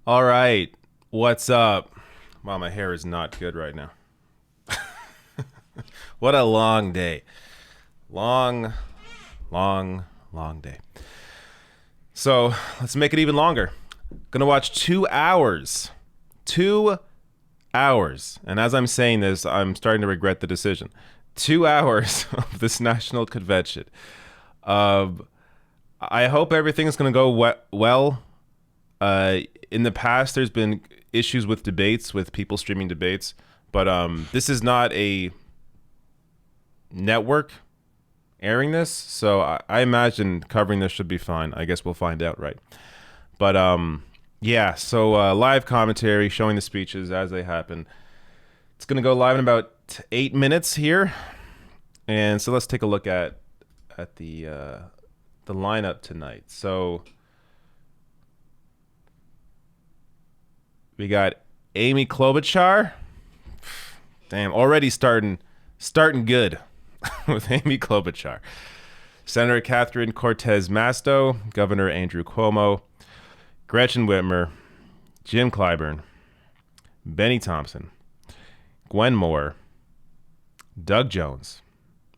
All right, what's up? Wow, my hair is not good right now. What a long day. Long day. So let's make it even longer. Gonna watch 2 hours. 2 hours. And as I'm saying this, I'm starting to regret the decision. 2 hours of this national convention. I hope everything's gonna go well. In the past, there's been issues with debates, with people streaming debates, but this is not a network airing this, so I imagine covering this should be fine. I guess we'll find out, right? But yeah, so live commentary showing the speeches as they happen. It's going to go live in about 8 minutes here, and so let's take a look at the lineup tonight. So we got Amy Klobuchar. Damn, already starting good with Amy Klobuchar. Senator Catherine Cortez Masto, Governor Andrew Cuomo, Gretchen Whitmer, Jim Clyburn, Benny Thompson, Gwen Moore, Doug Jones,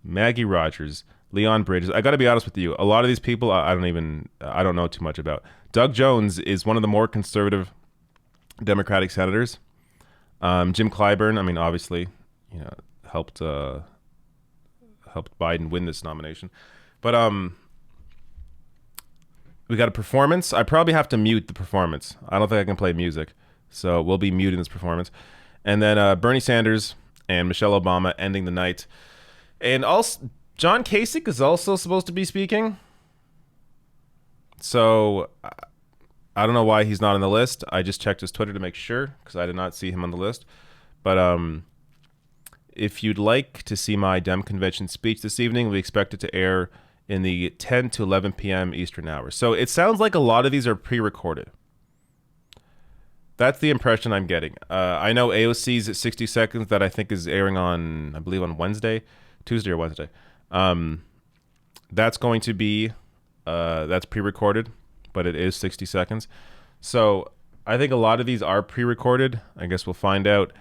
Maggie Rogers, Leon Bridges. I got to be honest with you. A lot of these people I don't know too much about. Doug Jones is one of the more conservative Democratic senators. Jim Clyburn, I mean, obviously, helped Biden win this nomination. But we got a performance. I probably have to mute the performance. I don't think I can play music, so we'll be muting this performance. And then Bernie Sanders and Michelle Obama ending the night. And also, John Kasich is also supposed to be speaking. So I don't know why he's not on the list. I just checked his Twitter to make sure because I did not see him on the list. But if you'd like to see my Dem Convention speech this evening, we expect it to air in the 10 to 11 p.m. Eastern hours. So it sounds like a lot of these are pre-recorded. That's the impression I'm getting. I know AOC's at 60 Seconds that I think is airing on, I believe on Tuesday or Wednesday. That's going to be, that's pre-recorded, but it is 60 seconds. So I think a lot of these are pre-recorded. I guess we'll find out.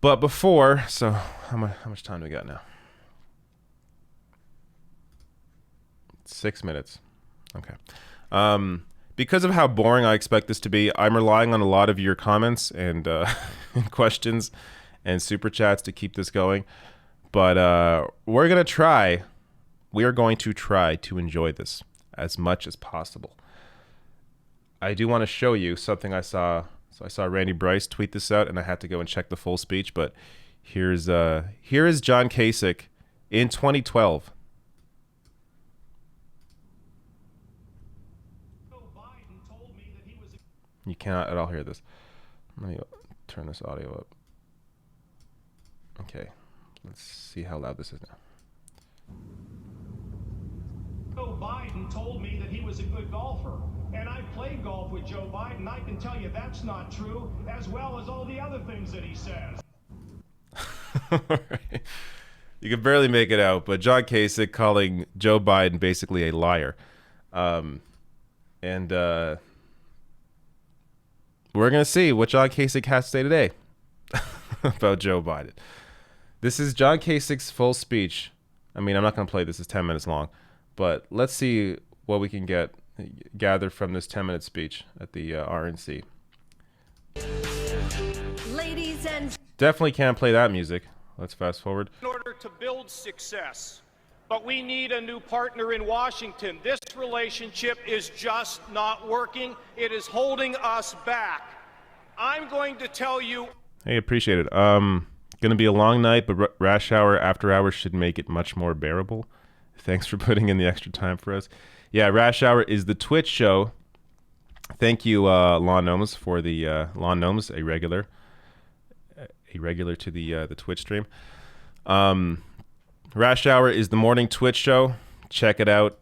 But before, so how much time do we got now? 6 minutes. Okay. Because of how boring I expect this to be, I'm relying on a lot of your comments and and questions and super chats to keep this going. But we're going to try. We are going to try to enjoy this as much as possible. I do want to show you something I saw. So I saw Randy Bryce tweet this out, and I had to go and check the full speech. But here is John Kasich in 2012. You cannot at all hear this. Let me turn this audio up. Okay, let's see how loud this is now. Joe Biden told me that he was a good golfer, and I played golf with Joe Biden. I can tell you that's not true, as well as all the other things that he says. You can barely make it out, but John Kasich calling Joe Biden basically a liar. We're going to see what John Kasich has to say today about Joe Biden. This is John Kasich's full speech. I mean, I'm not going to play this. It's 10 minutes long. But let's see what we can gather from this 10-minute speech at the RNC. Ladies and Definitely can't play that music. Let's fast forward. In order to build success, but we need a new partner in Washington. This relationship is just not working. It is holding us back. I'm going to tell you. Hey, appreciate it. Going to be a long night, but Rash Hour After Hours should make it much more bearable. Thanks for putting in the extra time for us. Yeah, Rash Hour is the Twitch show. Thank you, Lawn Gnomes, for the Lawn Gnomes, a regular to the Twitch stream. Rash Hour is the morning Twitch show. Check it out.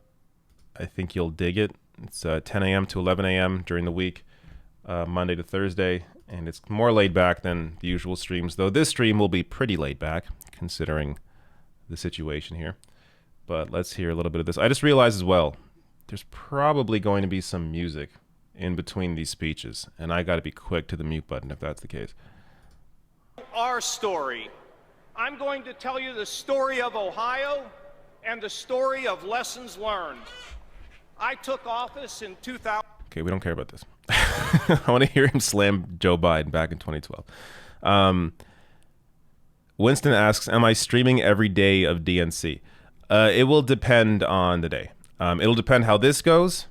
I think you'll dig it. It's 10 a.m. to 11 a.m. during the week, Monday to Thursday, and it's more laid back than the usual streams, though this stream will be pretty laid back considering the situation here. But let's hear a little bit of this. I just realized as well, there's probably going to be some music in between these speeches, and I got to be quick to the mute button if that's the case. Our story. I'm going to tell you the story of Ohio and the story of lessons learned. I took office in 2000. Okay, we don't care about this. I want to hear him slam Joe Biden back in 2012. Winston asks, am I streaming every day of DNC? It will depend on the day. It'll depend how this goes.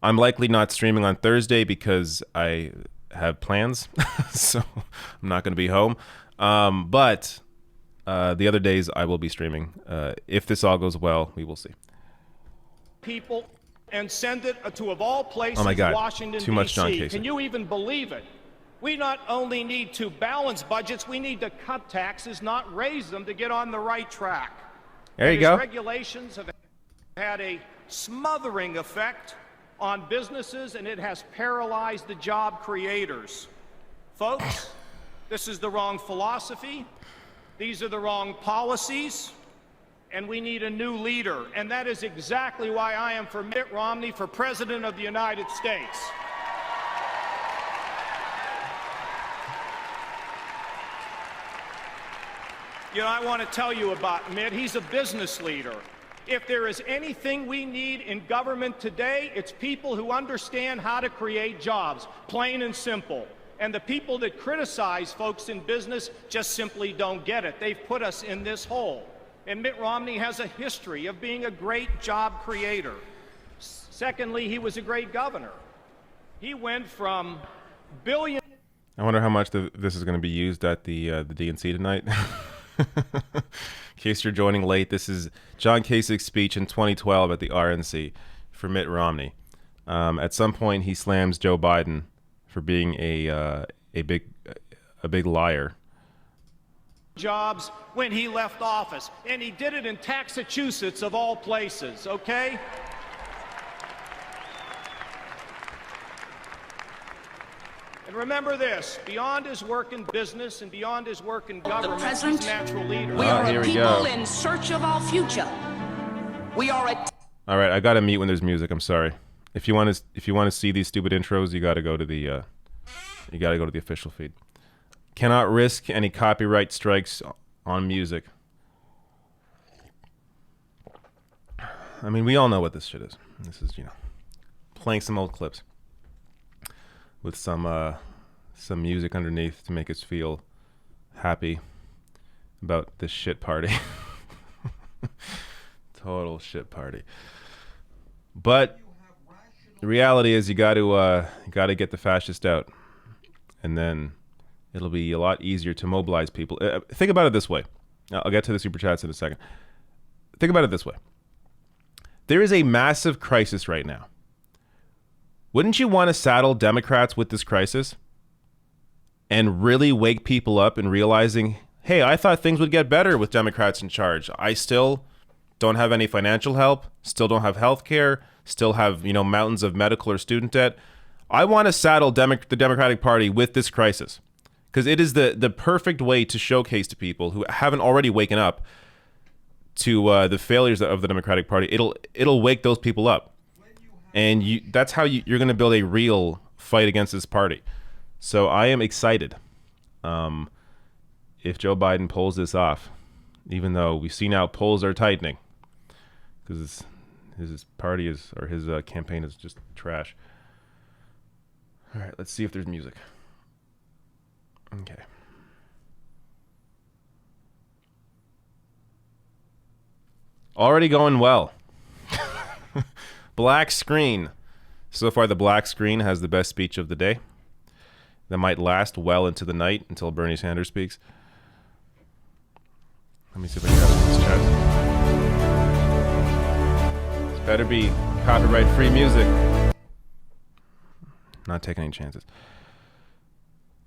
I'm likely not streaming on Thursday because I have plans, so I'm not going to be home. But the other days I will be streaming. If this all goes well, we will see. People and send it to, of all places, oh my God. Washington, Too much John D.C. Kasich. Can you even believe it? We not only need to balance budgets, we need to cut taxes, not raise them to get on the right track. There you go. Regulations have had a smothering effect on businesses, and it has paralyzed the job creators. Folks, this is the wrong philosophy. These are the wrong policies, and we need a new leader. And that is exactly why I am for Mitt Romney for President of the United States. You know, I want to tell you about Mitt. He's a business leader. If there is anything we need in government today, it's people who understand how to create jobs, plain and simple. And the people that criticize folks in business just simply don't get it. They've put us in this hole. And Mitt Romney has a history of being a great job creator. Secondly, he was a great governor. He went from billion. I wonder how much this is going to be used at the DNC tonight. In case you're joining late, this is John Kasich's speech in 2012 at the RNC for Mitt Romney. At some point, he slams Joe Biden for being a big liar. Jobs when he left office, and he did it in Massachusetts of all places, okay? And remember this, beyond his work in business and beyond his work in government, he's a natural leader. we are here a we people go. in search of our future. We are a All right, I got to mute when there's music. I'm sorry. If you want to see these stupid intros, you got to go to the official feed. Cannot risk any copyright strikes on music. I mean, we all know what this shit is. This is, playing some old clips with some music underneath to make us feel happy. about this shit party. Total shit party. But the reality is you got to get the fascist out, and then it'll be a lot easier to mobilize people. Think about it this way. I'll get to the super chats in a second. Think about it this way. There is a massive crisis right now. Wouldn't you want to saddle Democrats with this crisis and really wake people up in realizing, hey, I thought things would get better with Democrats in charge. I still don't have any financial help, still don't have health care, still have, mountains of medical or student debt. I want to saddle the Democratic Party with this crisis because it is the perfect way to showcase to people who haven't already waken up to the failures of the Democratic Party. It'll wake those people up. And that's how you're going to build a real fight against this party. So I am excited if Joe Biden pulls this off, even though we see now polls are tightening because his party his campaign is just trash. All right, let's see if there's music. Okay. Already going well. Black screen. So far, the black screen has the best speech of the day. That might last well into the night until Bernie Sanders speaks. Let me see if I can have this chat. This better be copyright-free music. Not taking any chances.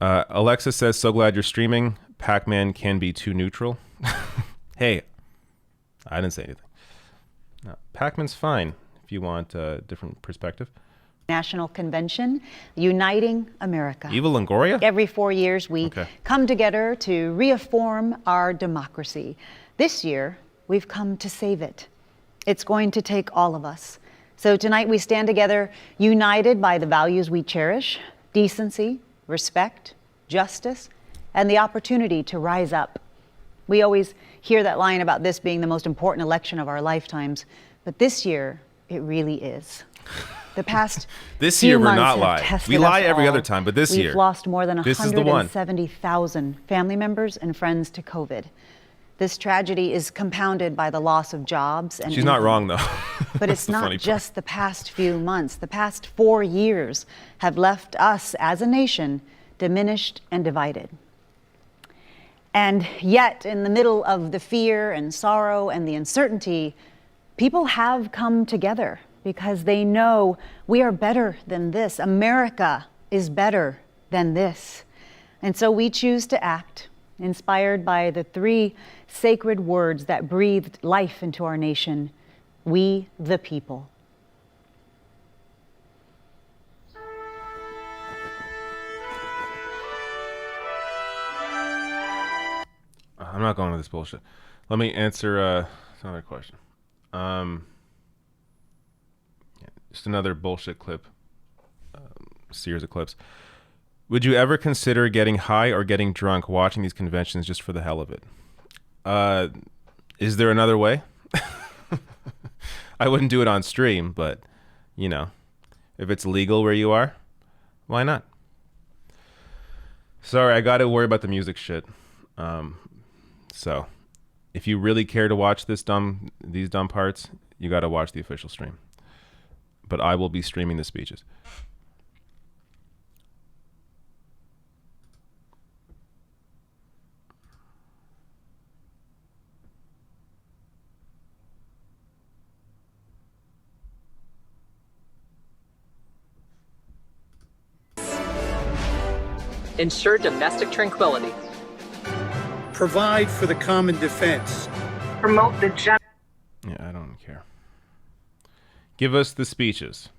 Alexa says, so glad you're streaming. Pac-Man can be too neutral. Hey, I didn't say anything. No, Pac-Man's fine if you want a different perspective. National Convention, uniting America. Eva Longoria? Every 4 years, we come together to reaffirm our democracy. This year, we've come to save it. It's going to take all of us. So tonight, we stand together, united by the values we cherish: decency, respect, justice, and the opportunity to rise up. We always hear that line about this being the most important election of our lifetimes, but this year, it really is. The past this year we're not lying. We lie us every all. other time, but this year We've lost more than this is the one. 170,000 family members and friends to COVID. This tragedy is compounded by the loss of jobs and She's not wrong though. But it's not just the past few months. The past 4 years have left us as a nation diminished and divided. And yet, in the middle of the fear and sorrow and the uncertainty, people have come together because they know we are better than this. America is better than this. And so we choose to act, inspired by the 3 sacred words that breathed life into our nation: we the people. I'm not going with this bullshit. Let me answer another question. Just another bullshit clip. Series of clips. Would you ever consider getting high or getting drunk watching these conventions just for the hell of it? Is there another way? I wouldn't do it on stream, but, if it's legal where you are, why not? Sorry, I got to worry about the music shit. So, if you really care to watch these dumb parts, you got to watch the official stream. But I will be streaming the speeches. Ensure domestic tranquility. Provide for the common defense. Promote the Yeah, I don't care. Give us the speeches.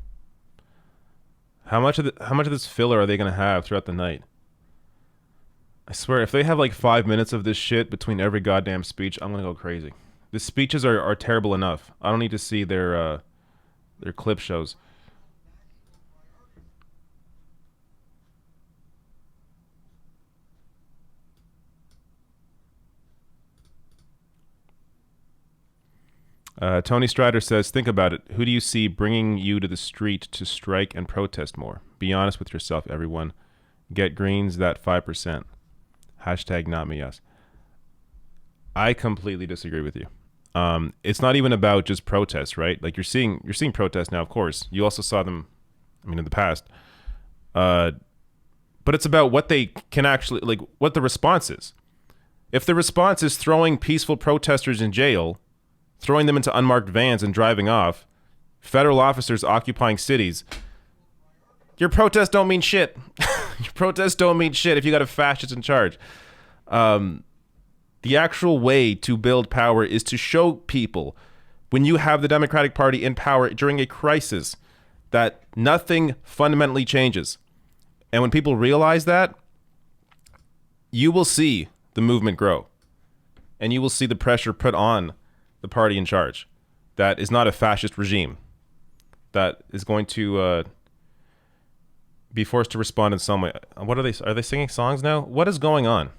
How much of this filler are they going to have throughout the night? I swear, if they have like 5 minutes of this shit between every goddamn speech, I'm going to go crazy. The speeches are terrible enough. I don't need to see their clip shows. Tony Strider says, think about it. Who do you see bringing you to the street to strike and protest more? Be honest with yourself, everyone. Get Greens that 5%. Hashtag not me, us. I completely disagree with you. It's not even about just protests, right? Like you're seeing protests now, of course. You also saw them, in the past. But it's about what they can actually, like, what the response is. If the response is throwing peaceful protesters in jail, throwing them into unmarked vans and driving off, federal officers occupying cities, your protests don't mean shit. Your protests don't mean shit if you got a fascist in charge. The actual way to build power is to show people, when you have the Democratic Party in power during a crisis, that nothing fundamentally changes. And when people realize that, you will see the movement grow. And you will see the pressure put on the party in charge. That is not a fascist regime. That is going to be forced to respond in some way. What are they? Are they singing songs now? What is going on?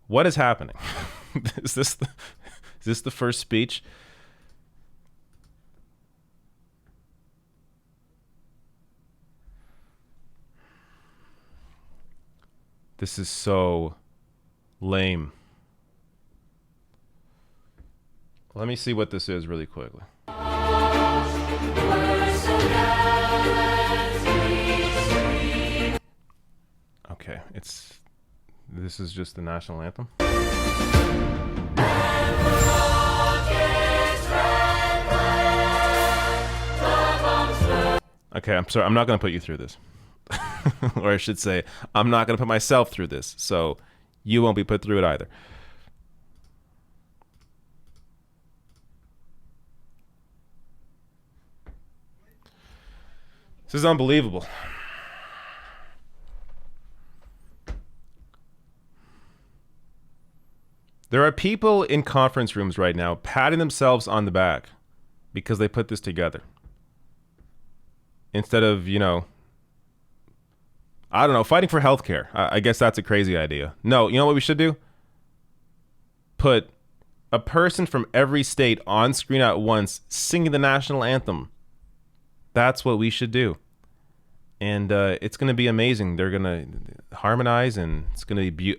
What is happening? Is this the first speech? This is so lame. Let me see what this is really quickly. Okay, this is just the national anthem. Okay, I'm sorry. I'm not going to put you through this. Or I should say, I'm not going to put myself through this. So you won't be put through it either. This is unbelievable. There are people in conference rooms right now patting themselves on the back because they put this together. Instead of, I don't know, fighting for healthcare. I guess that's a crazy idea. No, you know what we should do? Put a person from every state on screen at once singing the national anthem. That's what we should do. And it's going to be amazing. They're going to harmonize, and it's going to be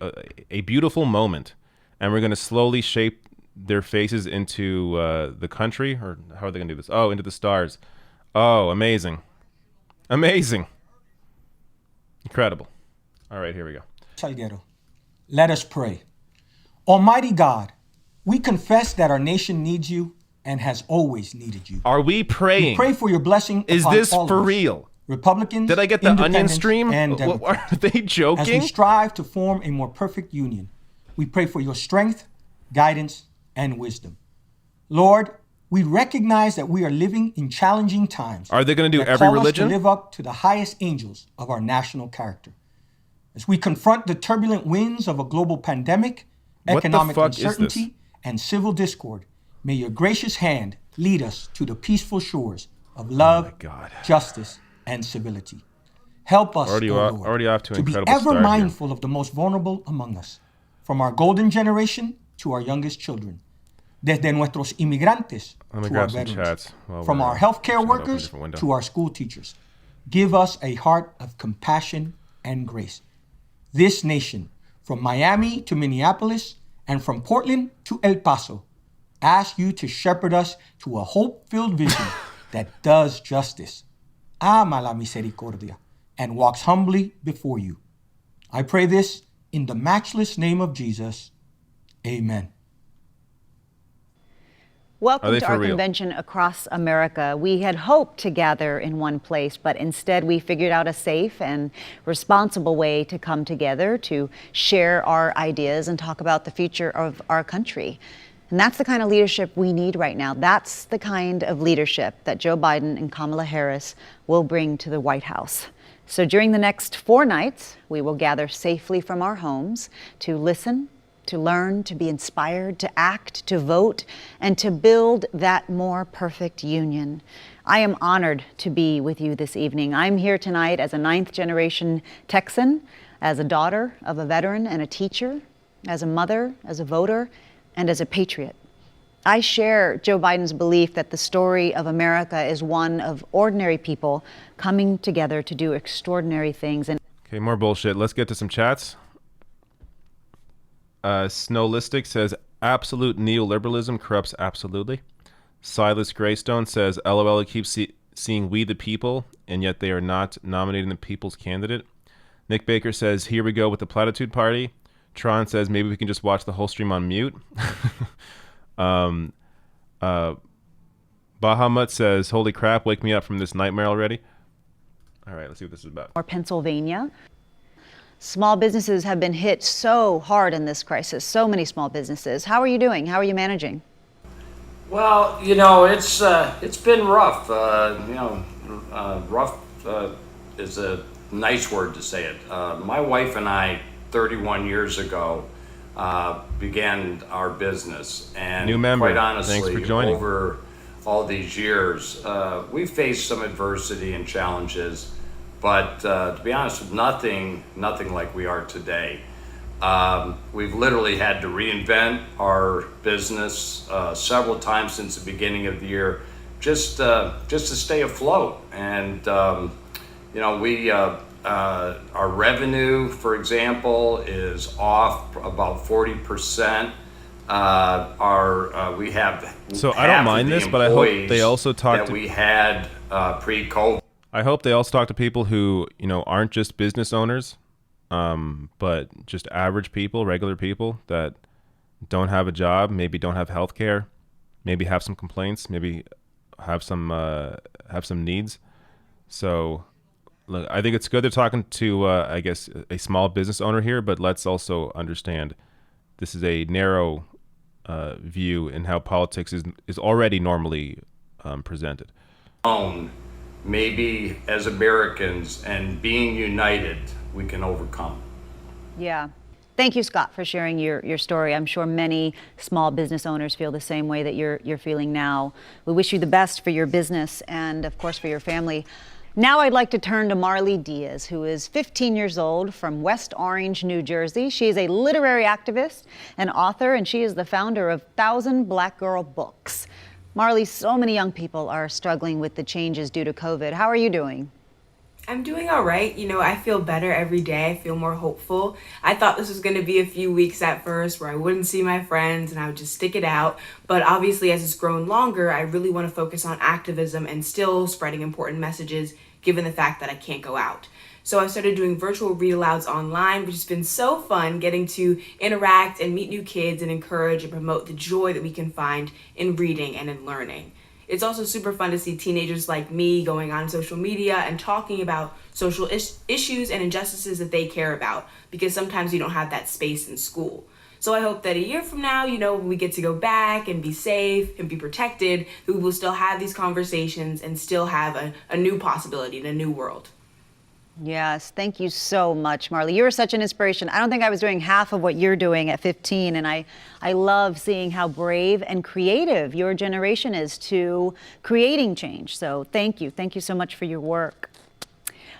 a beautiful moment. And we're going to slowly shape their faces into the country. Or how are they going to do this? Oh, into the stars. Oh, amazing. Amazing. Incredible. All right, here we go. Salguero. Let us pray. Almighty God, we confess that our nation needs you and has always needed you. Are we praying? We pray for your blessing. Is upon this all for of us, real? Republicans, Did I get the onion independents, stream? and Democrats. Are they joking? As we strive to form a more perfect union, we pray for your strength, guidance, and wisdom. Lord, we recognize that we are living in challenging times. Are they going to do that every call religion? Us to live up to the highest angels of our national character. As we confront the turbulent winds of a global pandemic, economic uncertainty, and civil discord, may your gracious hand lead us to the peaceful shores of love, justice, and civility. Help us, Lord, to be ever mindful of the most vulnerable among us, from our golden generation to our youngest children, desde nuestros inmigrantes to our veterans, from our healthcare workers to our school teachers. Give us a heart of compassion and grace. This nation, from Miami to Minneapolis and from Portland to El Paso, ask you to shepherd us to a hope-filled vision that does justice, ama la misericordia, and walks humbly before you. I pray this in the matchless name of Jesus. Amen. Welcome to our convention across America. We had hoped to gather in one place, but instead we figured out a safe and responsible way to come together to share our ideas and talk about the future of our country. And that's the kind of leadership we need right now. That's the kind of leadership that Joe Biden and Kamala Harris will bring to the White House. So during the next 4 nights, we will gather safely from our homes to listen, to learn, to be inspired, to act, to vote, and to build that more perfect union. I am honored to be with you this evening. I'm here tonight as a 9th-generation Texan, as a daughter of a veteran and a teacher, as a mother, as a voter, and as a patriot. I share Joe Biden's belief that the story of America is one of ordinary people coming together to do extraordinary things. Okay, more bullshit. Let's get to some chats. Snowlistic says, absolute neoliberalism corrupts absolutely. Silas Greystone says, LOL, it keeps seeing We the People, and yet they are not nominating the people's candidate. Nick Baker says, here we go with the platitude party. Tron says, maybe we can just watch the whole stream on mute. Bahamut says, holy crap, wake me up from this nightmare already. All right, let's see what this is about. Or Pennsylvania. Small businesses have been hit so hard in this crisis, so many small businesses. How are you doing? How are you managing? Well, it's been rough. Rough is a nice word to say it. My wife and I, 31 years ago, began our business, and new member. Quite honestly, thanks for joining. Over all these years, we faced some adversity and challenges, but to be honest, nothing like we are today. We've literally had to reinvent our business several times since the beginning of the year, just to stay afloat. And our revenue, for example, is off about 40%. We have so I don't mind this, but I hope they also talk that we had pre-COVID. I hope they also talk to people who aren't just business owners, but just average people, regular people that don't have a job, maybe don't have health care, maybe have some complaints, maybe have some needs. So look, I think it's good they're talking to I guess a small business owner here, but let's also understand this is a narrow view in how politics is already normally presented. Maybe as Americans and being united, we can overcome. Yeah. Thank you, Scott, for sharing your story. I'm sure many small business owners feel the same way that you're feeling now. We wish you the best for your business and, of course, for your family. Now I'd like to turn to Marley Diaz, who is 15 years old from West Orange, New Jersey. She is a literary activist and author, and she is the founder of 1,000 Black Girl Books. Marley, so many young people are struggling with the changes due to COVID. How are you doing? I'm doing all right. I feel better every day. I feel more hopeful. I thought this was going to be a few weeks at first where I wouldn't see my friends and I would just stick it out. But obviously, as it's grown longer, I really want to focus on activism and still spreading important messages, given the fact that I can't go out. So I started doing virtual read-alouds online, which has been so fun, getting to interact and meet new kids and encourage and promote the joy that we can find in reading and in learning. It's also super fun to see teenagers like me going on social media and talking about social issues and injustices that they care about, because sometimes you don't have that space in school. So I hope that a year from now, when we get to go back and be safe and be protected, we will still have these conversations and still have a new possibility in a new world. Yes, thank you so much, Marley. You're such an inspiration. I don't think I was doing half of what you're doing at 15, and I love seeing how brave and creative your generation is to creating change. So thank you. Thank you so much for your work.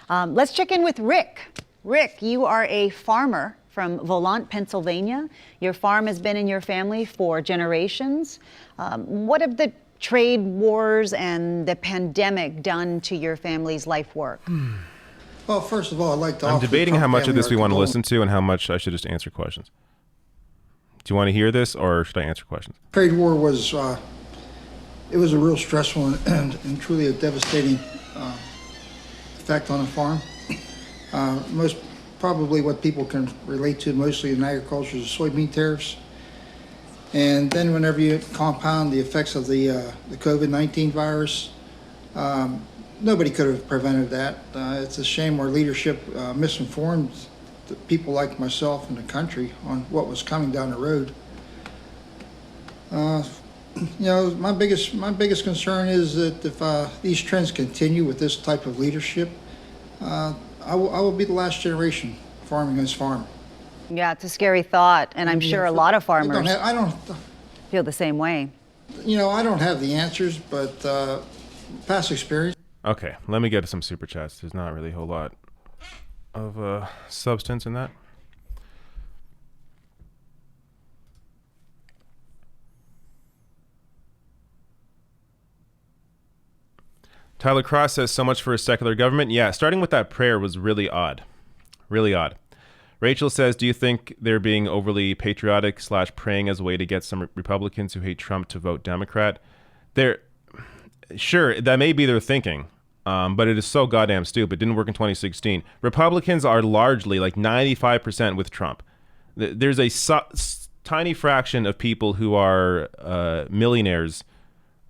Let's check in with Rick. Rick, you are a farmer from Volant, Pennsylvania. Your farm has been in your family for generations. What have the trade wars and the pandemic done to your family's life work? Well, first of all, I'd like to I'm offer debating the how Trump much of family this we our want to condolences. listen to and how much I should just answer questions. Do you want to hear this, or should I answer questions? Trade war was it was a real stressful and truly a devastating effect on a farm. Most probably what people can relate to mostly in agriculture is soybean tariffs. And then whenever you compound the effects of the COVID-19 virus, nobody could have prevented that. It's a shame our leadership misinformed the people like myself and the country on what was coming down the road. My biggest concern is that if these trends continue with this type of leadership, I will be the last generation farming this farm. Yeah, it's a scary thought, and I'm sure a lot of farmers I don't feel the same way. I don't have the answers, but past experience. Okay, let me get to some super chats. There's not really a whole lot of substance in that. Tyler Cross says, so much for a secular government. Yeah, starting with that prayer was really odd. Really odd. Rachel says, do you think they're being overly patriotic / praying as a way to get some Republicans who hate Trump to vote Democrat? Sure, that may be their thinking, but it is so goddamn stupid. It didn't work in 2016. Republicans are largely like 95% with Trump. There's a tiny fraction of people who are millionaires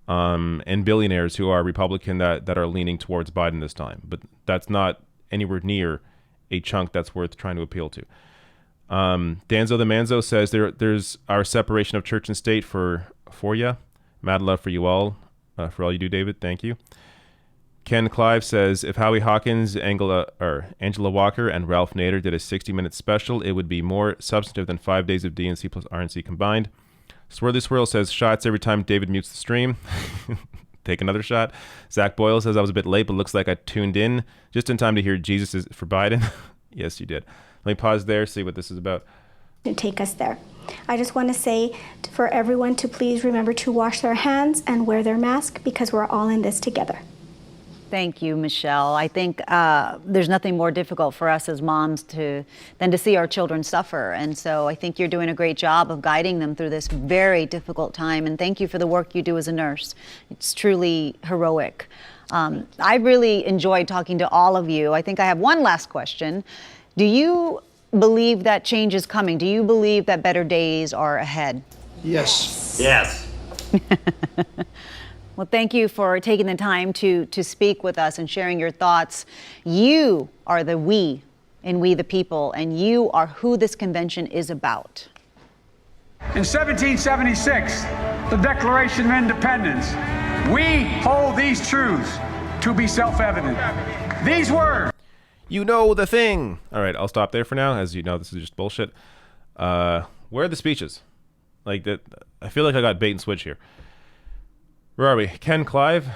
and billionaires who are Republican that are leaning towards Biden this time. But that's not anywhere near a chunk that's worth trying to appeal to. Danzo the Manzo says there's our separation of church and state for you. Mad love for you all, for all you do, David. Thank you. Ken Clive says, if Howie Hawkins, Angela Walker, and Ralph Nader did a 60-minute special, it would be more substantive than 5 days of DNC plus RNC combined. Swirly Swirl says, shots every time David mutes the stream. Take another shot. Zach Boyle says, I was a bit late, but looks like I tuned in just in time to hear Jesus is for Biden. Yes, you did. Let me pause there, see what this is about. To take us there. I just want to say for everyone to please remember to wash their hands and wear their mask because we're all in this together. Thank you, Michelle. I think there's nothing more difficult for us as moms than to see our children suffer. And so I think you're doing a great job of guiding them through this very difficult time. And thank you for the work you do as a nurse. It's truly heroic. I really enjoyed talking to all of you. I think I have one last question. Do you believe that change is coming? Do you believe that better days are ahead? Yes. Yes. Well, thank you for taking the time to speak with us and sharing your thoughts. You are the we in We the People, and you are who this convention is about. In 1776, the Declaration of Independence, we hold these truths to be self-evident. These words. You know the thing. All right, I'll stop there for now. As you know, this is just bullshit. Where are the speeches? Like that, I feel like I got bait and switch here. Where are we? Ken Clive.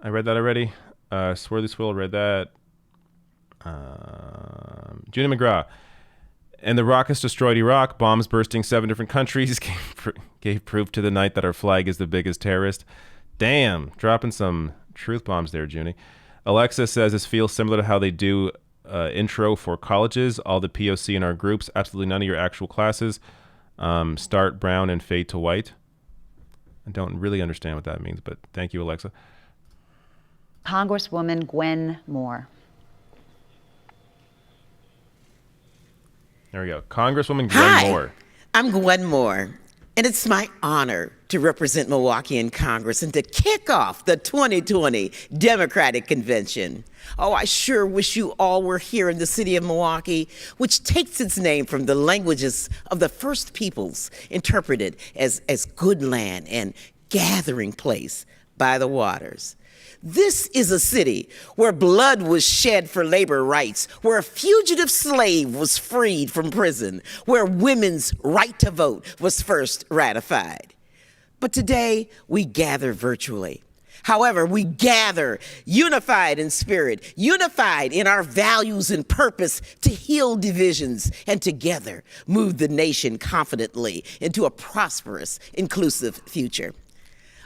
I read that already. Swirly Swirl read that. Junie McGraw. And the rockets destroyed Iraq. Bombs bursting 7 different countries. Gave proof to the night that our flag is the biggest terrorist. Damn. Dropping some truth bombs there, Junie. Alexa says this feels similar to how they do intro for colleges. All the POC in our groups. Absolutely none of your actual classes. Start brown and fade to white. I don't really understand what that means, but thank you, Alexa. Congresswoman Gwen Moore. There we go. Congresswoman Gwen Moore. I'm Gwen Moore, and it's my honor to represent Milwaukee in Congress and to kick off the 2020 Democratic Convention. Oh, I sure wish you all were here in the city of Milwaukee, which takes its name from the languages of the first peoples, interpreted as good land and gathering place by the waters. This is a city where blood was shed for labor rights, where a fugitive slave was freed from prison, where women's right to vote was first ratified. But today, we gather virtually. However, we gather unified in spirit, unified in our values and purpose to heal divisions and together move the nation confidently into a prosperous, inclusive future.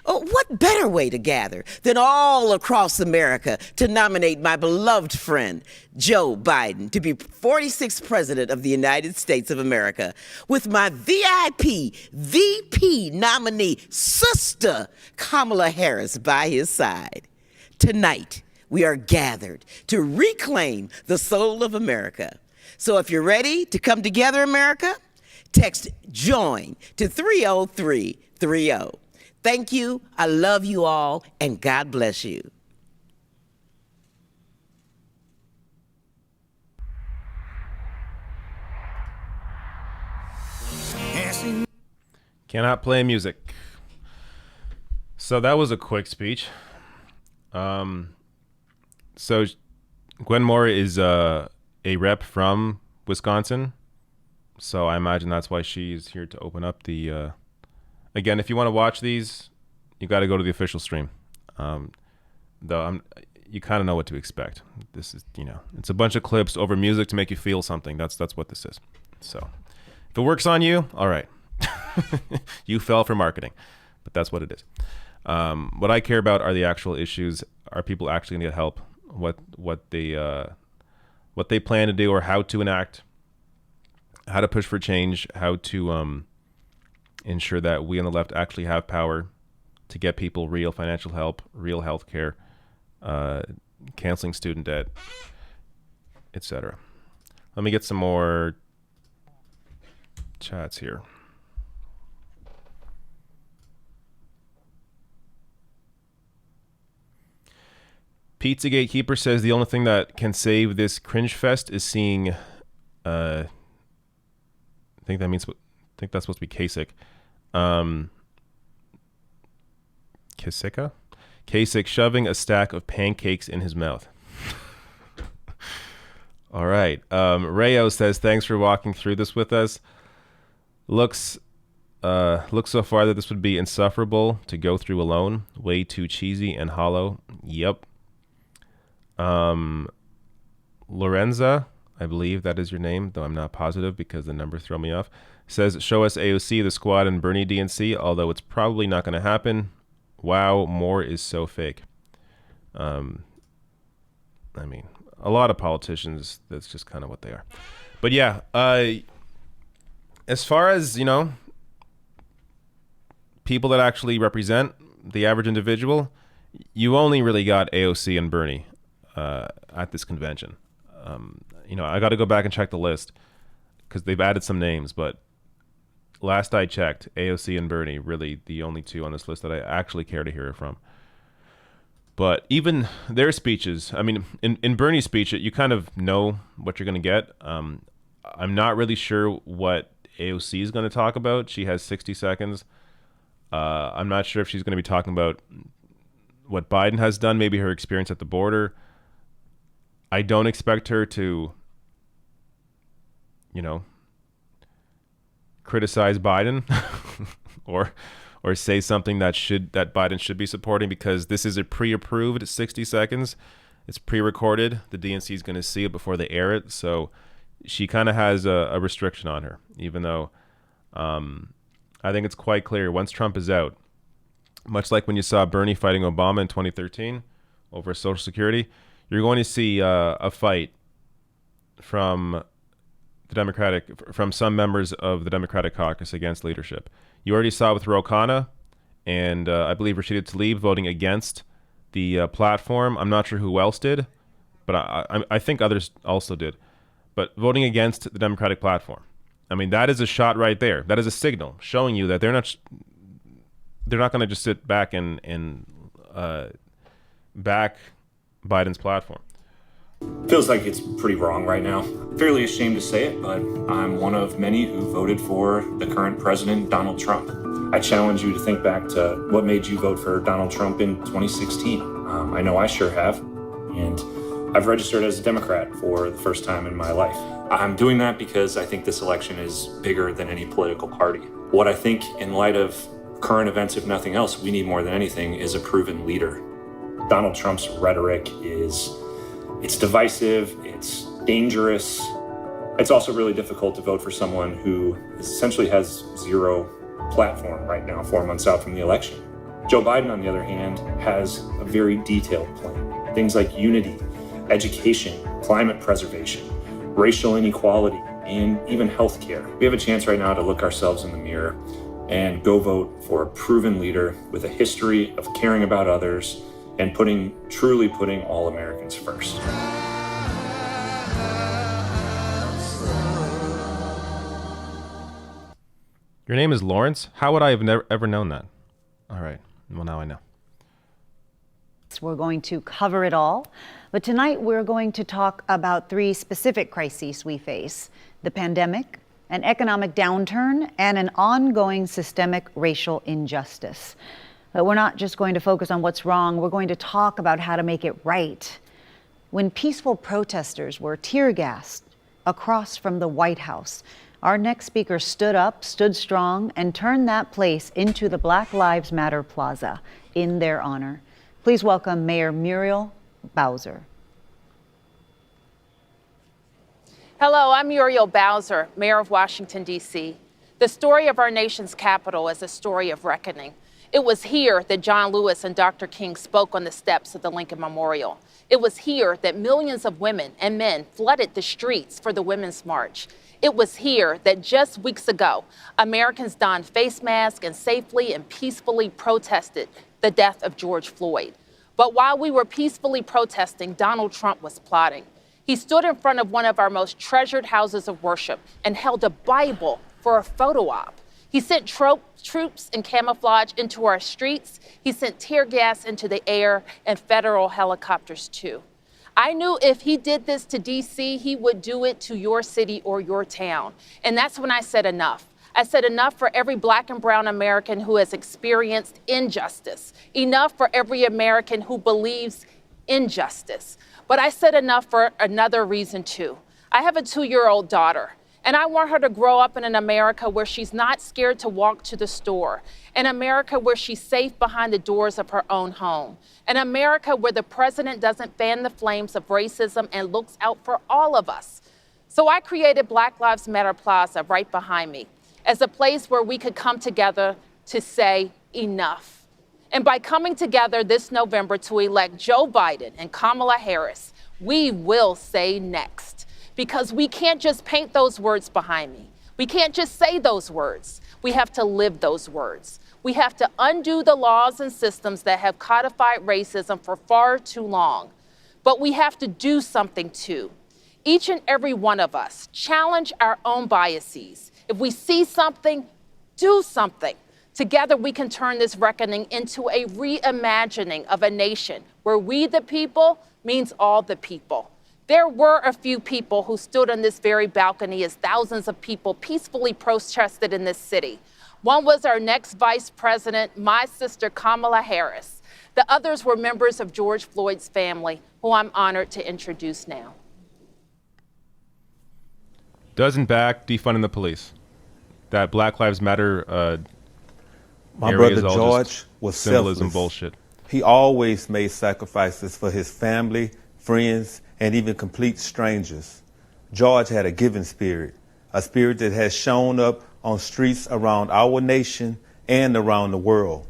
Oh, what better way to gather than all across America to nominate my beloved friend, Joe Biden, to be 46th President of the United States of America, with my VIP, VP nominee, sister, Kamala Harris, by his side. Tonight, we are gathered to reclaim the soul of America. So if you're ready to come together, America, text JOIN to 30330. Thank you. I love you all, and God bless you. Cannot play music. So that was a quick speech. So Gwen Moore is a rep from Wisconsin. So I imagine that's why she's here to open up the... Again, if you want to watch these, you got to go to the official stream. Though you kind of know what to expect. This is, it's a bunch of clips over music to make you feel something. That's what this is. So if it works on you, all right. You fell for marketing, but that's what it is. What I care about are the actual issues. Are people actually going to get help? What they plan to do or how to enact how to push for change, how to ensure that we on the left actually have power to get people real financial help, real health care, canceling student debt, etc. Let me get some more chats here. Pizza Gatekeeper says the only thing that can save this cringe fest is seeing I think that's supposed to be Kasich. Kasich shoving a stack of pancakes in his mouth. All right. Rayo says, thanks for walking through this with us. Looks so far that this would be insufferable to go through alone. Way too cheesy and hollow. Yep. Lorenza, I believe that is your name, though I'm not positive because the numbers throw me off, says, show us AOC, the squad, and Bernie DNC, although it's probably not going to happen. Wow, more is so fake. I mean, a lot of politicians, that's just kind of what they are. But yeah, as far as, you know, people that actually represent the average individual, you only really got AOC and Bernie at this convention. You know, I got to go back and check the list because they've added some names, but last I checked, AOC and Bernie really the only two on this list that I actually care to hear from. But even their speeches, I mean, in Bernie's speech, you kind of know what you're going to get. I'm not really sure what AOC is going to talk about. She has 60 seconds. I'm not sure if she's going to be talking about what Biden has done, maybe her experience at the border. I don't expect her to, you know, criticize Biden or say something that Biden should be supporting, because this is a pre-approved 60 seconds. It's pre-recorded. The DNC is going to see it before they air it. So she kind of has a restriction on her, even though I think it's quite clear once Trump is out, much like when you saw Bernie fighting Obama in 2013 over Social Security, you're going to see a fight from some members of the Democratic caucus against leadership. You already saw with Ro Khanna and I believe Rashida Tlaib voting against the platform. I'm not sure who else did, but I think others also did. But voting against the Democratic platform. I mean, that is a shot right there. That is a signal showing you that they're not going to just sit back and back Biden's platform. Feels like it's pretty wrong right now. Fairly ashamed to say it, but I'm one of many who voted for the current president, Donald Trump. I challenge you to think back to what made you vote for Donald Trump in 2016. I know I sure have, and I've registered as a Democrat for the first time in my life. I'm doing that because I think this election is bigger than any political party. What I think, in light of current events, if nothing else, we need more than anything is a proven leader. Donald Trump's rhetoric it's divisive, it's dangerous. It's also really difficult to vote for someone who essentially has zero platform right now, 4 months out from the election. Joe Biden, on the other hand, has a very detailed plan. Things like unity, education, climate preservation, racial inequality, and even healthcare. We have a chance right now to look ourselves in the mirror and go vote for a proven leader with a history of caring about others and truly putting all Americans first. Your name is Lawrence? How would I have ever known that? All right. Well, now I know. We're going to cover it all, but tonight we're going to talk about 3 specific crises we face: the pandemic, an economic downturn, and an ongoing systemic racial injustice. But we're not just going to focus on what's wrong, we're going to talk about how to make it right. When peaceful protesters were tear-gassed across from the White House, our next speaker stood up, stood strong, and turned that place into the Black Lives Matter Plaza in their honor. Please welcome Mayor Muriel Bowser. Hello, I'm Muriel Bowser, Mayor of Washington, D.C. The story of our nation's capital is a story of reckoning. It was here that John Lewis and Dr. King spoke on the steps of the Lincoln Memorial. It was here that millions of women and men flooded the streets for the Women's March. It was here that just weeks ago, Americans donned face masks and safely and peacefully protested the death of George Floyd. But while we were peacefully protesting, Donald Trump was plotting. He stood in front of one of our most treasured houses of worship and held a Bible for a photo op. He sent troops in camouflage into our streets. He sent tear gas into the air and federal helicopters too. I knew if he did this to DC, he would do it to your city or your town. And that's when I said enough. I said enough for every Black and brown American who has experienced injustice. Enough for every American who believes in justice. But I said enough for another reason too. I have a 2-year-old daughter, and I want her to grow up in an America where she's not scared to walk to the store, an America where she's safe behind the doors of her own home, an America where the president doesn't fan the flames of racism and looks out for all of us. So I created Black Lives Matter Plaza right behind me as a place where we could come together to say enough. And by coming together this November to elect Joe Biden and Kamala Harris, we will say next. Because we can't just paint those words behind me. We can't just say those words. We have to live those words. We have to undo the laws and systems that have codified racism for far too long. But we have to do something too. Each and every one of us challenge our own biases. If we see something, do something. Together we can turn this reckoning into a reimagining of a nation where we the people means all the people. There were a few people who stood on this very balcony as thousands of people peacefully protested in this city. One was our next vice president, my sister Kamala Harris. The others were members of George Floyd's family, who I'm honored to introduce now. Doesn't back defunding the police. That Black Lives Matter my brother George was symbolism selfless. Bullshit. He always made sacrifices for his family, friends, and even complete strangers. George had a giving spirit, a spirit that has shown up on streets around our nation and around the world.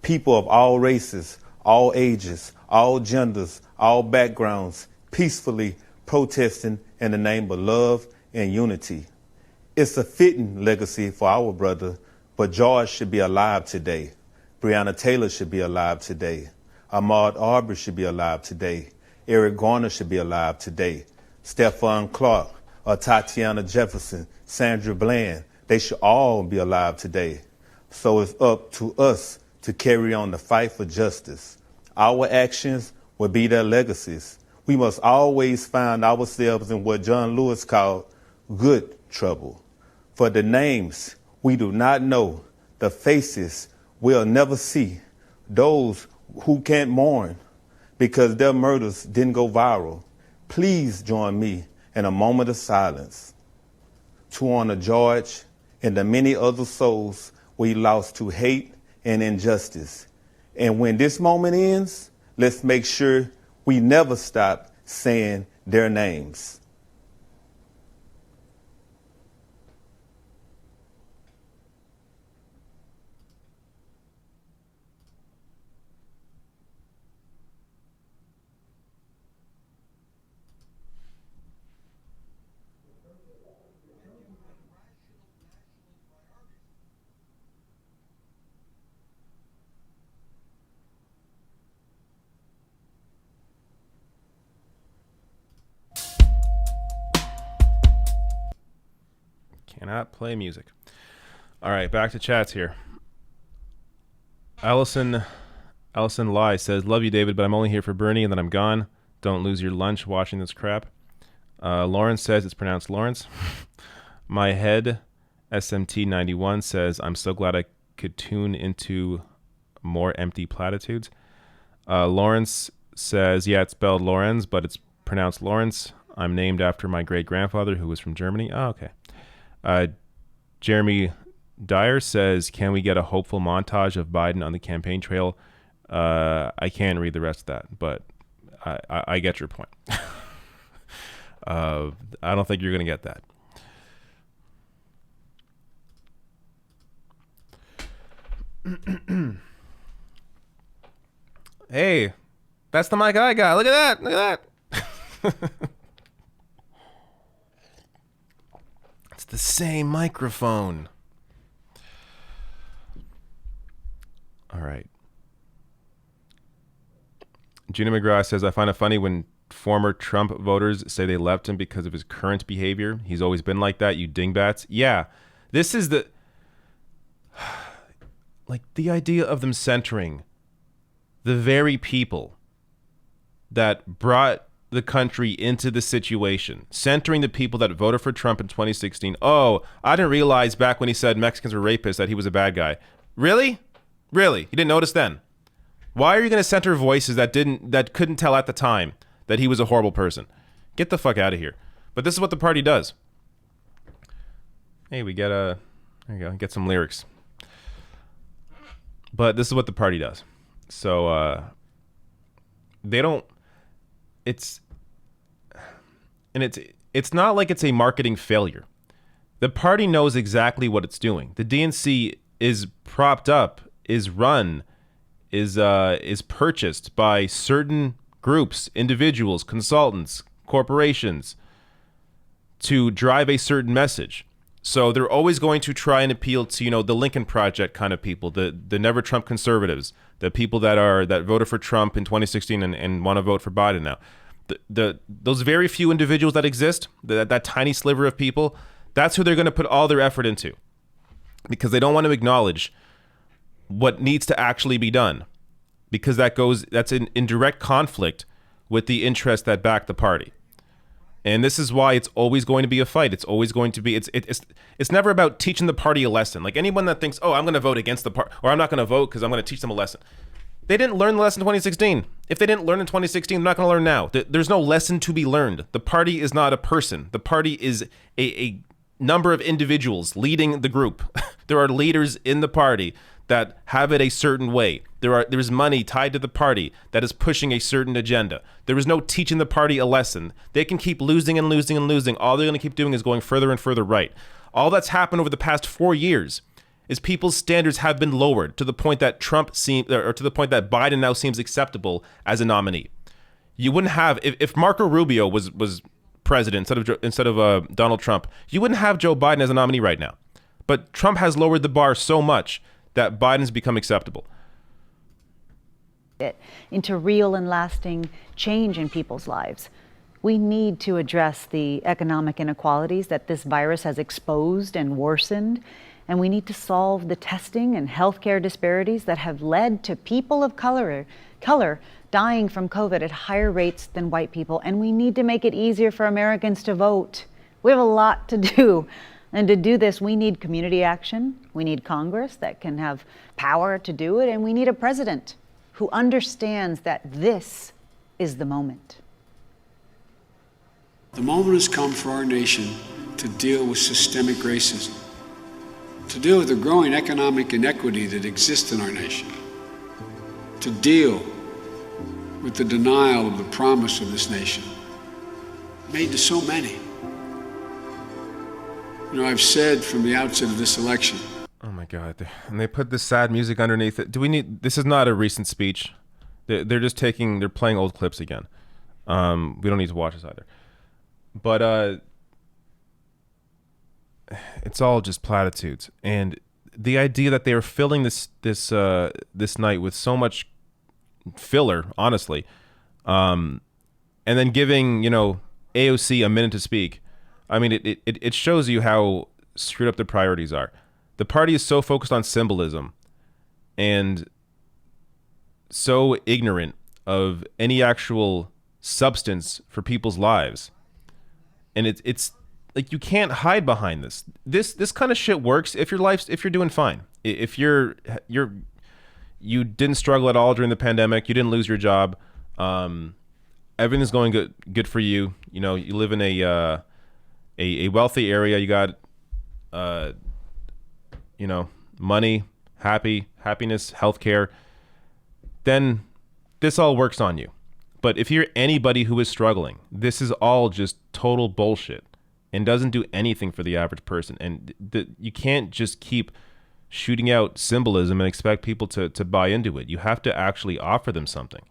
People of all races, all ages, all genders, all backgrounds, peacefully protesting in the name of love and unity. It's a fitting legacy for our brother, but George should be alive today. Breonna Taylor should be alive today. Ahmaud Arbery should be alive today. Eric Garner should be alive today. Stephon Clark, Tatiana Jefferson, Sandra Bland, they should all be alive today. So it's up to us to carry on the fight for justice. Our actions will be their legacies. We must always find ourselves in what John Lewis called good trouble. For the names we do not know, the faces we'll never see, those who can't mourn because their murders didn't go viral. Please join me in a moment of silence to honor George and the many other souls we lost to hate and injustice. And when this moment ends, let's make sure we never stop saying their names. Cannot play music. All right, back to chats here. Allison Lai says, love you, David, but I'm only here for Bernie and then I'm gone. Don't lose your lunch watching this crap. Lawrence says, it's pronounced Lawrence. My head, SMT91, says, I'm so glad I could tune into more empty platitudes. Lawrence says, yeah, it's spelled Lorenz, but it's pronounced Lawrence. I'm named after my great-grandfather who was from Germany. Oh, okay. Jeremy Dyer says, can we get a hopeful montage of Biden on the campaign trail? I can't read the rest of that, but I get your point. I don't think you're going to get that. Hey, that's the mic I got. Look at that. Look at that. It's the same microphone. All right. Gina McGrath says, I find it funny when former Trump voters say they left him because of his current behavior. He's always been like that, you dingbats. Yeah, this is the... like the idea of them centering the very people that brought the country into the situation, centering the people that voted for Trump in 2016. Oh, I didn't realize back when he said Mexicans were rapists that he was a bad guy. Really? Really? You didn't notice then? Why are you going to center voices that couldn't tell at the time that he was a horrible person? Get the fuck out of here. But this is what the party does. Hey, we get there you go, get some lyrics. But this is what the party does. So they don't. It's not like it's a marketing failure. The party knows exactly what it's doing. The DNC is propped up, is run, is purchased by certain groups, individuals, consultants, corporations to drive a certain message. So they're always going to try and appeal to, the Lincoln Project kind of people, the Never Trump conservatives, the people that voted for Trump in 2016 and want to vote for Biden now. Those very few individuals that exist, that tiny sliver of people, that's who they're going to put all their effort into, because they don't want to acknowledge what needs to actually be done, because that's in direct conflict with the interests that back the party. And this is why it's always going to be a fight. It's always going to be, it's never about teaching the party a lesson. Like anyone that thinks, oh, I'm going to vote against the party, or I'm not going to vote because I'm going to teach them a lesson. They didn't learn the lesson in 2016. If they didn't learn in 2016, they're not going to learn now. There's no lesson to be learned. The party is not a person. The party is a number of individuals leading the group. There are leaders in the party that have it a certain way. There's money tied to the party that is pushing a certain agenda. There is no teaching the party a lesson. They can keep losing and losing and losing. All they're going to keep doing is going further and further right. All that's happened over the past 4 years is people's standards have been lowered to the point that Biden now seems acceptable as a nominee. You wouldn't have, if Marco Rubio was president instead of Donald Trump, you wouldn't have Joe Biden as a nominee right now. But Trump has lowered the bar so much that Biden's become acceptable. Into real and lasting change in people's lives. We need to address the economic inequalities that this virus has exposed and worsened, and we need to solve the testing and healthcare disparities that have led to people of color dying from COVID at higher rates than white people, and we need to make it easier for Americans to vote. We have a lot to do. And to do this, we need community action, we need Congress that can have power to do it, and we need a president who understands that this is the moment. The moment has come for our nation to deal with systemic racism, to deal with the growing economic inequity that exists in our nation, to deal with the denial of the promise of this nation, made to so many. I've said from the outset of this election. Oh my God. And they put this sad music underneath it. This is not a recent speech. They're playing old clips again. We don't need to watch this either. But it's all just platitudes. And the idea that they are filling this night with so much filler, honestly, and then giving, AOC a minute to speak. I mean, it shows you how screwed up their priorities are. The party is so focused on symbolism and so ignorant of any actual substance for people's lives. And it's like, you can't hide behind this. This kind of shit works if you're doing fine. If you didn't struggle at all during the pandemic, you didn't lose your job, everything's going good for you. You live in a wealthy area, you got, money, happiness, healthcare, then this all works on you. But if you're anybody who is struggling, this is all just total bullshit and doesn't do anything for the average person. And you can't just keep shooting out symbolism and expect people to buy into it. You have to actually offer them something.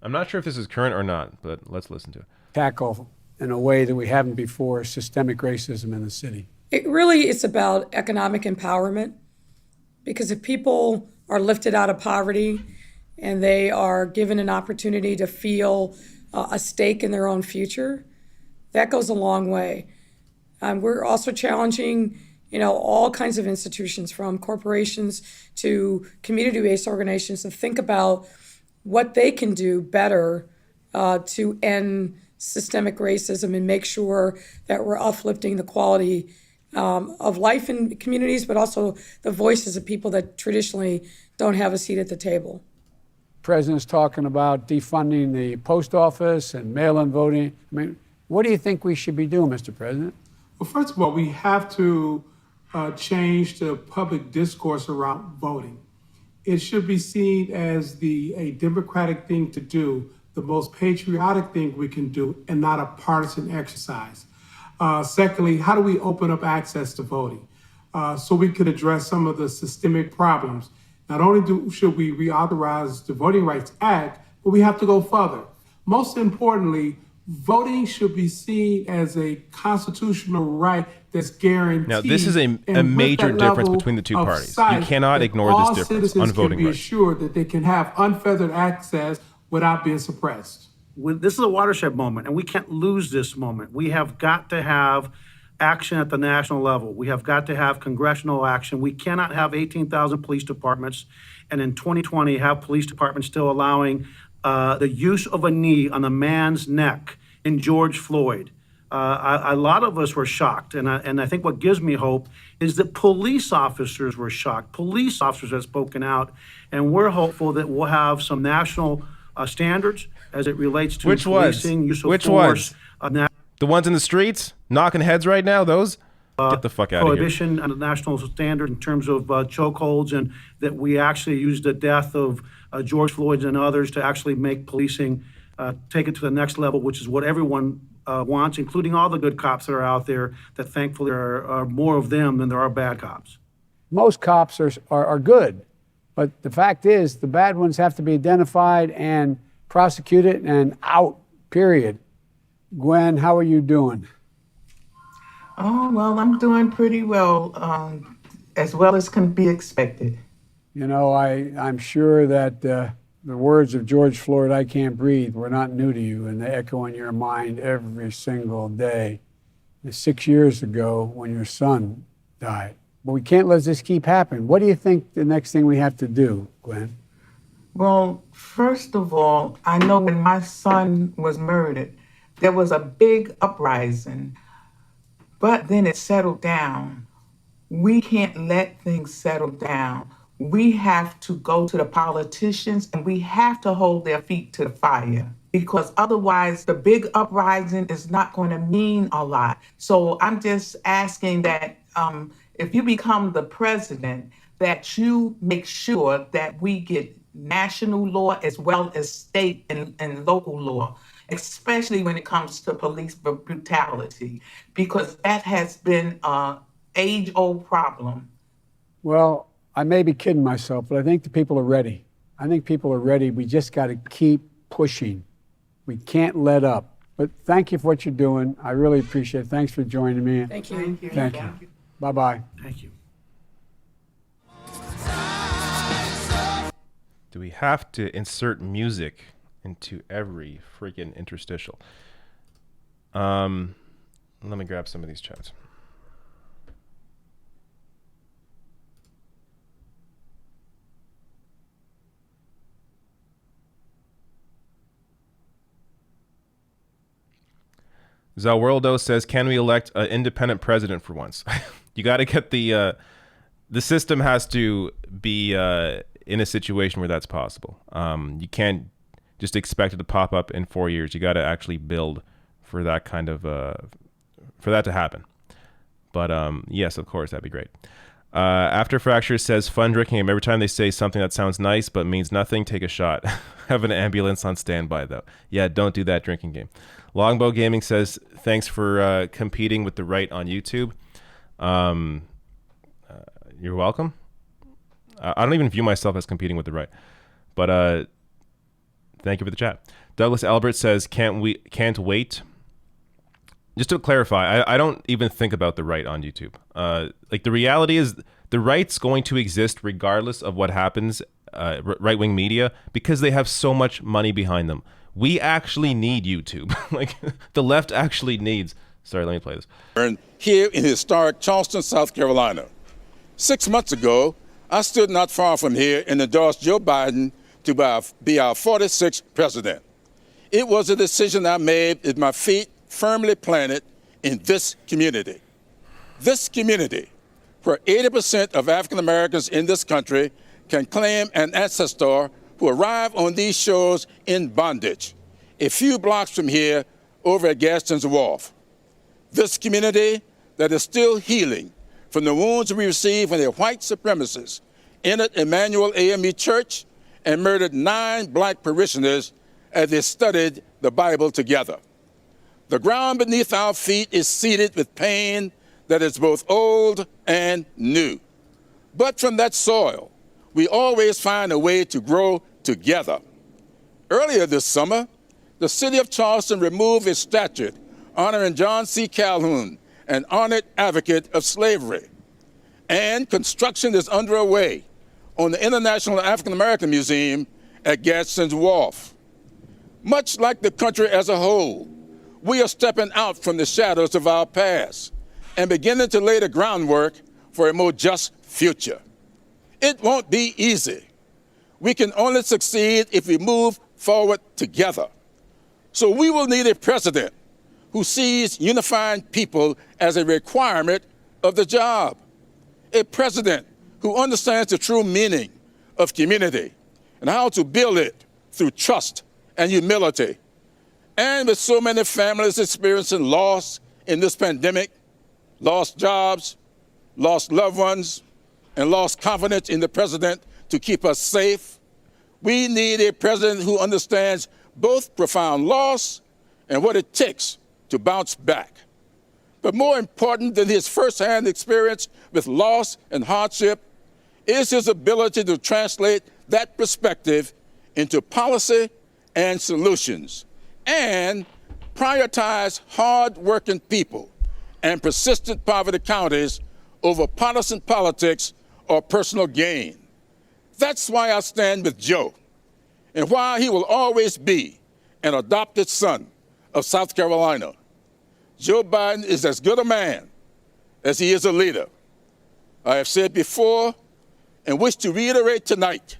I'm not sure if this is current or not, but let's listen to it. Tackle in a way that we haven't before systemic racism in the city. It really is about economic empowerment, because if people are lifted out of poverty and they are given an opportunity to feel a stake in their own future, that goes a long way. We're also challenging, all kinds of institutions, from corporations to community-based organizations, to think about what they can do better to end systemic racism and make sure that we're uplifting the quality of life in communities, but also the voices of people that traditionally don't have a seat at the table. The president's talking about defunding the post office and mail-in voting. I mean, what do you think we should be doing, Mr. President? Well, first of all, we have to change the public discourse around voting. It should be seen as a democratic thing to do, the most patriotic thing we can do, and not a partisan exercise. Secondly, how do we open up access to voting so we could address some of the systemic problems? Not only should we reauthorize the Voting Rights Act, but we have to go further. Most importantly, voting should be seen as a constitutional right that's guaranteed. Now, this is a major difference between the two parties. You cannot ignore this difference on voting rights. All citizens can be assured that they can have unfettered access without being suppressed. This is a watershed moment, and we can't lose this moment. We have got to have action at the national level. We have got to have congressional action. We cannot have 18,000 police departments, and in 2020 have police departments still allowing the use of a knee on a man's neck in George Floyd. A lot of us were shocked, and I think what gives me hope is that police officers were shocked. Police officers have spoken out, and we're hopeful that we'll have some national standards as it relates to policing, use of force. The ones in the streets, knocking heads right now, those? Get the fuck out of here. Prohibition and a national standard in terms of chokeholds, and that we actually use the death of George Floyd and others to actually make policing take it to the next level, which is what everyone wants, including all the good cops that are out there, that thankfully are more of them than there are bad cops. Most cops are good, but the fact is the bad ones have to be identified and prosecuted and out, period. Gwen, how are you doing? Oh, well, I'm doing pretty well as can be expected. I'm sure that the words of George Floyd, "I can't breathe," were not new to you, and they echo in your mind every single day. 6 years ago when your son died. But we can't let this keep happening. What do you think the next thing we have to do, Gwen? Well, first of all, I know when my son was murdered, there was a big uprising, but then it settled down. We can't let things settle down. We have to go to the politicians and we have to hold their feet to the fire, because otherwise the big uprising is not going to mean a lot. So I'm just asking that if you become the president, that you make sure that we get national law as well as state and local law, especially when it comes to police brutality, because that has been an age-old problem. Well, I may be kidding myself, but I think the people are ready. I think people are ready. We just got to keep pushing. We can't let up. But thank you for what you're doing. I really appreciate it. Thanks for joining me. Thank you. Thank you. Bye-bye. Thank you. Do we have to insert music into every freaking interstitial? Let me grab some of these chats. Zalworldo says, "Can we elect an independent president for once?" You got to get the system has to be in a situation where that's possible. You can't just expect it to pop up in 4 years. You got to actually build for that kind of for that to happen. But yes, of course, that'd be great. After Fracture says, "Fun drinking game. Every time they say something that sounds nice but means nothing, take a shot. Have an ambulance on standby, though." Yeah, don't do that drinking game. Longbow Gaming says, "Thanks for competing with the right on YouTube." You're welcome. I don't even view myself as competing with the right, but thank you for the chat. Douglas Albert says, can't wait. Just to clarify, I don't even think about the right on YouTube. Like the reality is the right's going to exist regardless of what happens, right-wing media, because they have so much money behind them. We actually need YouTube. Like the left actually needs. Sorry, let me play this. Here in historic Charleston, South Carolina. 6 months ago, I stood not far from here and endorsed Joe Biden to be our 46th president. It was a decision I made with my feet firmly planted in this community. This community, where 80% of African Americans in this country can claim an ancestor who arrived on these shores in bondage, a few blocks from here over at Gadsden's Wharf. This community that is still healing from the wounds we received when the white supremacists entered Emmanuel AME Church and murdered 9 black parishioners as they studied the Bible together. The ground beneath our feet is seeded with pain that is both old and new. But from that soil, we always find a way to grow together. Earlier this summer, the city of Charleston removed a statue honoring John C. Calhoun, an honored advocate of slavery. And construction is underway on the International African American Museum at Gadsden's Wharf. Much like the country as a whole, we are stepping out from the shadows of our past and beginning to lay the groundwork for a more just future. It won't be easy. We can only succeed if we move forward together. So we will need a president who sees unifying people as a requirement of the job. A president who understands the true meaning of community and how to build it through trust and humility. And with so many families experiencing loss in this pandemic, lost jobs, lost loved ones, and lost confidence in the president to keep us safe, we need a president who understands both profound loss and what it takes to bounce back. But more important than his firsthand experience with loss and hardship is his ability to translate that perspective into policy and solutions, and prioritize hard-working people and persistent poverty counties over partisan politics or personal gain. That's why I stand with Joe, and why he will always be an adopted son of South Carolina. Joe Biden is as good a man as he is a leader. I have said before and wish to reiterate tonight,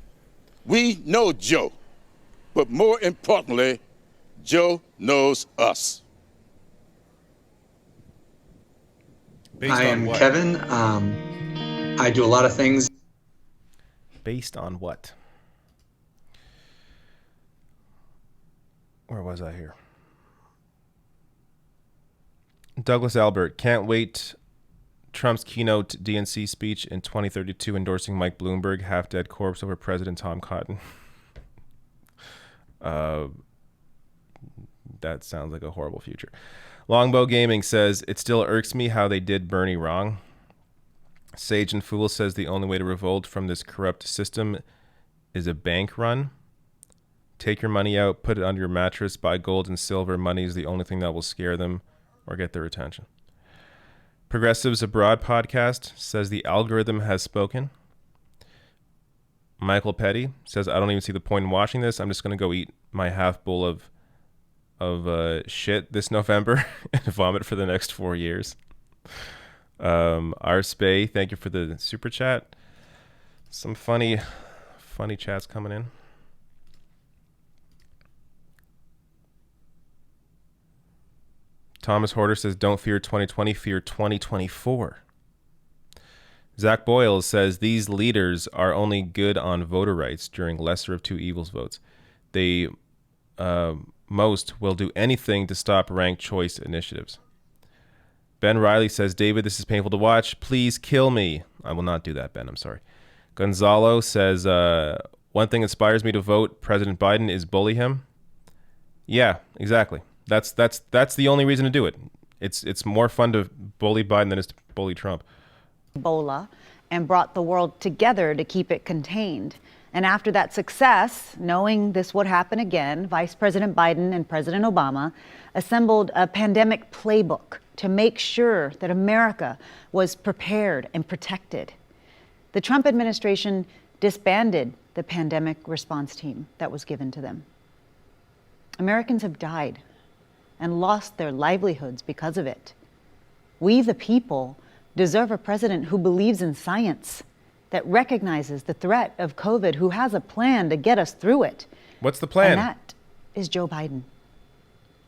we know Joe, but more importantly, Joe knows us. I am Kevin. I do a lot of things. Based on what? Where was I here? Douglas Albert, can't wait. Trump's keynote DNC speech in 2032 endorsing Mike Bloomberg, half-dead corpse over President Tom Cotton. That sounds like a horrible future. Longbow Gaming says, it still irks me how they did Bernie wrong. Sage and Fool says the only way to revolt from this corrupt system is a bank run. Take your money out, put it under your mattress, buy gold and silver. Money is the only thing that will scare them or get their attention. Progressives Abroad podcast says the algorithm has spoken. Michael Petty says, I don't even see the point in watching this. I'm just going to go eat my half bowl of shit this November and vomit for the next 4 years. R. Spay, thank you for the super chat. Some funny chats coming in. Thomas Horder says, don't fear 2020, fear 2024. Zach Boyle says, these leaders are only good on voter rights during lesser of two evils votes. They most will do anything to stop ranked choice initiatives. Ben Riley says, David, this is painful to watch. Please kill me. I will not do that, Ben. I'm sorry. Gonzalo says, one thing inspires me to vote President Biden is bully him. Yeah, exactly. That's the only reason to do it. It's more fun to bully Biden than it is to bully Trump. Ebola, and brought the world together to keep it contained. And after that success, knowing this would happen again, Vice President Biden and President Obama assembled a pandemic playbook to make sure that America was prepared and protected. The Trump administration disbanded the pandemic response team that was given to them. Americans have died and lost their livelihoods because of it. We, the people, deserve a president who believes in science, that recognizes the threat of COVID, who has a plan to get us through it. What's the plan? And that is Joe Biden.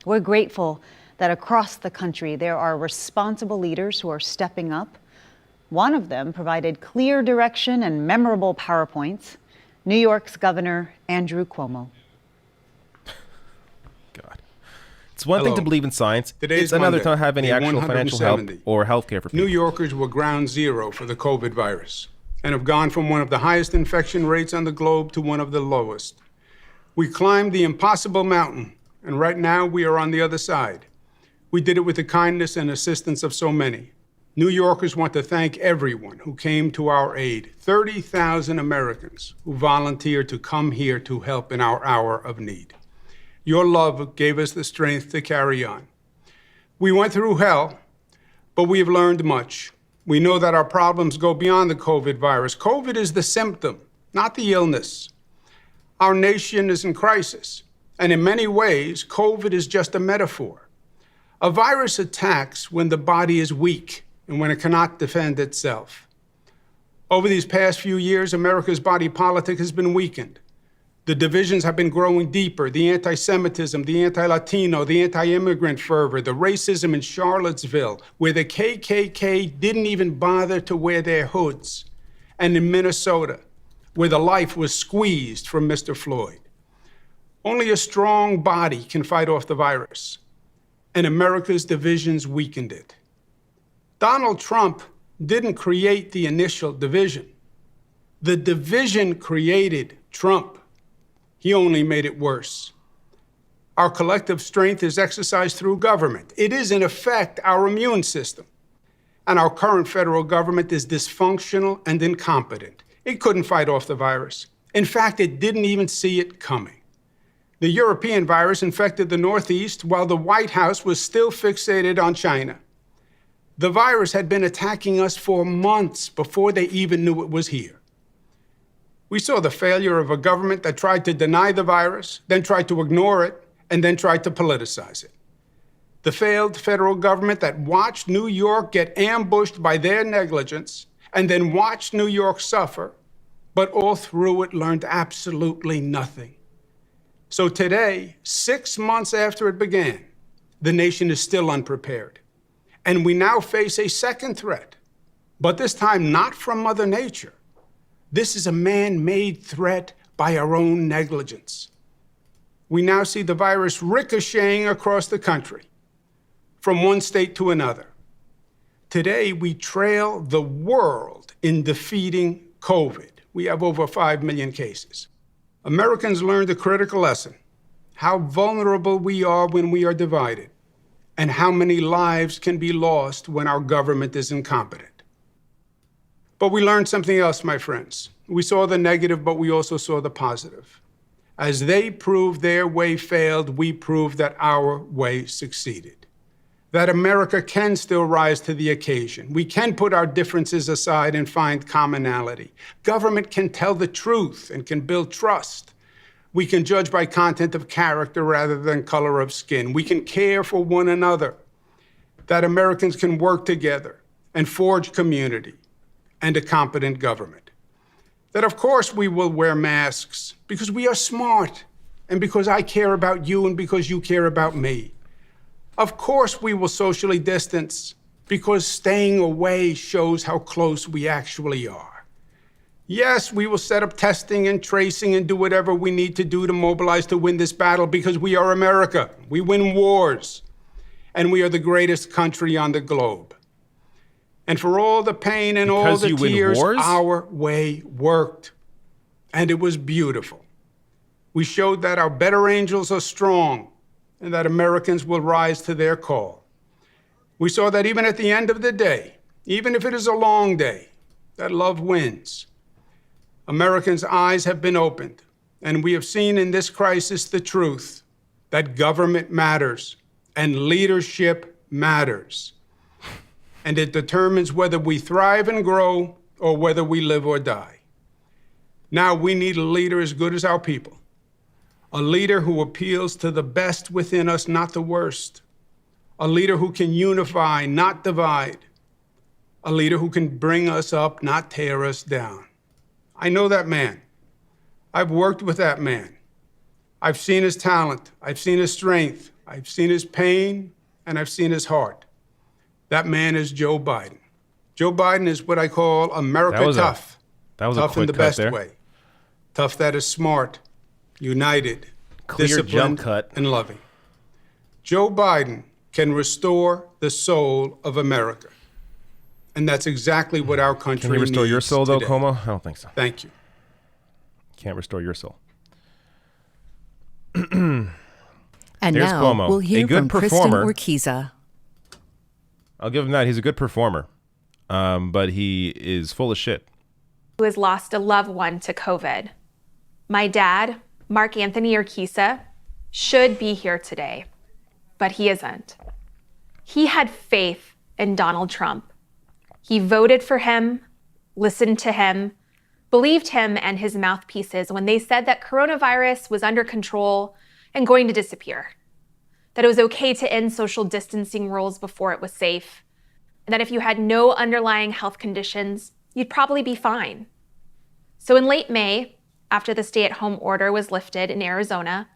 We're grateful that across the country there are responsible leaders who are stepping up. One of them provided clear direction and memorable PowerPoints, New York's Governor Andrew Cuomo. God. It's one thing to believe in science. It's another to have any actual financial help or health care for people. New Yorkers were ground zero for the COVID virus and have gone from one of the highest infection rates on the globe to one of the lowest. We climbed the impossible mountain, and right now we are on the other side. We did it with the kindness and assistance of so many. New Yorkers want to thank everyone who came to our aid, 30,000 Americans who volunteered to come here to help in our hour of need. Your love gave us the strength to carry on. We went through hell, but we have learned much. We know that our problems go beyond the COVID virus. COVID is the symptom, not the illness. Our nation is in crisis, and in many ways, COVID is just a metaphor. A virus attacks when the body is weak and when it cannot defend itself. Over these past few years, America's body politic has been weakened. The divisions have been growing deeper, the anti-Semitism, the anti-Latino, the anti-immigrant fervor, the racism in Charlottesville, where the KKK didn't even bother to wear their hoods, and in Minnesota, where the life was squeezed from Mr. Floyd. Only a strong body can fight off the virus, and America's divisions weakened it. Donald Trump didn't create the initial division. The division created Trump. He only made it worse. Our collective strength is exercised through government. It is, in effect, our immune system. And our current federal government is dysfunctional and incompetent. It couldn't fight off the virus. In fact, it didn't even see it coming. The European virus infected the Northeast while the White House was still fixated on China. The virus had been attacking us for months before they even knew it was here. We saw the failure of a government that tried to deny the virus, then tried to ignore it, and then tried to politicize it. The failed federal government that watched New York get ambushed by their negligence, and then watched New York suffer, but all through it learned absolutely nothing. So today, 6 months after it began, the nation is still unprepared. And we now face a second threat, but this time not from Mother Nature. This is a man-made threat by our own negligence. We now see the virus ricocheting across the country, from one state to another. Today, we trail the world in defeating COVID. We have over 5 million cases. Americans learned a critical lesson, how vulnerable we are when we are divided, and how many lives can be lost when our government is incompetent. But we learned something else, my friends. We saw the negative, but we also saw the positive. As they proved their way failed, we proved that our way succeeded. That America can still rise to the occasion. We can put our differences aside and find commonality. Government can tell the truth and can build trust. We can judge by content of character rather than color of skin. We can care for one another. That Americans can work together and forge community and a competent government. That, of course, we will wear masks because we are smart and because I care about you and because you care about me. Of course, we will socially distance because staying away shows how close we actually are. Yes, we will set up testing and tracing and do whatever we need to do to mobilize to win this battle because we are America. We win wars, and we are the greatest country on the globe. And for all the pain and all the tears, our way worked. And it was beautiful. We showed that our better angels are strong and that Americans will rise to their call. We saw that even at the end of the day, even if it is a long day, that love wins. Americans' eyes have been opened, and we have seen in this crisis the truth that government matters and leadership matters. And it determines whether we thrive and grow or whether we live or die. Now we need a leader as good as our people, a leader who appeals to the best within us, not the worst, a leader who can unify, not divide, a leader who can bring us up, not tear us down. I know that man. I've worked with that man. I've seen his talent. I've seen his strength. I've seen his pain, and I've seen his heart. That man is Joe Biden. Joe Biden is what I call America tough. That was tough a quick in the cut best there. way. Tough that is smart, united, Clear disciplined, jump cut. and loving. Joe Biden can restore the soul of America. And that's exactly what our country needs. Can he restore your soul, though, today. Como? I don't think so. Thank you. Can't restore your soul. And There's now Cuomo, we'll hear a good from Kristen performer. Urquiza. I'll give him that. He's a good performer, but he is full of shit. Who has lost a loved one to COVID. My dad, Mark Anthony Urquiza, should be here today, but he isn't. He had faith in Donald Trump. He voted for him, listened to him, believed him and his mouthpieces when they said that coronavirus was under control and going to disappear, that it was okay to end social distancing rules before it was safe, and that if you had no underlying health conditions, you'd probably be fine. So in late May, after the stay-at-home order was lifted in Arizona,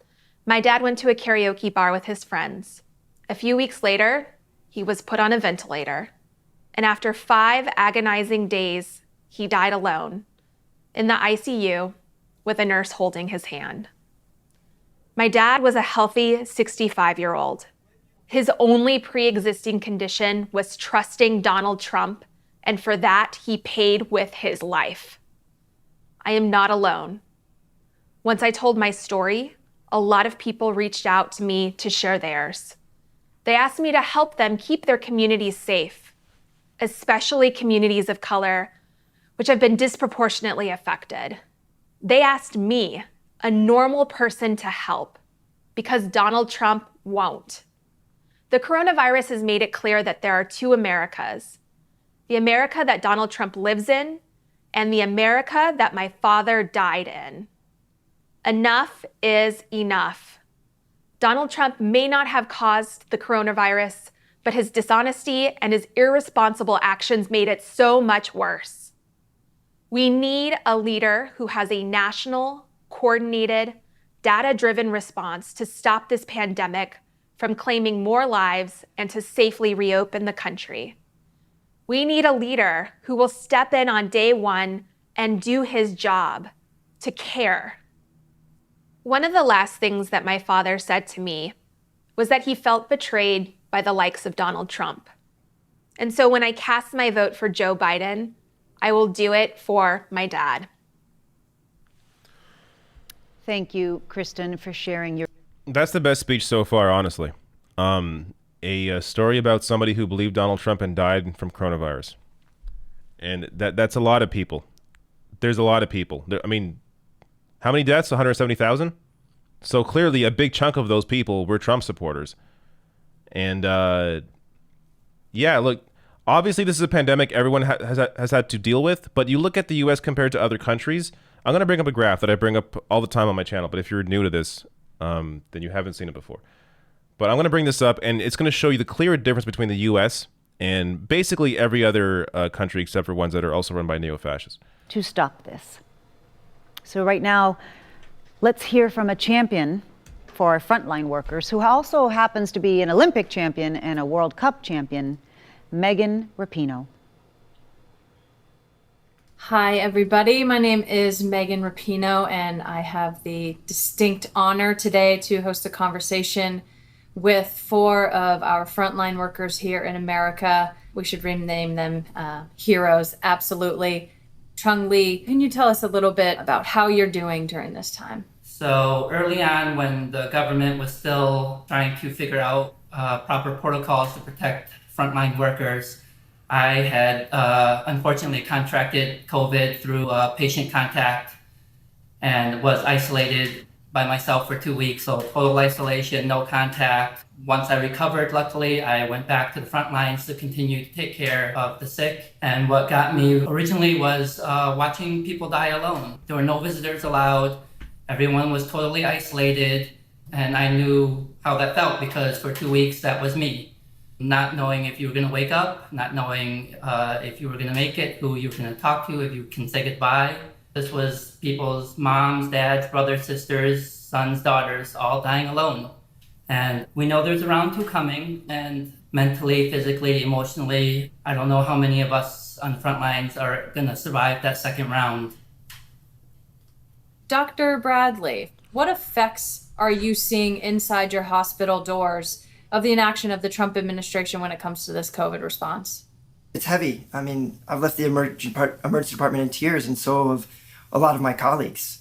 my dad went to a karaoke bar with his friends. A few weeks later, he was put on a ventilator. And after 5 agonizing days, he died alone in the ICU with a nurse holding his hand. My dad was a healthy 65-year-old. His only pre-existing condition was trusting Donald Trump, and for that, he paid with his life. I am not alone. Once I told my story, a lot of people reached out to me to share theirs. They asked me to help them keep their communities safe, especially communities of color, which have been disproportionately affected. They asked me, a normal person, to help because Donald Trump won't. The coronavirus has made it clear that there are 2 Americas, the America that Donald Trump lives in and the America that my father died in. Enough is enough. Donald Trump may not have caused the coronavirus, but his dishonesty and his irresponsible actions made it so much worse. We need a leader who has a national, coordinated, data-driven response to stop this pandemic from claiming more lives and to safely reopen the country. We need a leader who will step in on day one and do his job, to care. One of the last things that my father said to me was that he felt betrayed by the likes of Donald Trump. And so when I cast my vote for Joe Biden, I will do it for my dad. Thank you, Kristen, for sharing your... That's the best speech so far, honestly. A story about somebody who believed Donald Trump and died from coronavirus. And that's a lot of people. There's a lot of people. I mean, how many deaths? 170,000? So clearly a big chunk of those people were Trump supporters. And yeah, look, obviously this is a pandemic everyone has had to deal with, but you look at the U.S. compared to other countries. I'm going to bring up a graph that I bring up all the time on my channel, but if you're new to this, then you haven't seen it before. But I'm going to bring this up, and it's going to show you the clear difference between the U.S. and basically every other country except for ones that are also run by neo-fascists. To stop this. So right now, let's hear from a champion for our frontline workers who also happens to be an Olympic champion and a World Cup champion, Megan Rapinoe. Hi, everybody. My name is Megan Rapinoe, and I have the distinct honor today to host a conversation with 4 of our frontline workers here in America. We should rename them heroes, absolutely. Chung Lee, can you tell us a little bit about how you're doing during this time? So early on, when the government was still trying to figure out proper protocols to protect frontline workers, I had unfortunately contracted COVID through patient contact and was isolated by myself for 2 weeks. So total isolation, no contact. Once I recovered, luckily, I went back to the front lines to continue to take care of the sick. And what got me originally was watching people die alone. There were no visitors allowed. Everyone was totally isolated. And I knew how that felt because for 2 weeks, that was me. Not knowing if you were going to wake up, not knowing if you were going to make it, who you were going to talk to, if you can say goodbye. This was people's moms, dads, brothers, sisters, sons, daughters, all dying alone. And we know there's a round two coming, and mentally, physically, emotionally, I don't know how many of us on the front lines are going to survive that second round. Dr. Bradley, what effects are you seeing inside your hospital doors of the inaction of the Trump administration when it comes to this COVID response? It's heavy. I mean, I've left the emergency department in tears, and so have a lot of my colleagues.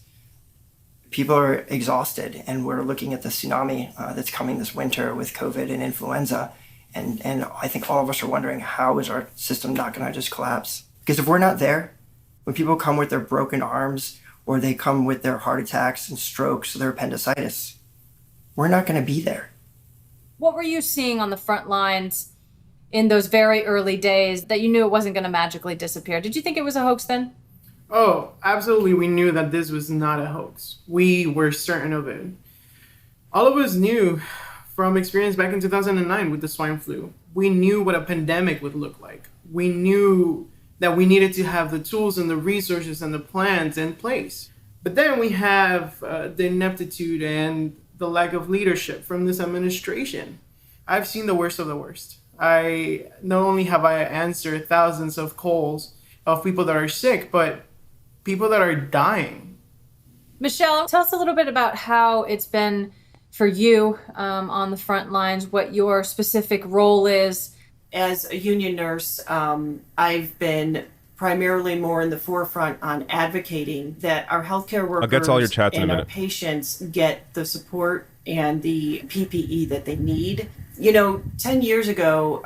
People are exhausted, and we're looking at the tsunami that's coming this winter with COVID and influenza. And I think all of us are wondering, how is our system not going to just collapse? Because if we're not there, when people come with their broken arms, or they come with their heart attacks and strokes or their appendicitis, we're not going to be there. What were you seeing on the front lines in those very early days that you knew it wasn't going to magically disappear? Did you think it was a hoax then? Oh, absolutely. We knew that this was not a hoax. We were certain of it. All of us knew from experience back in 2009 with the swine flu. We knew what a pandemic would look like. We knew that we needed to have the tools and the resources and the plans in place. But then we have the ineptitude and the lack of leadership from this administration. I've seen the worst of the worst. Not only have I answered thousands of calls of people that are sick, but people that are dying. Michelle, tell us a little bit about how it's been for you on the front lines, what your specific role is. As a union nurse, I've been primarily more in the forefront on advocating that our healthcare workers I'll get to all your chats in a and our minute. patients get the support and the PPE that they need. You know, 10 years ago,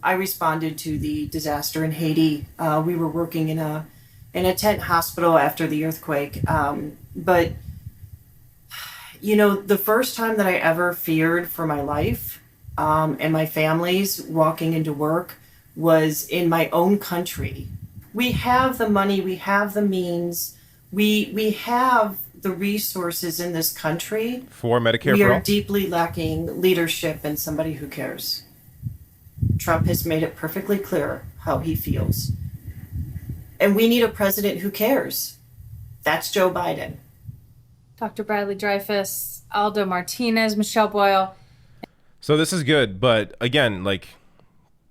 I responded to the disaster in Haiti. We were working in a tent hospital after the earthquake. But, you know, the first time that I ever feared for my life and my family's walking into work was in my own country. We have the money, we have the means, we have the resources in this country. For Medicare We for are all? deeply lacking leadership and somebody who cares. Trump has made it perfectly clear how he feels. And we need a president who cares. That's Joe Biden. Dr. Bradley Dreyfus, Aldo Martinez, Michelle Boyle. So this is good, but again, like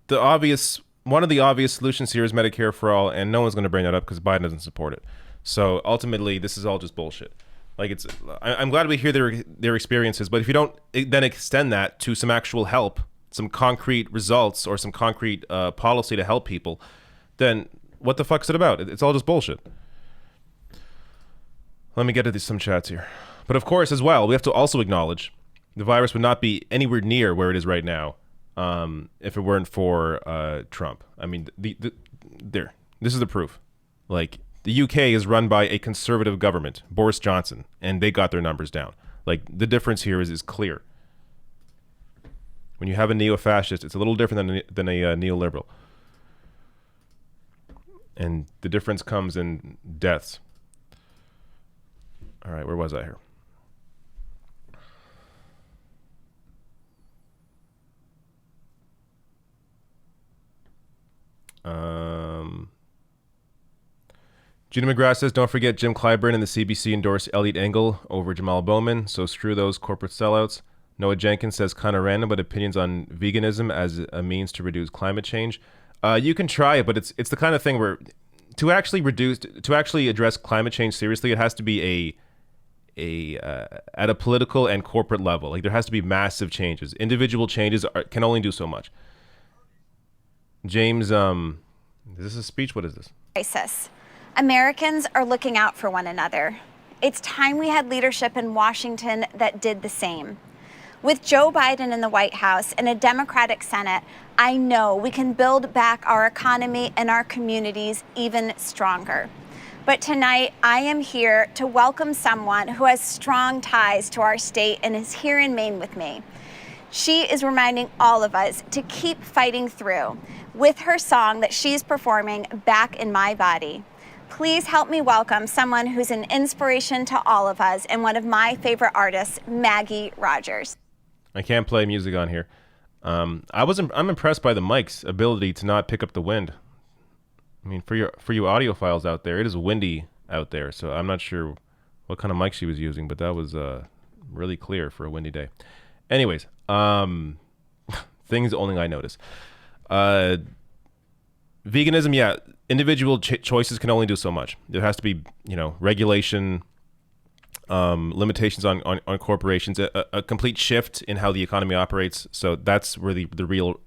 one of the obvious solutions here is Medicare for all, and no one's going to bring that up because Biden doesn't support it. So ultimately, this is all just bullshit. Like I'm glad we hear their experiences, but if you don't then extend that to some actual help, some concrete results, or some concrete policy to help people, then what the fuck is it about? It's all just bullshit. Let me get to some chats here. But of course, as well, we have to also acknowledge the virus would not be anywhere near where it is right now if it weren't for Trump. I mean, this is the proof. Like, the UK is run by a conservative government, Boris Johnson, and they got their numbers down. Like, the difference here is clear. When you have a neo-fascist, it's a little different than a neoliberal. And the difference comes in deaths. All right, where was I here? Gina McGrath says, don't forget Jim Clyburn and the CBC endorsed Elliot Engel over Jamal Bowman, so screw those corporate sellouts. Noah Jenkins says, kind of random, but opinions on veganism as a means to reduce climate change. You can try it, but it's the kind of thing where to actually address climate change seriously, it has to be at a political and corporate level. Like, there has to be massive changes. Individual changes can only do so much. James, is this a speech? What is this? Crisis. Americans are looking out for one another. It's time we had leadership in Washington that did the same. With Joe Biden in the White House and a Democratic Senate, I know we can build back our economy and our communities even stronger. But tonight, I am here to welcome someone who has strong ties to our state and is here in Maine with me. She is reminding all of us to keep fighting through with her song that she's performing, Back in My Body. Please help me welcome someone who's an inspiration to all of us and one of my favorite artists, Maggie Rogers. I can't play music on here. I'm impressed by the mic's ability to not pick up the wind. I mean, for you audiophiles out there, it is windy out there, so I'm not sure what kind of mic she was using, but that was really clear for a windy day. Anyways, things only I notice. Veganism, yeah, individual choices can only do so much. There has to be, regulation, limitations on corporations, a complete shift in how the economy operates. So that's where the real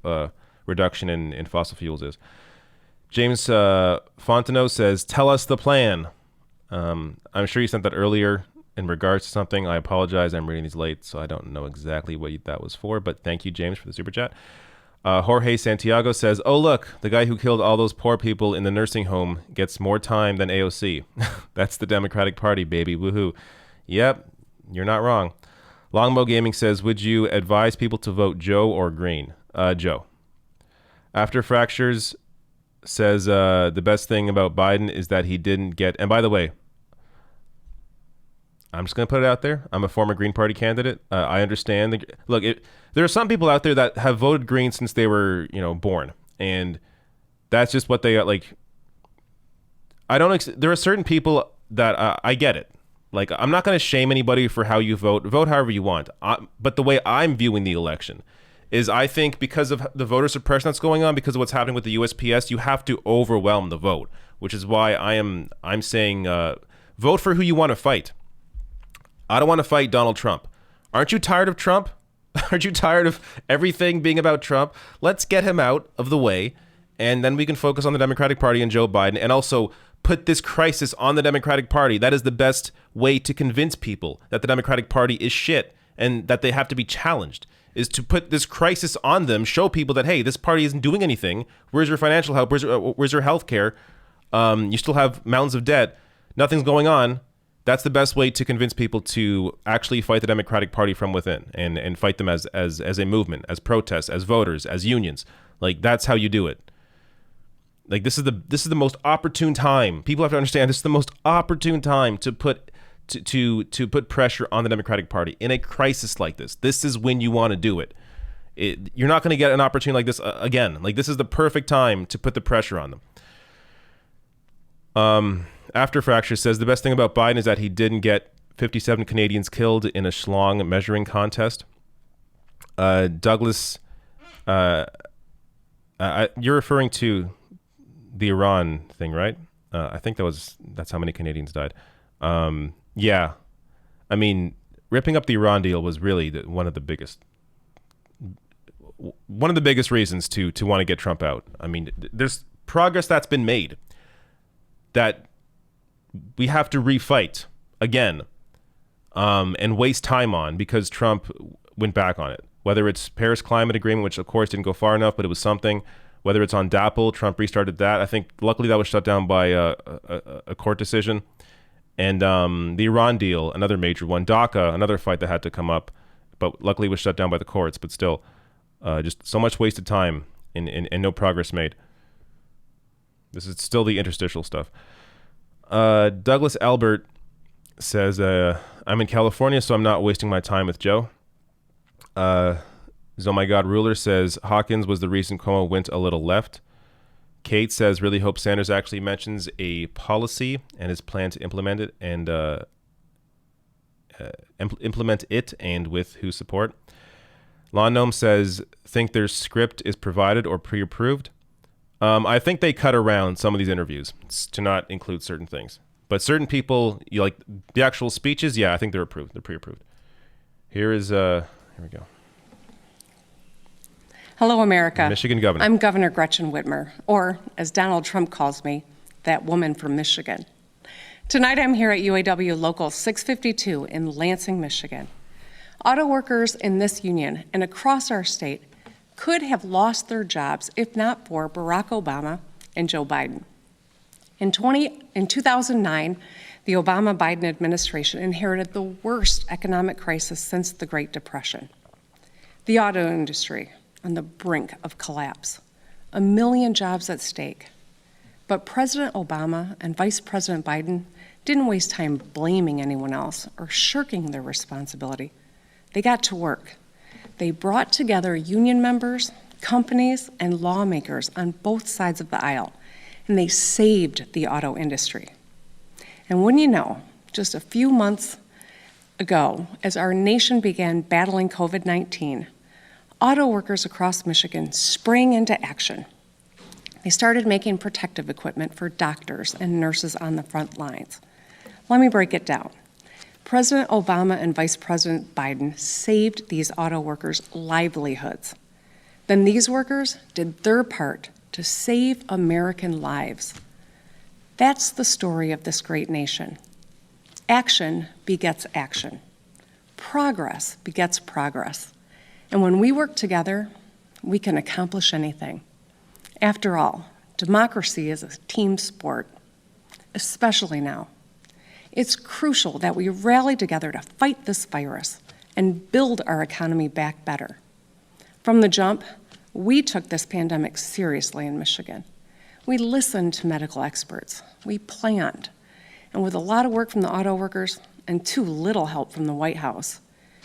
reduction in fossil fuels is. James Fontenot says, tell us the plan. I'm sure you sent that earlier in regards to something. I apologize. I'm reading these late, so I don't know exactly what that was for. But thank you, James, for the super chat. Jorge Santiago says, oh, look, the guy who killed all those poor people in the nursing home gets more time than AOC. That's the Democratic Party, baby. Woohoo. Yep, you're not wrong. Longbow Gaming says, would you advise people to vote Joe or Green? Joe. After Fractures says the best thing about Biden is that he didn't get, and by the way, I'm just going to put it out there. I'm a former Green Party candidate. I understand. There are some people out there that have voted Green since they were, born, and that's just what they got. Like, there are certain people that I get it. Like, I'm not going to shame anybody for how you vote. Vote however you want. But the way I'm viewing the election is, I think because of the voter suppression that's going on, because of what's happening with the USPS, you have to overwhelm the vote, which is why I'm saying vote for who you want to fight. I don't want to fight Donald Trump. Aren't you tired of Trump? Aren't you tired of everything being about Trump? Let's get him out of the way, and then we can focus on the Democratic Party and Joe Biden, and also put this crisis on the Democratic Party. That is the best way to convince people that the Democratic Party is shit and that they have to be challenged, is to put this crisis on them, show people that, hey, this party isn't doing anything. Where's your financial help? Where's your health care? You still have mountains of debt. Nothing's going on. That's the best way to convince people to actually fight the Democratic Party from within and fight them as a movement, as protests, as voters, as unions. Like, that's how you do it. Like, this is the most opportune time. People have to understand this is the most opportune time to put put pressure on the Democratic Party in a crisis like this. This is when you want to do it. You're not going to get an opportunity like this again. Like, this is the perfect time to put the pressure on them. After Fracture says the best thing about Biden is that he didn't get 57 Canadians killed in a schlong measuring contest. Douglas, you're referring to the Iran thing, right? I think that's how many Canadians died. Yeah, I mean, ripping up the Iran deal was really one of the biggest reasons to want to get Trump out. I mean, there's progress that's been made that we have to refight again, and waste time on because Trump went back on it. Whether it's Paris Climate Agreement, which of course didn't go far enough, but it was something. Whether it's on DAPL, Trump restarted that. I think luckily that was shut down by a court decision. And the Iran deal, another major one. DACA, another fight that had to come up, but luckily was shut down by the courts. But still, just so much wasted time and no progress made. This is still the interstitial stuff. Douglas Albert says, I'm in California, so I'm not wasting my time with Joe. Oh My God Ruler says, Hawkins was the reason Cuomo went a little left. Kate says, really hope Sanders actually mentions a policy and his plan to implement it and implement it and with whose support. Lawn Gnome says, think their script is provided or pre-approved. I think they cut around some of these interviews to not include certain things. But certain people, like the actual speeches, yeah, I think they're approved. They're pre-approved. Here we go. Hello, America. Michigan governor. I'm Governor Gretchen Whitmer, or as Donald Trump calls me, that woman from Michigan. Tonight I'm here at UAW Local 652 in Lansing, Michigan. Auto workers in this union and across our state could have lost their jobs if not for Barack Obama and Joe Biden. In 2009, the Obama-Biden administration inherited the worst economic crisis since the Great Depression. The auto industry on the brink of collapse, 1 million jobs at stake. But President Obama and Vice President Biden didn't waste time blaming anyone else or shirking their responsibility. They got to work. They brought together union members, companies, and lawmakers on both sides of the aisle, and they saved the auto industry. And wouldn't you know, just a few months ago, as our nation began battling COVID-19, auto workers across Michigan sprang into action. They started making protective equipment for doctors and nurses on the front lines. Let me break it down. President Obama and Vice President Biden saved these auto workers' livelihoods. Then these workers did their part to save American lives. That's the story of this great nation. Action begets action. Progress begets progress. And when we work together, we can accomplish anything. After all, democracy is a team sport, especially now. It's crucial that we rally together to fight this virus and build our economy back better. From the jump, we took this pandemic seriously in Michigan. We listened to medical experts. We planned. And with a lot of work from the auto workers and too little help from the White House,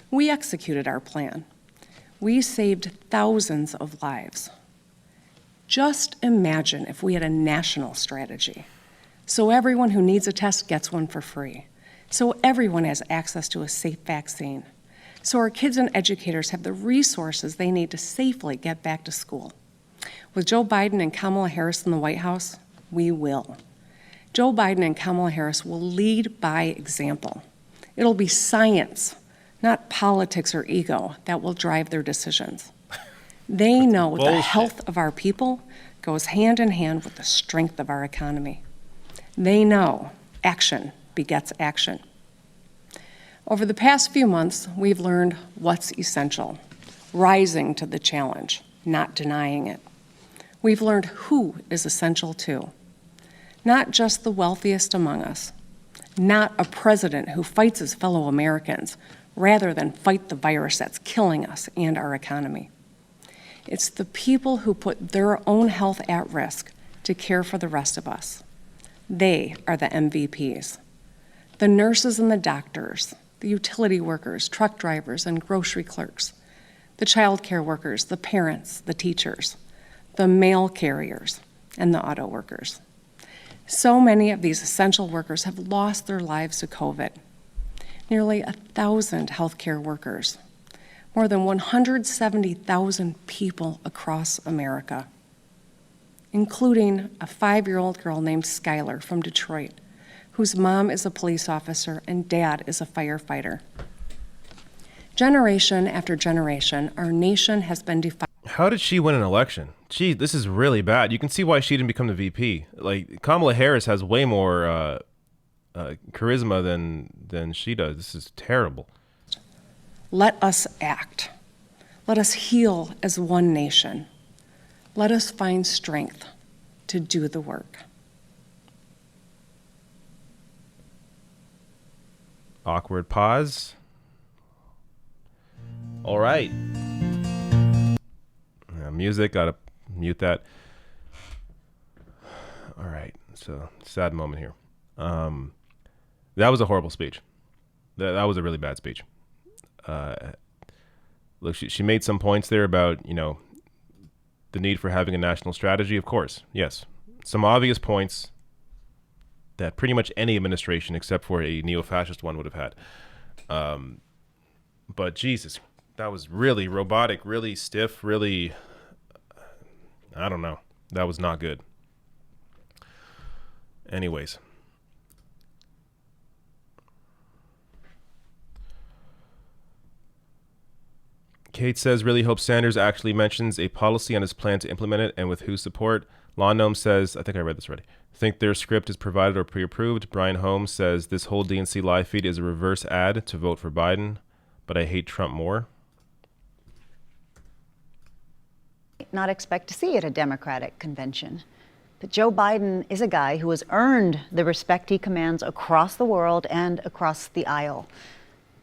we executed our plan. We saved thousands of lives. Just imagine if we had a national strategy. So everyone who needs a test gets one for free. So everyone has access to a safe vaccine. So our kids and educators have the resources they need to safely get back to school. With Joe Biden and Kamala Harris in the White House, we will. Joe Biden and Kamala Harris will lead by example. It'll be science, not politics or ego, that will drive their decisions. They know the health of our people goes hand in hand with the strength of our economy. They know action begets action. Over the past few months, we've learned what's essential, rising to the challenge, not denying it. We've learned who is essential too, not just the wealthiest among us, not a president who fights his fellow Americans rather than fight the virus that's killing us and our economy. It's the people who put their own health at risk to care for the rest of us. They are the MVPs. The nurses and the doctors, the utility workers, truck drivers, and grocery clerks, the child care workers, the parents, the teachers, the mail carriers, and the auto workers. So many of these essential workers have lost their lives to COVID. Nearly 1,000 healthcare workers, more than 170,000 people across America, including a 5-year-old girl named Skylar from Detroit, whose mom is a police officer and dad is a firefighter. Generation after generation, our nation has been defined. How did she win an election? Gee, this is really bad. You can see why she didn't become the VP. Like, Kamala Harris has way more charisma than she does. This is terrible. Let us act. Let us heal as one nation. Let us find strength to do the work. Awkward pause. All right. Music, gotta mute that. All right, so sad moment here. That was a horrible speech. That was a really bad speech. Look, she made some points there about, you know, the need for having a national strategy. Of course, yes. Some obvious points that pretty much any administration except for a neo-fascist one would have had. But Jesus, that was really robotic, really stiff, really, I don't know. That was not good. Anyways. Kate says, really hope Sanders actually mentions a policy on his plan to implement it and with whose support. Law Gnome says, I think I read this already, think their script is provided or pre-approved. Brian Holmes says, this whole DNC live feed is a reverse ad to vote for Biden. but I hate Trump more? Not expect to see at a Democratic convention. But Joe Biden is a guy who has earned the respect he commands across the world and across the aisle.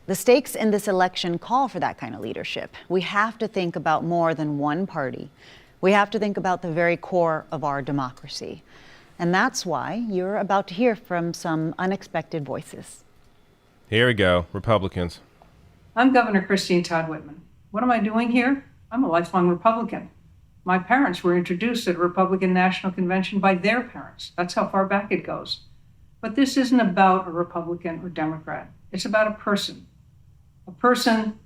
The stakes in this election call for that kind of leadership. We have to think about more than one party. We have to think about the very core of our democracy. And that's why you're about to hear from some unexpected voices. Here we go, Republicans. I'm Governor Christine Todd Whitman. What am I doing here? I'm a lifelong Republican. My parents were introduced at a Republican National Convention by their parents. That's how far back it goes. But this isn't about a Republican or Democrat. It's about a person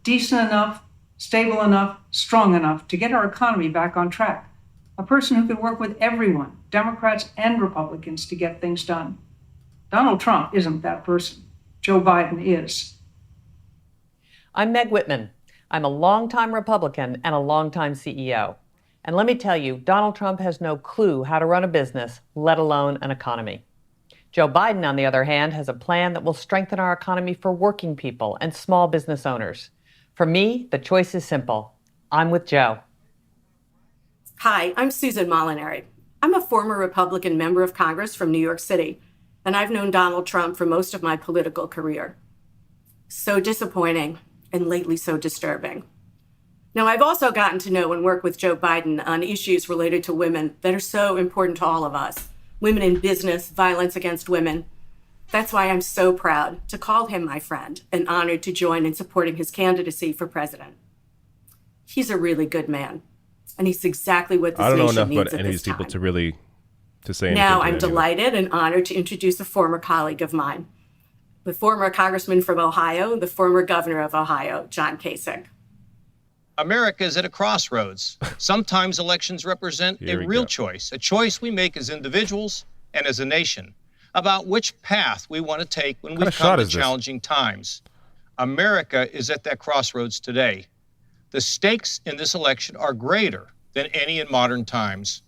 decent enough, stable enough, strong enough to get our economy back on track. A person who can work with everyone, Democrats and Republicans, to get things done. Donald Trump isn't that person. Joe Biden is. I'm Meg Whitman. I'm a longtime Republican and a longtime CEO. And let me tell you, Donald Trump has no clue how to run a business, let alone an economy. Joe Biden, on the other hand, has a plan that will strengthen our economy for working people and small business owners. For me, the choice is simple. I'm with Joe. Hi, I'm Susan Molinari. I'm a former Republican member of Congress from New York City, and I've known Donald Trump for most of my political career. So disappointing, and lately so disturbing. Now, I've also gotten to know and work with Joe Biden on issues related to women that are so important to all of us. Women in business, violence against women. That's why I'm so proud to call him my friend and honored to join in supporting his candidacy for president. He's a really good man, and he's exactly what this nation needs at this time. I don't know enough about any of these people to say anything. Now, I'm anyway. delighted and honored to introduce a former colleague of mine, the former congressman from Ohio, the former governor of Ohio, John Kasich. America is at a crossroads. Sometimes elections represent a real choice, a choice we make as individuals and as a nation about which path we want to take when we come to challenging times. America is at that crossroads today. The stakes in this election are greater than any in modern times.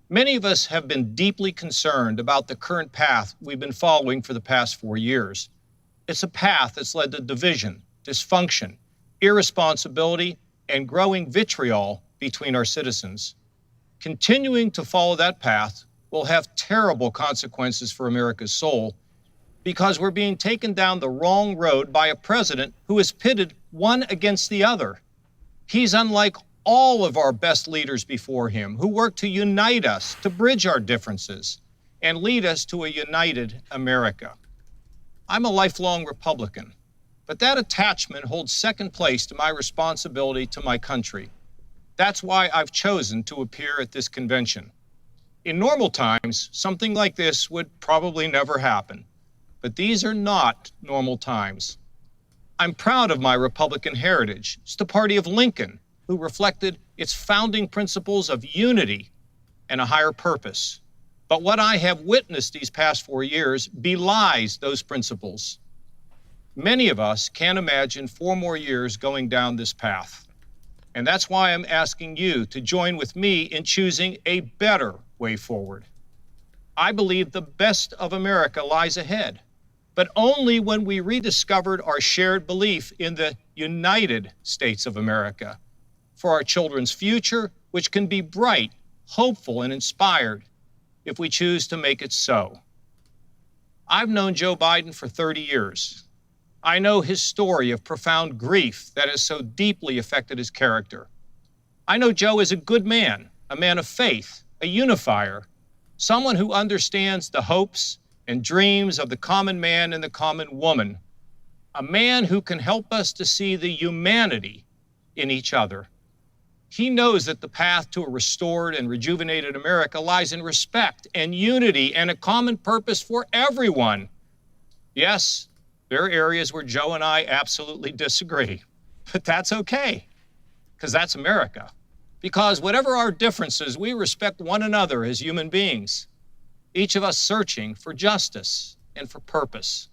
Many of us have been deeply concerned about the current path we've been following for the past 4 years. It's a path that's led to division, dysfunction, irresponsibility, and growing vitriol between our citizens. Continuing to follow that path will have terrible consequences for America's soul because we're being taken down the wrong road by a president who is pitted one against the other. He's unlike all of our best leaders before him who worked to unite us, to bridge our differences, and lead us to a united America. I'm a lifelong Republican. But that attachment holds second place to my responsibility to my country. That's why I've chosen to appear at this convention. In normal times, something like this would probably never happen. But these are not normal times. I'm proud of my Republican heritage. It's the party of Lincoln, who reflected its founding principles of unity and a higher purpose. But what I have witnessed these past 4 years belies those principles. Many of us can't imagine 4 more years going down this path. And that's why I'm asking you to join with me in choosing a better way forward. I believe the best of America lies ahead, but only when we rediscovered our shared belief in the United States of America for our children's future, which can be bright, hopeful, and inspired if we choose to make it so. I've known Joe Biden for 30 years. I know his story of profound grief that has so deeply affected his character. I know Joe is a good man, a man of faith, a unifier, someone who understands the hopes and dreams of the common man and the common woman, a man who can help us to see the humanity in each other. He knows that the path to a restored and rejuvenated America lies in respect and unity and a common purpose for everyone. Yes, there are areas where Joe and I absolutely disagree, but that's okay, because that's America. Because whatever our differences, we respect one another as human beings, each of us searching for justice and for purpose.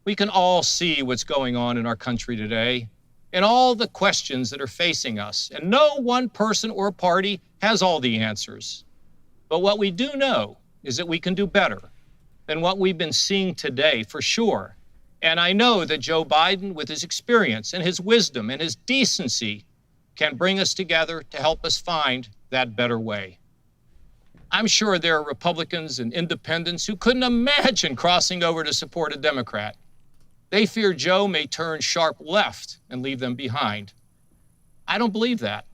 We can all see what's going on in our country today and all the questions that are facing us, and no one person or party has all the answers. But what we do know is that we can do better than what we've been seeing today, for sure. And I know that Joe Biden, with his experience and his wisdom and his decency, can bring us together to help us find that better way. I'm sure there are Republicans and independents who couldn't imagine crossing over to support a Democrat. They fear Joe may turn sharp left and leave them behind. I don't believe that,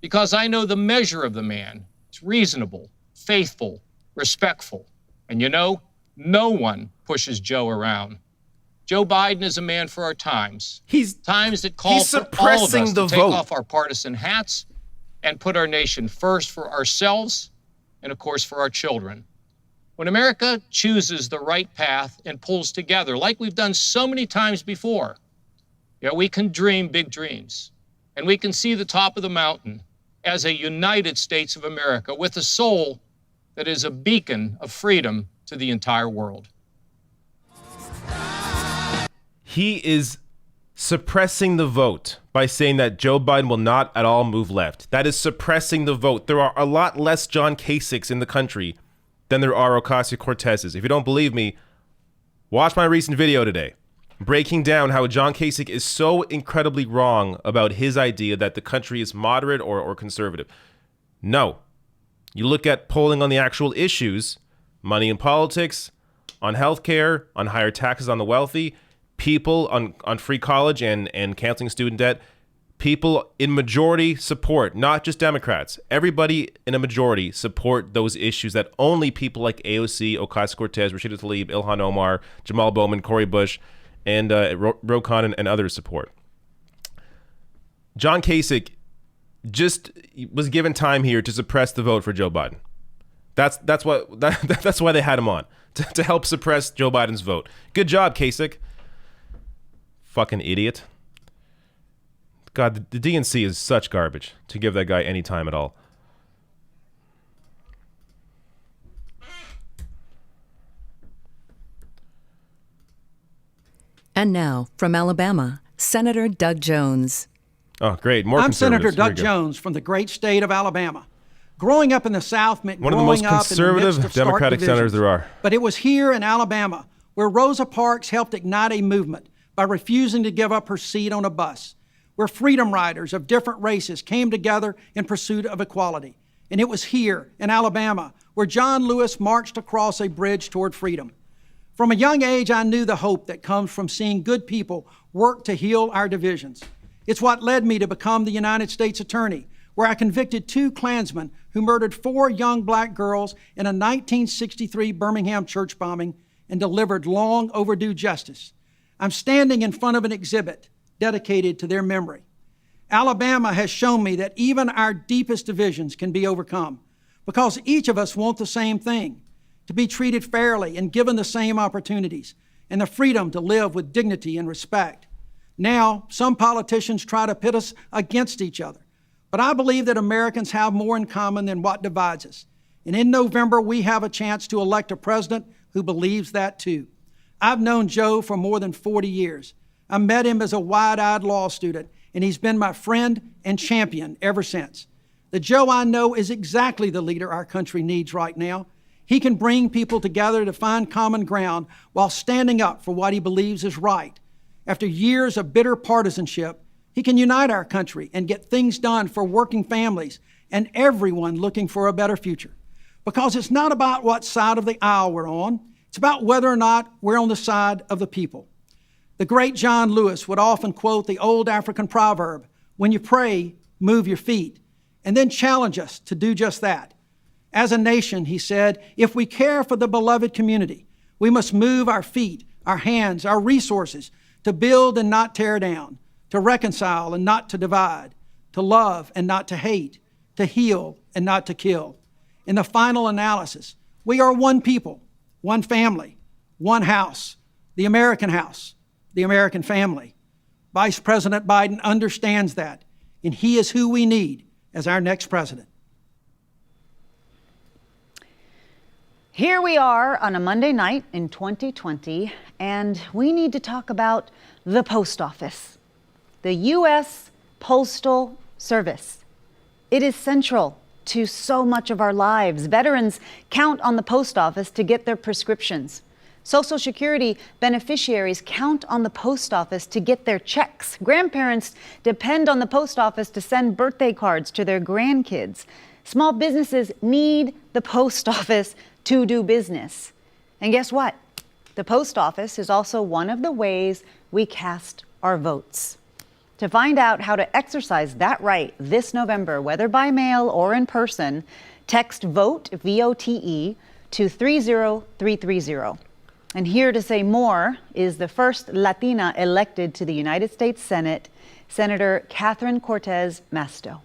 because I know the measure of the man. It's reasonable, faithful, respectful. And you know, no one pushes Joe around. Joe Biden is a man for our times. Times that call for all of us to take off our partisan hats and put our nation first for ourselves and, of course, for our children. When America chooses the right path and pulls together, like we've done so many times before, we can dream big dreams. And we can see the top of the mountain as a United States of America with a soul that is a beacon of freedom to the entire world. He is suppressing the vote by saying that Joe Biden will not at all move left. That is suppressing the vote. There are a lot less John Kasichs in the country than there are Ocasio-Cortezes. If you don't believe me, watch my recent video today, breaking down how John Kasich is so incredibly wrong about his idea that the country is moderate or conservative. No. You look at polling on the actual issues, money in politics, on healthcare, on higher taxes on the wealthy, people on free college and canceling student debt, people in majority support, not just Democrats. Everybody in a majority support those issues that only people like AOC, Ocasio-Cortez, Rashida Tlaib, Ilhan Omar, Jamal Bowman, Cori Bush, and Ro Khan and others support. John Kasich just was given time here to suppress the vote for Joe Biden. That's why they had him on, to help suppress Joe Biden's vote. Good job, Kasich. Fucking idiot. God, the DNC is such garbage to give that guy any time at all. And now, from Alabama, Senator Doug Jones. Oh, great. More I'm conservatives. Senator Doug Jones from the great state of Alabama. Growing up in the South meant one of the most conservative Democratic senators there are. But it was here in Alabama where Rosa Parks helped ignite a movement by refusing to give up her seat on a bus, where freedom riders of different races came together in pursuit of equality. And it was here in Alabama where John Lewis marched across a bridge toward freedom. From a young age, I knew the hope that comes from seeing good people work to heal our divisions. It's what led me to become the United States Attorney, where I convicted 2 Klansmen who murdered 4 young black girls in a 1963 Birmingham church bombing and delivered long overdue justice. I'm standing in front of an exhibit dedicated to their memory. Alabama has shown me that even our deepest divisions can be overcome because each of us want the same thing, to be treated fairly and given the same opportunities and the freedom to live with dignity and respect. Now, some politicians try to pit us against each other, but I believe that Americans have more in common than what divides us. And in November, we have a chance to elect a president who believes that too. I've known Joe for more than 40 years. I met him as a wide-eyed law student, and he's been my friend and champion ever since. The Joe I know is exactly the leader our country needs right now. He can bring people together to find common ground while standing up for what he believes is right. After years of bitter partisanship, he can unite our country and get things done for working families and everyone looking for a better future. Because it's not about what side of the aisle we're on. It's about whether or not we're on the side of the people. The great John Lewis would often quote the old African proverb, "When you pray, move your feet," and then challenge us to do just that. As a nation, he said, if we care for the beloved community, we must move our feet, our hands, our resources to build and not tear down, to reconcile and not to divide, to love and not to hate, to heal and not to kill. In the final analysis, we are one people, one family, one house, the American family. Vice President Biden understands that, and he is who we need as our next president. Here we are on a Monday night in 2020, and we need to talk about the post office, the U.S. Postal Service. It is central to so much of our lives. Veterans count on the post office to get their prescriptions. Social Security beneficiaries count on the post office to get their checks. Grandparents depend on the post office to send birthday cards to their grandkids. Small businesses need the post office to do business. And guess what? The post office is also one of the ways we cast our votes. To find out how to exercise that right this November, whether by mail or in person, text VOTE, V-O-T-E, to 30330. And here to say more is the first Latina elected to the United States Senate, Senator Catherine Cortez Masto.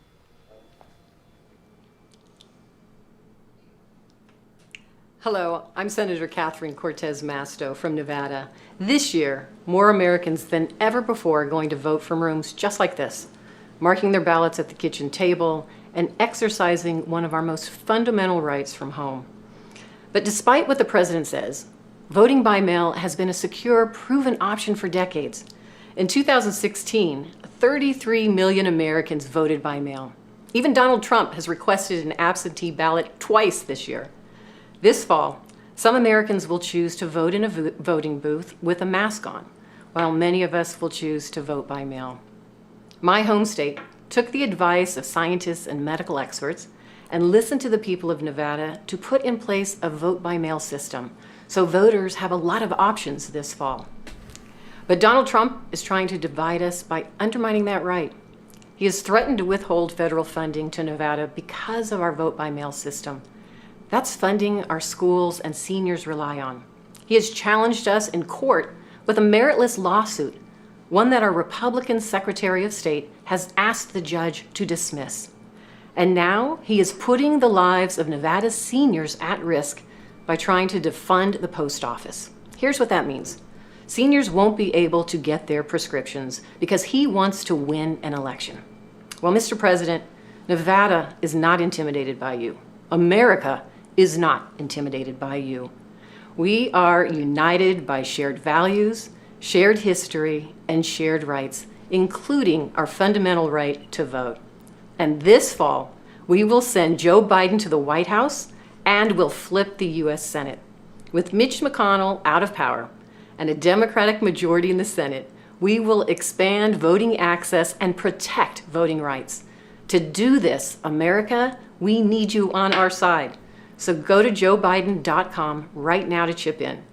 Hello, I'm Senator Catherine Cortez Masto from Nevada. This year, more Americans than ever before are going to vote from rooms just like this, marking their ballots at the kitchen table and exercising one of our most fundamental rights from home. But despite what the president says, voting by mail has been a secure, proven option for decades. In 2016, 33 million Americans voted by mail. Even Donald Trump has requested an absentee ballot twice this year. This fall, some Americans will choose to vote in a voting booth with a mask on, while many of us will choose to vote by mail. My home state took the advice of scientists and medical experts and listened to the people of Nevada to put in place a vote-by-mail system, so voters have a lot of options this fall. But Donald Trump is trying to divide us by undermining that right. He has threatened to withhold federal funding to Nevada because of our vote-by-mail system. That's funding our schools and seniors rely on. He has challenged us in court with a meritless lawsuit, one that our Republican Secretary of State has asked the judge to dismiss. And now he is putting the lives of Nevada's seniors at risk by trying to defund the post office. Here's what that means. Seniors won't be able to get their prescriptions because he wants to win an election. Well, Mr. President, Nevada is not intimidated by you. America is not intimidated by you. We are united by shared values, shared history, and shared rights, including our fundamental right to vote. And this fall, we will send Joe Biden to the White House and will flip the U.S. Senate. With Mitch McConnell out of power and a Democratic majority in the Senate, we will expand voting access and protect voting rights. To do this, America, we need you on our side. So go to joebiden.com right now to chip in,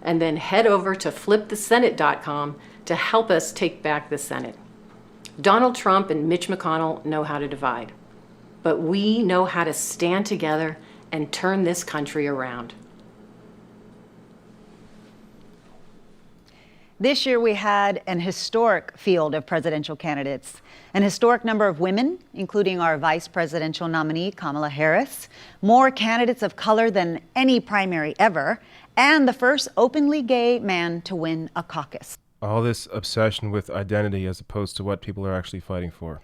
and then head over to flipthesenate.com to help us take back the Senate. Donald Trump and Mitch McConnell know how to divide, but we know how to stand together and turn this country around. This year we had an historic field of presidential candidates, an historic number of women, including our vice presidential nominee, Kamala Harris, more candidates of color than any primary ever, and the first openly gay man to win a caucus. All this obsession with identity as opposed to what people are actually fighting for.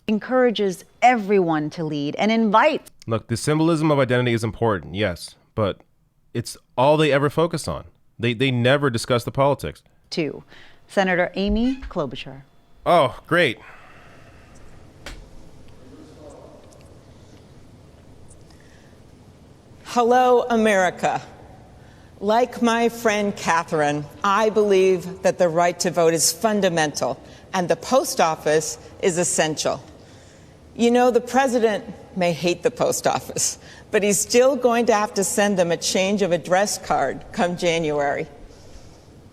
Encourages everyone to lead and invites. Look, the symbolism of identity is important, yes, but it's all they ever focus on. They never discuss the politics. To Senator Amy Klobuchar. Oh, great. Hello, America. Like my friend Catherine, I believe that the right to vote is fundamental and the post office is essential. You know, the president may hate the post office, but he's still going to have to send them a change of address card come January.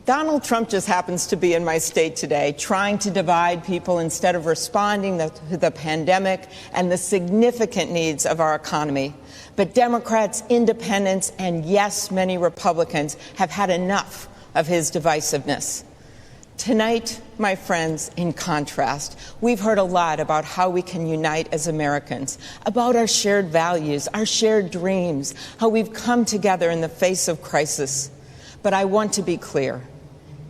Donald Trump just happens to be in my state today, trying to divide people instead of responding to the pandemic and the significant needs of our economy. But Democrats, independents, and yes, many Republicans have had enough of his divisiveness. Tonight, my friends, in contrast, we've heard a lot about how we can unite as Americans, about our shared values, our shared dreams, how we've come together in the face of crisis. But I want to be clear.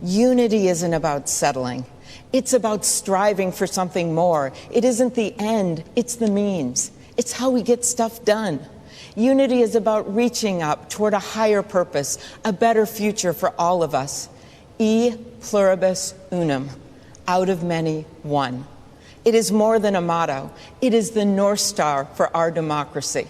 Unity isn't about settling. It's about striving for something more. It isn't the end, it's the means. It's how we get stuff done. Unity is about reaching up toward a higher purpose, a better future for all of us. E pluribus unum, out of many, one. It is more than a motto. It is the North Star for our democracy.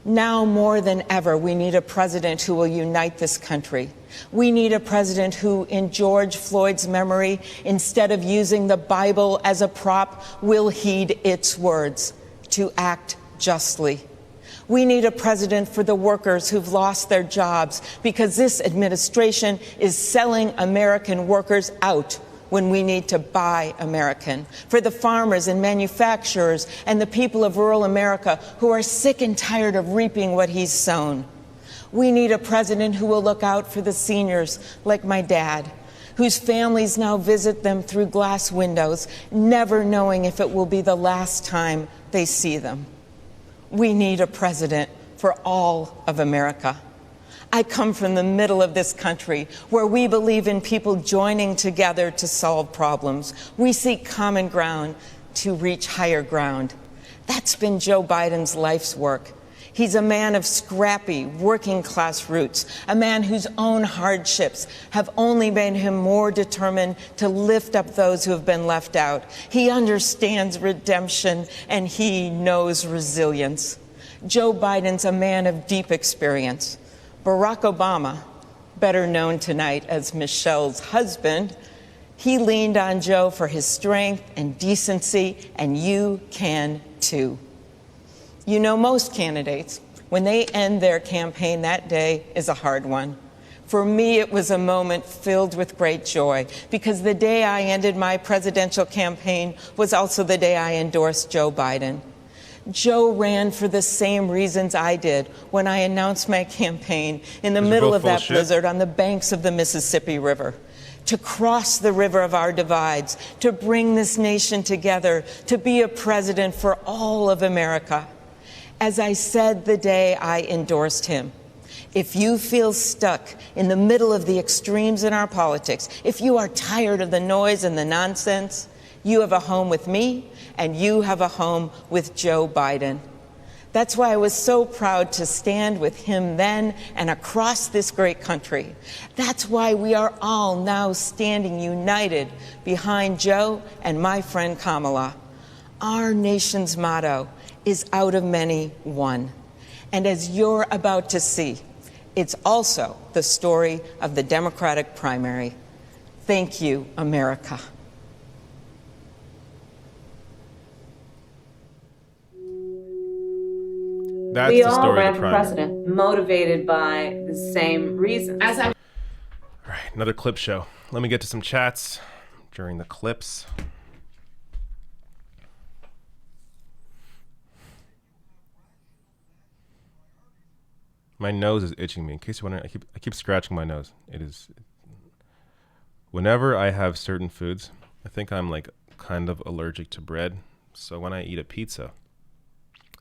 Now more than ever, we need a president who will unite this country. We need a president who, in George Floyd's memory, instead of using the Bible as a prop, will heed its words to act justly. We need a president for the workers who've lost their jobs because this administration is selling American workers out when we need to buy American. For the farmers and manufacturers and the people of rural America who are sick and tired of reaping what he's sown. We need a president who will look out for the seniors like my dad, whose families now visit them through glass windows, never knowing if it will be the last time they see them. We need a president for all of America. I come from the middle of this country where we believe in people joining together to solve problems. We seek common ground to reach higher ground. That's been Joe Biden's life's work. He's a man of scrappy, working-class roots, a man whose own hardships have only made him more determined to lift up those who have been left out. He understands redemption, and he knows resilience. Joe Biden's a man of deep experience. Barack Obama, better known tonight as Michelle's husband, he leaned on Joe for his strength and decency, and you can too. You know, most candidates, when they end their campaign, that day is a hard one. For me, it was a moment filled with great joy because the day I ended my presidential campaign was also the day I endorsed Joe Biden. Joe ran for the same reasons I did when I announced my campaign in the middle of that blizzard on the banks of the Mississippi River. To cross the river of our divides, to bring this nation together, to be a president for all of America. As I said the day I endorsed him, if you feel stuck in the middle of the extremes in our politics, if you are tired of the noise and the nonsense, you have a home with me, and you have a home with Joe Biden. That's why I was so proud to stand with him then and across this great country. That's why we are all now standing united behind Joe and my friend Kamala. Our nation's motto is out of many, one. And as you're about to see, it's also the story of the Democratic primary. Thank you, America. That's we the all story ran of the for primary. president, motivated by the same reasons. All right, another clip show. Let me get to some chats during the clips. My nose is itching me. In case you're wondering, I keep scratching my nose. It is. Whenever I have certain foods, I think I'm like kind of allergic to bread. So when I eat a pizza,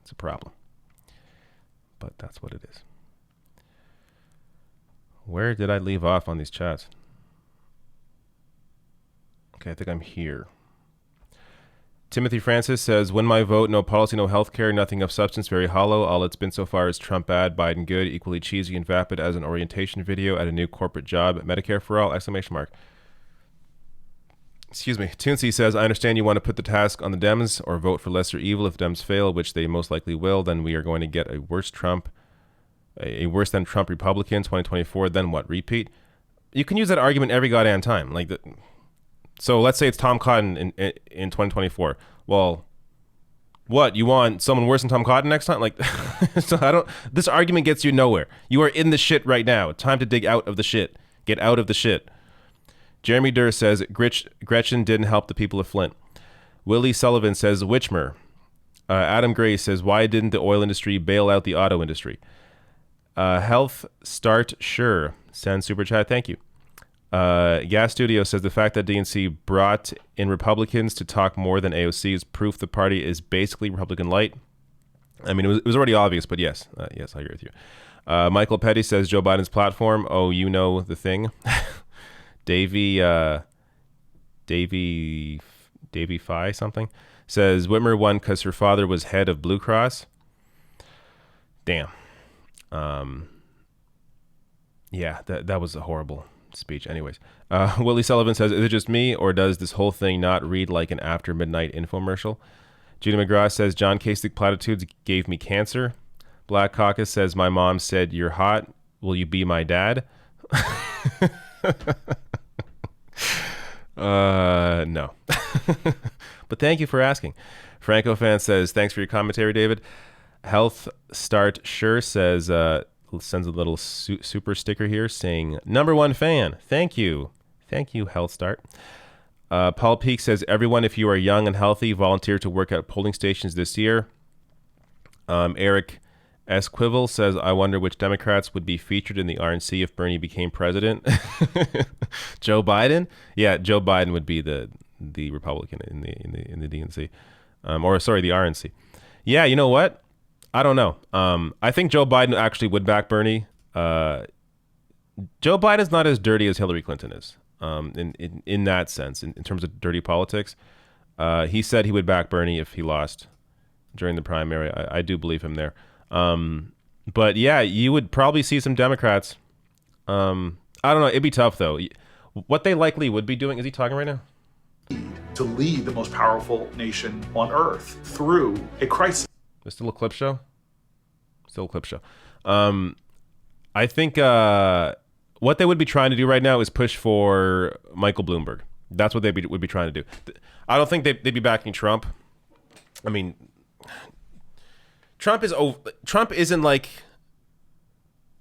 it's a problem. But that's what it is. Where did I leave off on these chats? Okay, I think I'm here. Timothy Francis says, win my vote, no policy, no healthcare, nothing of substance, very hollow. All it's been so far is Trump bad, Biden good, equally cheesy and vapid as an orientation video at a new corporate job, Medicare for all, exclamation mark. Excuse me. Toonsy says, I understand you want to put the task on the Dems or vote for lesser evil. If Dems fail, which they most likely will, then we are going to get a worse than Trump Republican 2024. Then what? Repeat? You can use that argument every goddamn time. So let's say it's Tom Cotton in 2024. Well, what? You want someone worse than Tom Cotton next time? So this argument gets you nowhere. You are in the shit right now. Time to dig out of the shit. Get out of the shit. Jeremy Durr says, Gretchen didn't help the people of Flint. Willie Sullivan says, Witchmer. Adam Gray says, why didn't the oil industry bail out the auto industry? Health Start Sure sends super chat. Thank you. Gas Studio says, the fact that DNC brought in Republicans to talk more than AOC is proof the party is basically Republican light. I mean, it was already obvious, but yes. Yes, I agree with you. Michael Petty says, Joe Biden's platform. Oh, you know the thing. Davey Phi something says Whitmer won because her father was head of Blue Cross. Damn. Yeah, that was a horrible speech. Anyways, Willie Sullivan says, is it just me or does this whole thing not read like an after midnight infomercial? Judy McGraw says, John Kasich platitudes gave me cancer. Black Caucus says, my mom said, you're hot. Will you be my dad? No. But thank you for asking. Franco Fan says, thanks for your commentary, David. Health Start Sure says, sends a little super sticker here saying, #1 fan. Thank you. Thank you, Health Start. Paul Peak says, everyone, if you are young and healthy, volunteer to work at polling stations this year. Eric Esquivel says, I wonder which Democrats would be featured in the RNC if Bernie became president. Joe Biden? Yeah, Joe Biden would be the Republican in the DNC. The RNC. Yeah, you know what? I don't know. I think Joe Biden actually would back Bernie. Joe Biden's not as dirty as Hillary Clinton is. In that sense, in terms of dirty politics. He said he would back Bernie if he lost during the primary. I do believe him there. But yeah, you would probably see some Democrats. I don't know. It'd be tough though. What they likely would be doing, is he talking right now? To lead the most powerful nation on earth through a crisis. It's still a clip show? Still a clip show. I think what they would be trying to do right now is push for Michael Bloomberg. That's what they would be trying to do. I don't think they'd be backing Trump. I mean, Trump isn't like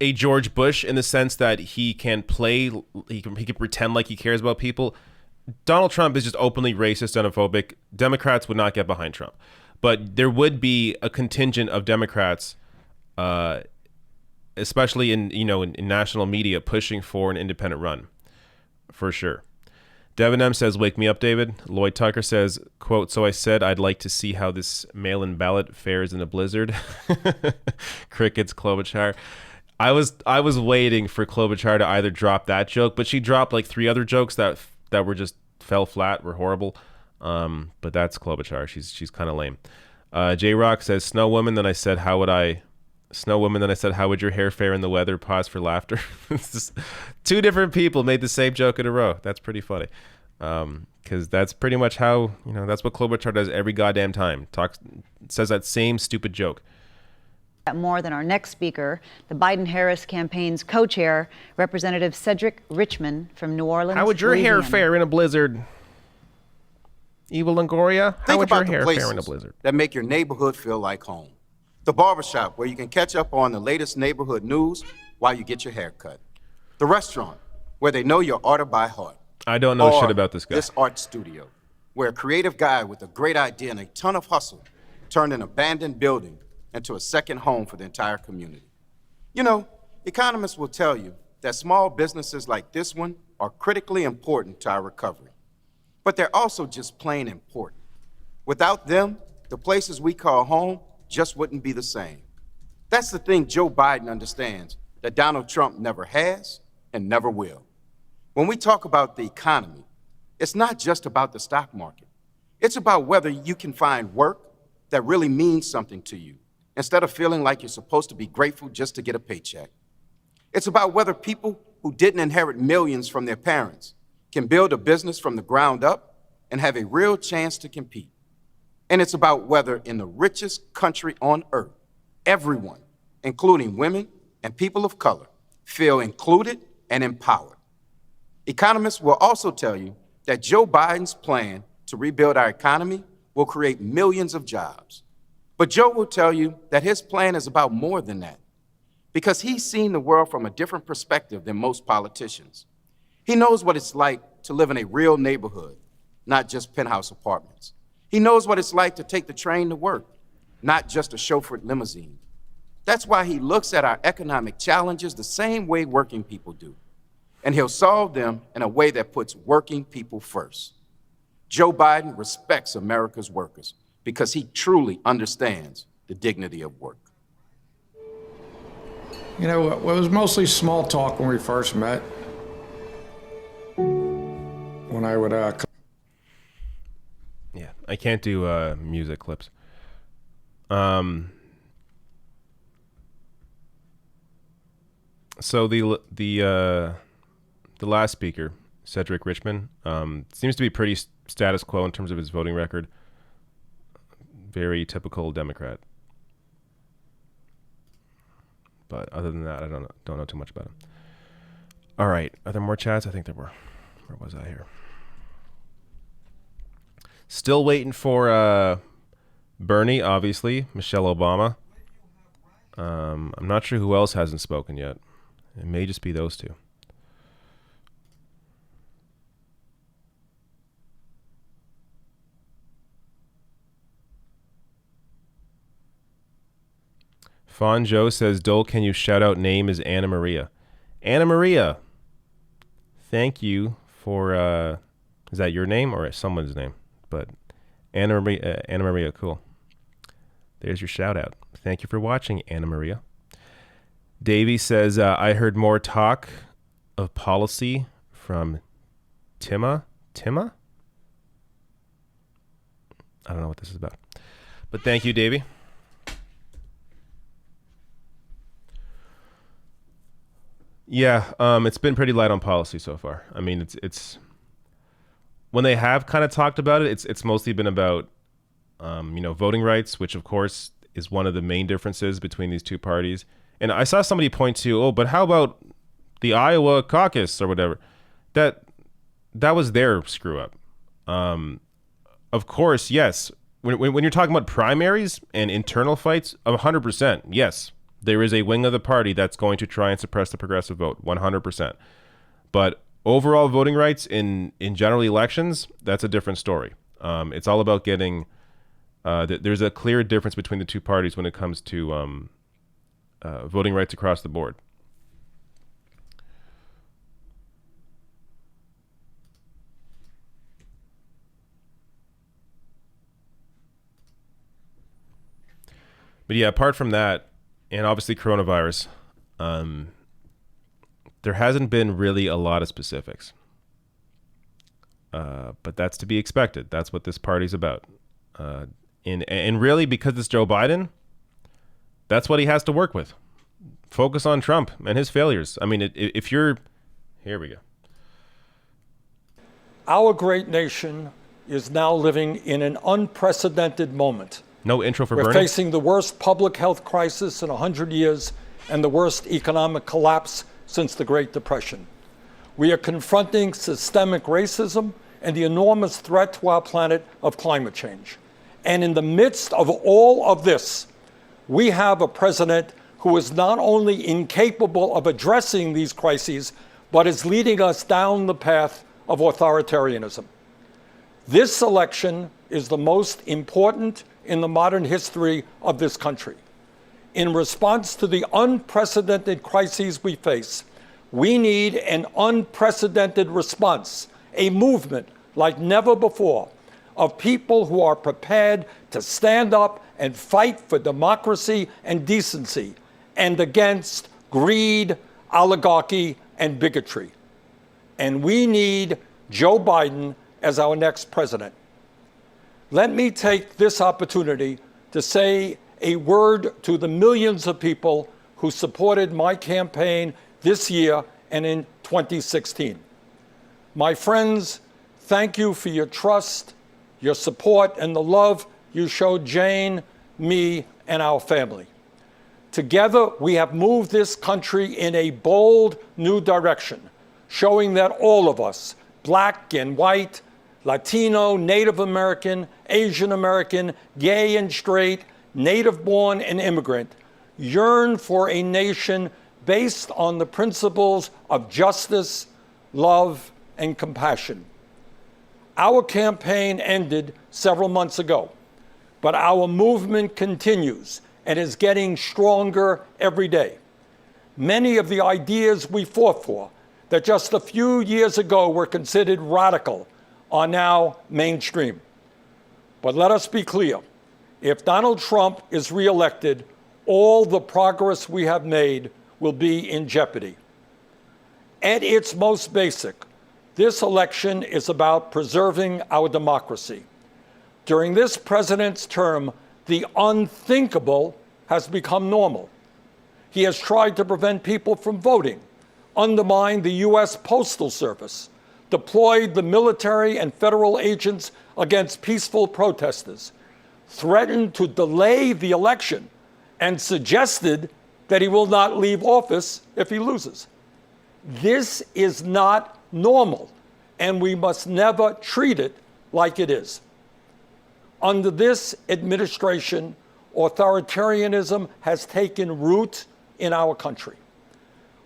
a George Bush in the sense that he can pretend like he cares about people. Donald Trump is just openly racist, xenophobic. Democrats would not get behind Trump. But there would be a contingent of Democrats, especially in national media, pushing for an independent run, for sure. Devin M says, "Wake me up, David." Lloyd Tucker says, "Quote: So I said I'd like to see how this mail-in ballot fares in a blizzard." Crickets, Klobuchar. I was waiting for Klobuchar to either drop that joke, but she dropped like 3 other jokes that were just fell flat, were horrible. But that's Klobuchar. She's kind of lame. J Rock says, "Snow woman." Then I said, "How would I?" Snow woman. Then I said, "How would your hair fare in the weather?" Pause for laughter. It's just 2 different people made the same joke in a row. That's pretty funny. Because that's pretty much how, that's what Klobuchar does every goddamn time. Says that same stupid joke. More than our next speaker, the Biden-Harris campaign's co-chair, Representative Cedric Richmond from New Orleans. How would your hair fare in a blizzard? Evil Longoria, how would your hair fare in a blizzard? That make your neighborhood feel like home. The barbershop, where you can catch up on the latest neighborhood news while you get your hair cut. The restaurant, where they know your order by heart. I don't know shit about this guy. This art studio, where a creative guy with a great idea and a ton of hustle turned an abandoned building into a second home for the entire community. Economists will tell you that small businesses like this one are critically important to our recovery. But they're also just plain important. Without them, the places we call home just wouldn't be the same. That's the thing Joe Biden understands that Donald Trump never has and never will. When we talk about the economy, it's not just about the stock market. It's about whether you can find work that really means something to you, instead of feeling like you're supposed to be grateful just to get a paycheck. It's about whether people who didn't inherit millions from their parents can build a business from the ground up and have a real chance to compete. And it's about whether in the richest country on earth, everyone, including women and people of color, feel included and empowered. Economists will also tell you that Joe Biden's plan to rebuild our economy will create millions of jobs. But Joe will tell you that his plan is about more than that, because he's seen the world from a different perspective than most politicians. He knows what it's like to live in a real neighborhood, not just penthouse apartments. He knows what it's like to take the train to work, not just a chauffeured limousine. That's why he looks at our economic challenges the same way working people do. And he'll solve them in a way that puts working people first. Joe Biden respects America's workers because he truly understands the dignity of work. It was mostly small talk when we first met. When I would... Yeah, I can't do music clips. So the last speaker, Cedric Richmond, seems to be pretty status quo in terms of his voting record. Very typical Democrat. But other than that, I don't know too much about him. All right. Are there more chats? I think there were. Where was I here? Still waiting for Bernie, obviously. Michelle Obama. I'm not sure who else hasn't spoken yet. It may just be those two. Fawn Joe says, Dole, can you shout out name is Anna Maria? Anna Maria, thank you for, is that your name or someone's name? But Anna Maria, cool. There's your shout out. Thank you for watching, Anna Maria. Davey says, I heard more talk of policy from Tima? I don't know what this is about. But thank you, Davey. Yeah, it's been pretty light on policy so far. I mean, it's when they have kind of talked about it, it's mostly been about voting rights, which of course is one of the main differences between these two parties. And I saw somebody point to, but how about the Iowa caucus or whatever? That was their screw up. Of course, yes. When you're talking about primaries and internal fights, 100%, yes. There is a wing of the party that's going to try and suppress the progressive vote, 100%. But overall voting rights in general elections, that's a different story. It's all about getting... there's a clear difference between the two parties when it comes to voting rights across the board. But yeah, apart from that, and obviously coronavirus, there hasn't been really a lot of specifics. But that's to be expected. That's what this party's about. And really, because it's Joe Biden, that's what he has to work with. Focus on Trump and his failures. I mean, if you're... Here we go. Our great nation is now living in an unprecedented moment. No intro for We're Bernie? facing the worst public health crisis in 100 years and the worst economic collapse since the Great Depression. We are confronting systemic racism and the enormous threat to our planet of climate change. And in the midst of all of this, we have a president who is not only incapable of addressing these crises, but is leading us down the path of authoritarianism. This election is the most important in the modern history of this country. In response to the unprecedented crises we face, we need an unprecedented response, a movement like never before, of people who are prepared to stand up and fight for democracy and decency and against greed, oligarchy, and bigotry. And we need Joe Biden as our next president. Let me take this opportunity to say a word to the millions of people who supported my campaign this year and in 2016. My friends, thank you for your trust, your support, and the love you showed Jane, me, and our family. Together, we have moved this country in a bold new direction, showing that all of us, black and white, Latino, Native American, Asian American, gay and straight, native-born and immigrant, yearn for a nation based on the principles of justice, love, and compassion. Our campaign ended several months ago, but our movement continues and is getting stronger every day. Many of the ideas we fought for that just a few years ago were considered radical are now mainstream. But let us be clear. If Donald Trump is reelected, all the progress we have made will be in jeopardy. At its most basic, this election is about preserving our democracy. During this president's term, the unthinkable has become normal. He has tried to prevent people from voting, undermined the U.S. Postal Service, deployed the military and federal agents against peaceful protesters, threatened to delay the election, and suggested that he will not leave office if he loses. This is not normal, and we must never treat it like it is. Under this administration, authoritarianism has taken root in our country.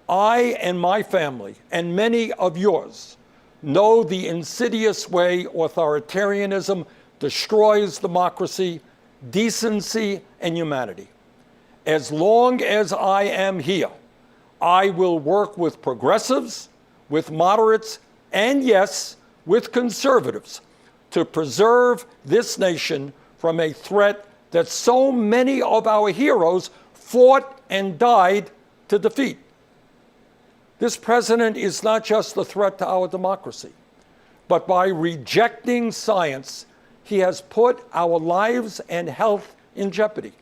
I and my family, and many of yours, know the insidious way authoritarianism destroys democracy, decency, and humanity. As long as I am here, I will work with progressives, with moderates, and yes, with conservatives to preserve this nation from a threat that so many of our heroes fought and died to defeat. This president is not just a threat to our democracy, but by rejecting science, he has put our lives and health in jeopardy.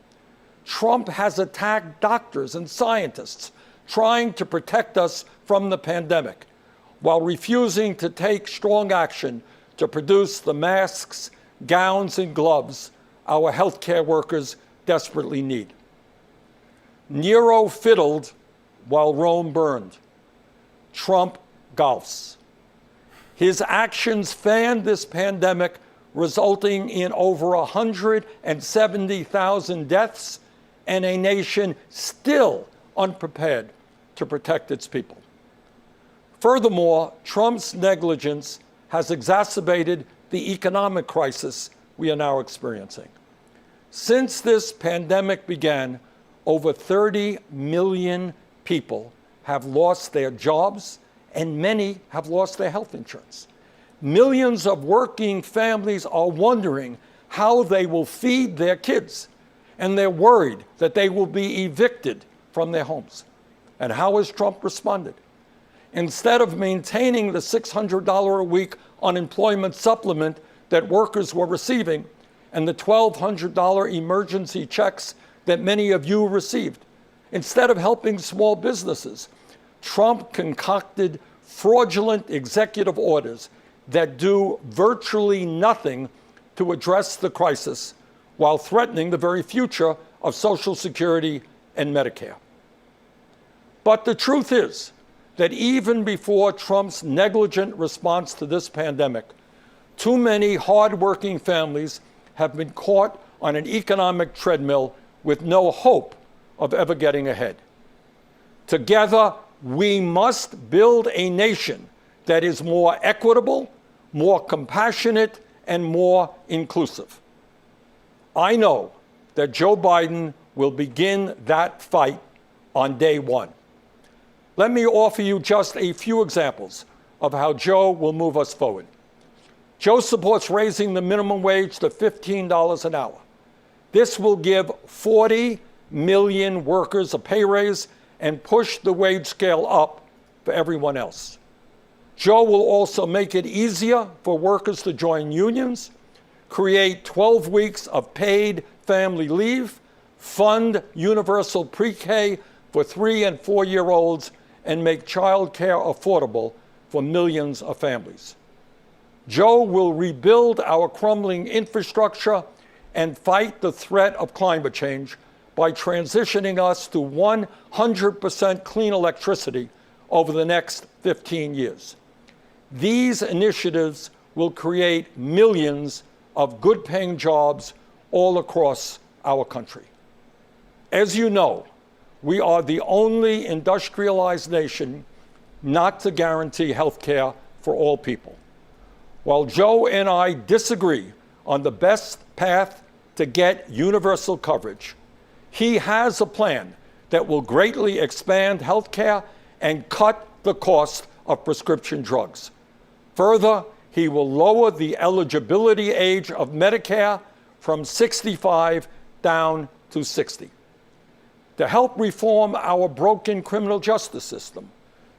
Trump has attacked doctors and scientists trying to protect us from the pandemic, while refusing to take strong action to produce the masks, gowns, and gloves our healthcare workers desperately need. Nero fiddled while Rome burned. Trump golfs. His actions fanned this pandemic, resulting in over 170,000 deaths and a nation still unprepared to protect its people. Furthermore, Trump's negligence has exacerbated the economic crisis we are now experiencing. Since this pandemic began, over 30 million people have lost their jobs, and many have lost their health insurance. Millions of working families are wondering how they will feed their kids, and they're worried that they will be evicted from their homes. And how has Trump responded? Instead of maintaining the $600 a week unemployment supplement that workers were receiving and the $1,200 emergency checks that many of you received, instead of helping small businesses, Trump concocted fraudulent executive orders that do virtually nothing to address the crisis while threatening the very future of Social Security and Medicare. But the truth is that even before Trump's negligent response to this pandemic, too many hardworking families have been caught on an economic treadmill with no hope of ever getting ahead. Together, we must build a nation that is more equitable, more compassionate, and more inclusive. I know that Joe Biden will begin that fight on day one. Let me offer you just a few examples of how Joe will move us forward. Joe supports raising the minimum wage to $15 an hour. This will give 40 million workers a pay raise and push the wage scale up for everyone else. Joe will also make it easier for workers to join unions, create 12 weeks of paid family leave, fund universal pre-K for 3- and 4-year-olds, and make child care affordable for millions of families. Joe will rebuild our crumbling infrastructure and fight the threat of climate change by transitioning us to 100% clean electricity over the next 15 years. These initiatives will create millions of good-paying jobs all across our country. As you know, we are the only industrialized nation not to guarantee health care for all people. While Joe and I disagree on the best path to get universal coverage, he has a plan that will greatly expand health care and cut the cost of prescription drugs. Further, he will lower the eligibility age of Medicare from 65 down to 60. To help reform our broken criminal justice system,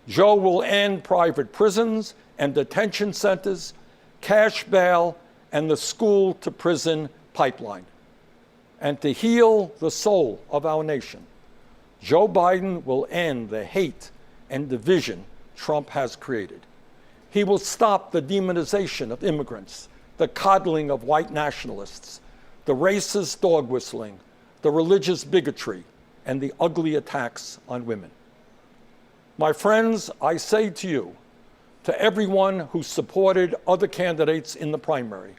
Joe will end private prisons and detention centers, cash bail, and the school-to-prison pipeline. And to heal the soul of our nation, Joe Biden will end the hate and division Trump has created. He will stop the demonization of immigrants, the coddling of white nationalists, the racist dog whistling, the religious bigotry, and the ugly attacks on women. My friends, I say to you, to everyone who supported other candidates in the primary,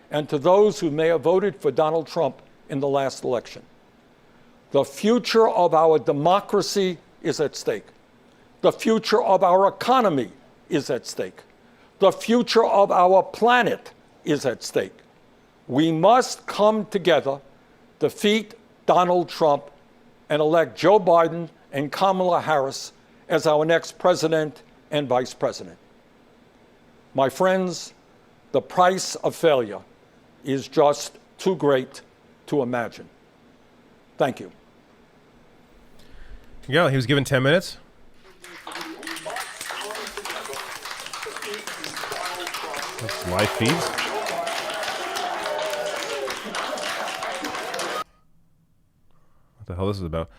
and to those who may have voted for Donald Trump in the last election, the future of our democracy is at stake. The future of our economy is at stake. The future of our planet is at stake. We must come together, defeat Donald Trump, and elect Joe Biden and Kamala Harris as our next president and vice president. My friends, the price of failure is just too great to imagine. Thank you. Yeah, he was given 10 minutes. That's live feeds. What the hell this is about?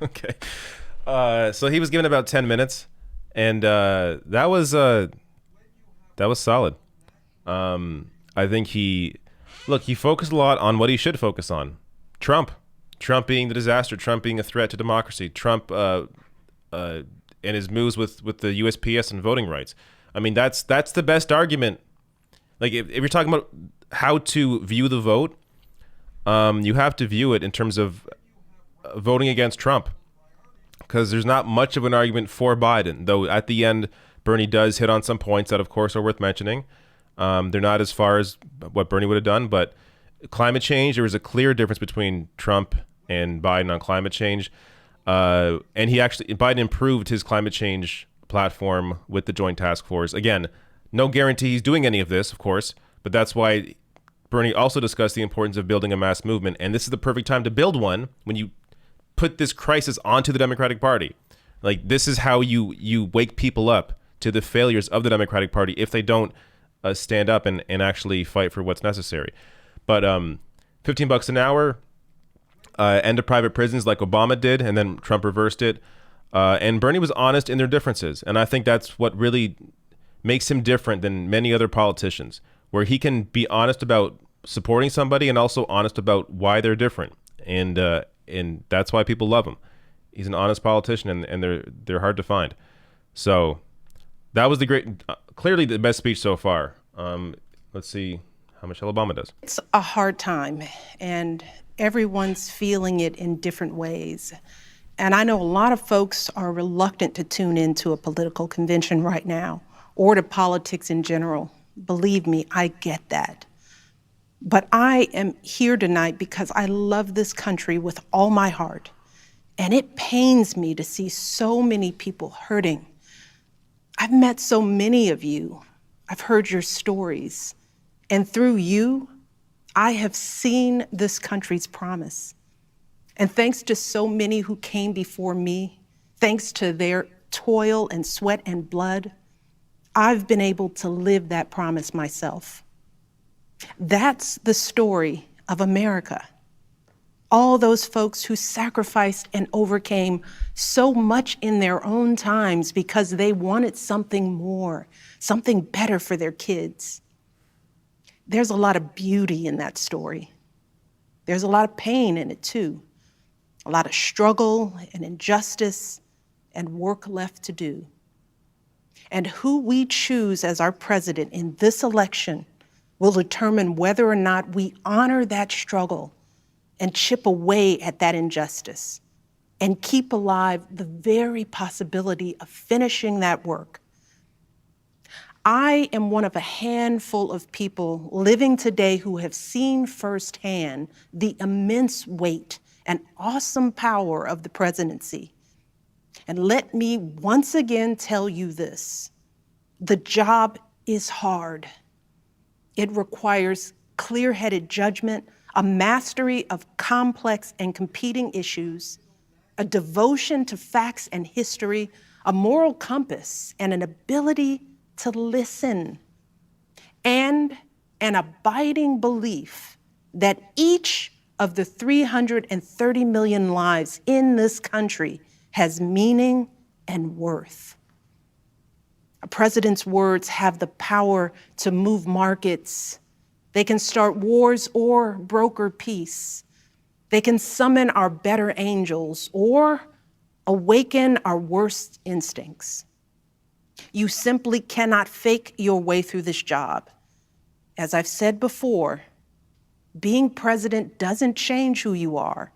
Okay. So he was given about 10 minutes, and that was solid. I think he focused a lot on what he should focus on. Trump being the disaster, Trump being a threat to democracy, Trump and his moves with the USPS and voting rights. I mean, that's the best argument. Like if you're talking about how to view the vote, you have to view it in terms of voting against Trump, because there's not much of an argument for Biden, though at the end Bernie does hit on some points that of course are worth mentioning. They're not as far as what Bernie would have done, but climate change, there was a clear difference between Trump and Biden on climate change. And Biden improved his climate change platform with the Joint Task Force. Again, no guarantee he's doing any of this, of course, but that's why Bernie also discussed the importance of building a mass movement. And this is the perfect time to build one when you put this crisis onto the Democratic Party. Like, this is how you wake people up to the failures of the Democratic Party if they don't stand up and actually fight for what's necessary. But $15 an hour, end of private prisons like Obama did, and then Trump reversed it. And Bernie was honest in their differences. And I think that's what really makes him different than many other politicians, where he can be honest about supporting somebody and also honest about why they're different. And that's why people love him. He's an honest politician, and they're hard to find. So that was clearly the best speech so far. Let's see how Michelle Obama does. It's a hard time, and everyone's feeling it in different ways. And I know a lot of folks are reluctant to tune into a political convention right now, or to politics in general. Believe me, I get that. But I am here tonight because I love this country with all my heart. And it pains me to see so many people hurting. I've met so many of you. I've heard your stories. And through you, I have seen this country's promise. And thanks to so many who came before me, thanks to their toil and sweat and blood, I've been able to live that promise myself. That's the story of America. All those folks who sacrificed and overcame so much in their own times because they wanted something more, something better for their kids. There's a lot of beauty in that story. There's a lot of pain in it too. A lot of struggle and injustice and work left to do. And who we choose as our president in this election will determine whether or not we honor that struggle and chip away at that injustice and keep alive the very possibility of finishing that work. I am one of a handful of people living today who have seen firsthand the immense weight and awesome power of the presidency. And let me once again tell you this: the job is hard. It requires clear-headed judgment, a mastery of complex and competing issues, a devotion to facts and history, a moral compass, and an ability to listen, and an abiding belief that each of the 330 million lives in this country has meaning and worth. A president's words have the power to move markets. They can start wars or broker peace. They can summon our better angels or awaken our worst instincts. You simply cannot fake your way through this job. As I've said before, being president doesn't change who you are.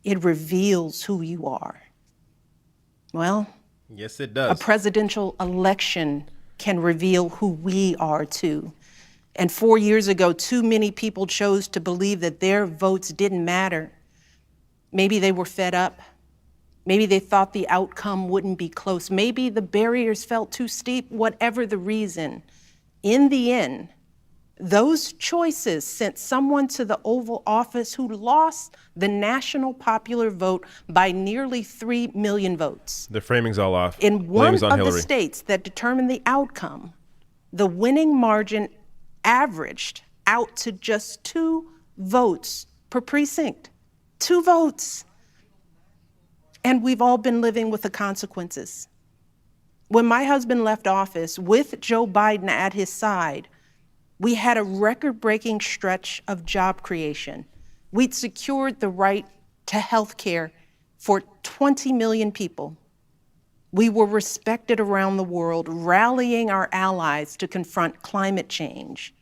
It reveals who you are. Well, yes, it does. A presidential election can reveal who we are too. And 4 years ago, too many people chose to believe that their votes didn't matter. Maybe they were fed up. Maybe they thought the outcome wouldn't be close. Maybe the barriers felt too steep, whatever the reason. In the end, those choices sent someone to the Oval Office who lost the national popular vote by nearly 3 million votes. The framing's all off. In one Blame's on of Hillary. the states that determined the outcome, the winning margin averaged out to just 2 votes per precinct. 2 votes. And we've all been living with the consequences. When my husband left office with Joe Biden at his side, we had a record-breaking stretch of job creation. We'd secured the right to health care for 20 million people. We were respected around the world, rallying our allies to confront climate change.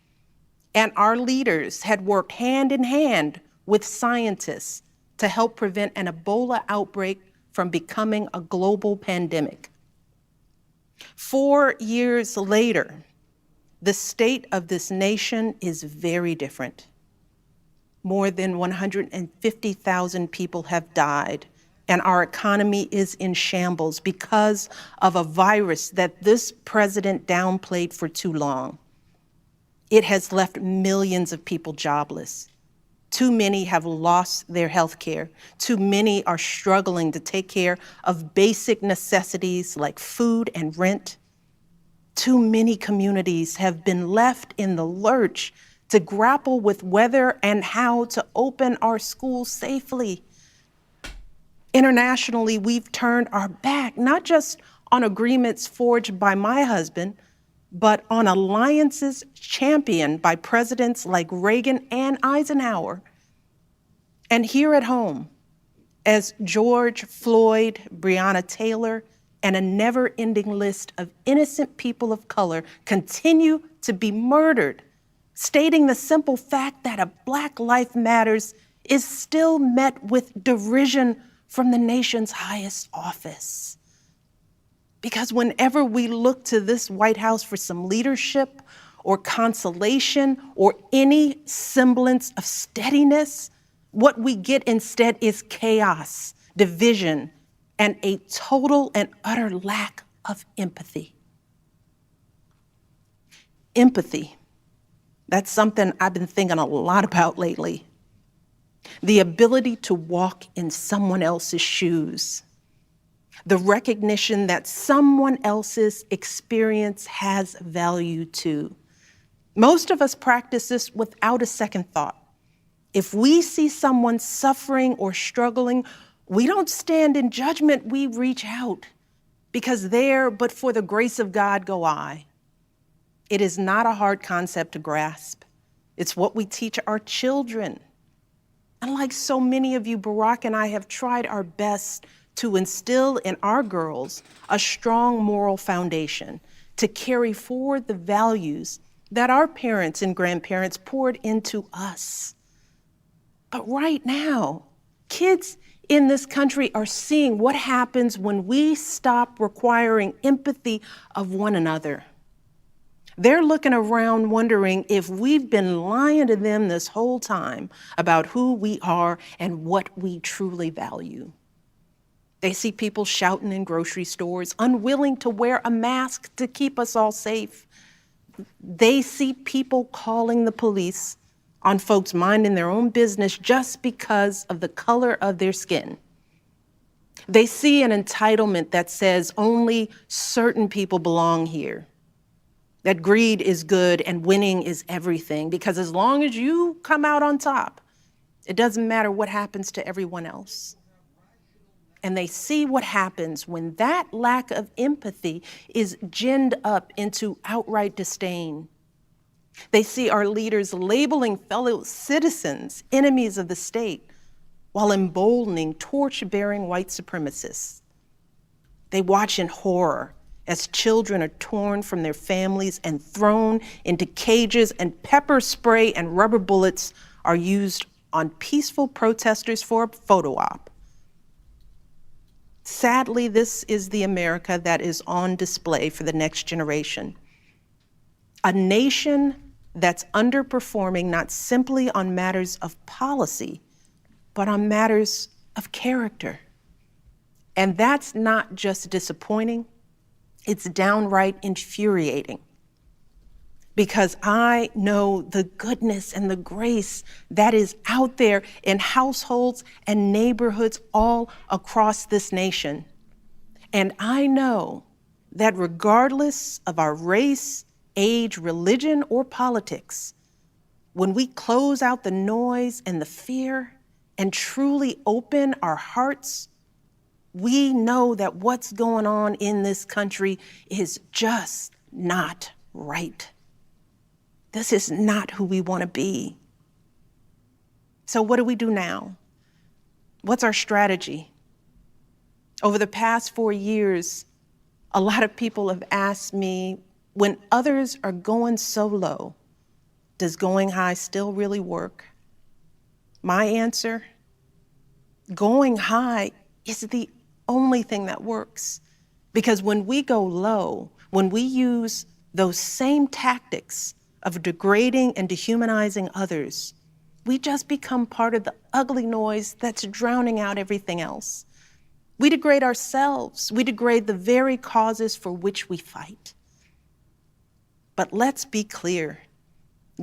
And our leaders had worked hand in hand with scientists to help prevent an Ebola outbreak from becoming a global pandemic. 4 years later, the state of this nation is very different. More than 150,000 people have died, and our economy is in shambles because of a virus that this president downplayed for too long. It has left millions of people jobless. Too many have lost their health care. Too many are struggling to take care of basic necessities like food and rent. Too many communities have been left in the lurch to grapple with whether and how to open our schools safely. Internationally, we've turned our back, not just on agreements forged by my husband, but on alliances championed by presidents like Reagan and Eisenhower. And here at home, as George Floyd, Breonna Taylor, and a never-ending list of innocent people of color continue to be murdered, stating the simple fact that a Black life matters is still met with derision from the nation's highest office. Because whenever we look to this White House for some leadership or consolation or any semblance of steadiness, what we get instead is chaos, division, and a total and utter lack of empathy. Empathy. That's something I've been thinking a lot about lately. The ability to walk in someone else's shoes. The recognition that someone else's experience has value too. Most of us practice this without a second thought. If we see someone suffering or struggling, we don't stand in judgment, we reach out. Because there, but for the grace of God, go I. It is not a hard concept to grasp. It's what we teach our children. And like so many of you, Barack and I have tried our best to instill in our girls a strong moral foundation to carry forward the values that our parents and grandparents poured into us. But right now, kids in this country are seeing what happens when we stop requiring empathy of one another. They're looking around wondering if we've been lying to them this whole time about who we are and what we truly value. They see people shouting in grocery stores, unwilling to wear a mask to keep us all safe. They see people calling the police on folks minding their own business just because of the color of their skin. They see an entitlement that says only certain people belong here, that greed is good and winning is everything, because as long as you come out on top, it doesn't matter what happens to everyone else. And they see what happens when that lack of empathy is ginned up into outright disdain. They see our leaders labeling fellow citizens enemies of the state while emboldening torch-bearing white supremacists. They watch in horror as children are torn from their families and thrown into cages, and pepper spray and rubber bullets are used on peaceful protesters for a photo op. Sadly, this is the America that is on display for the next generation. A nation that's underperforming not simply on matters of policy, but on matters of character. And that's not just disappointing, it's downright infuriating. Because I know the goodness and the grace that is out there in households and neighborhoods all across this nation. And I know that regardless of our race, age, religion, or politics, when we close out the noise and the fear and truly open our hearts, we know that what's going on in this country is just not right. This is not who we want to be. So what do we do now? What's our strategy? Over the past 4 years, a lot of people have asked me, when others are going so low, does going high still really work? My answer, going high is the only thing that works. Because when we go low, when we use those same tactics of degrading and dehumanizing others, we just become part of the ugly noise that's drowning out everything else. We degrade ourselves. We degrade the very causes for which we fight. But let's be clear.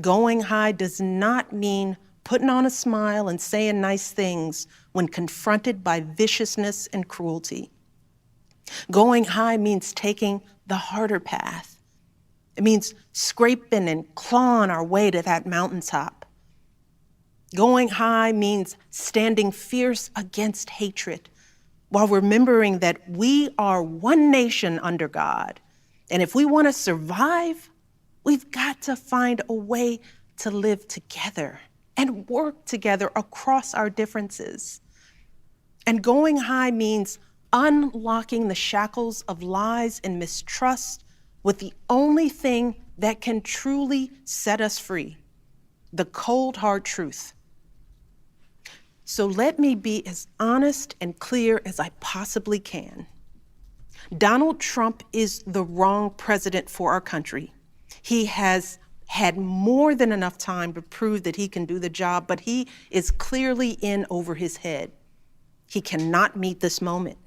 Going high does not mean putting on a smile and saying nice things when confronted by viciousness and cruelty. Going high means taking the harder path. It means scraping and clawing our way to that mountaintop. Going high means standing fierce against hatred while remembering that we are one nation under God. And if we want to survive, we've got to find a way to live together and work together across our differences. And going high means unlocking the shackles of lies and mistrust with the only thing that can truly set us free, the cold, hard truth. So let me be as honest and clear as I possibly can. Donald Trump is the wrong president for our country. He has had more than enough time to prove that he can do the job, but he is clearly in over his head. He cannot meet this moment.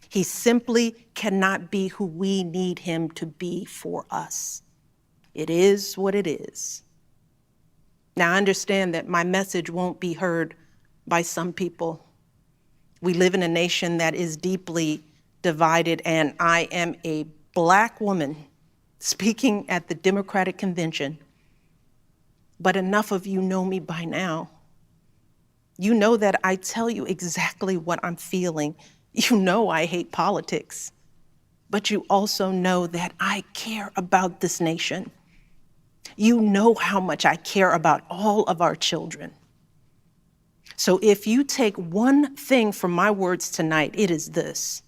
He simply cannot be who we need him to be for us. It is what it is. Now, I understand that my message won't be heard by some people. We live in a nation that is deeply divided, and I am a Black woman speaking at the Democratic Convention. But enough of you know me by now. You know that I tell you exactly what I'm feeling. You know I hate politics, but you also know that I care about this nation. You know how much I care about all of our children. So if you take one thing from my words tonight, it is this.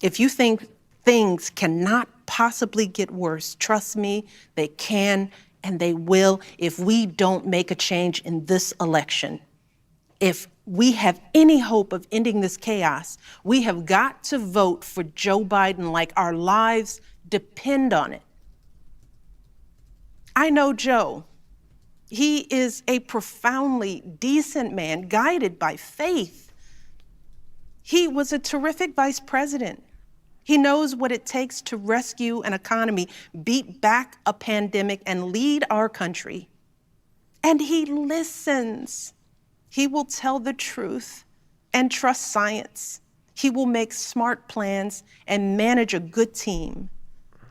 If you think things cannot possibly get worse, trust me, they can and they will if we don't make a change in this election. If we have any hope of ending this chaos, we have got to vote for Joe Biden like our lives depend on it. I know Joe. He is a profoundly decent man, guided by faith. He was a terrific vice president. He knows what it takes to rescue an economy, beat back a pandemic, and lead our country. And he listens. He will tell the truth and trust science. He will make smart plans and manage a good team.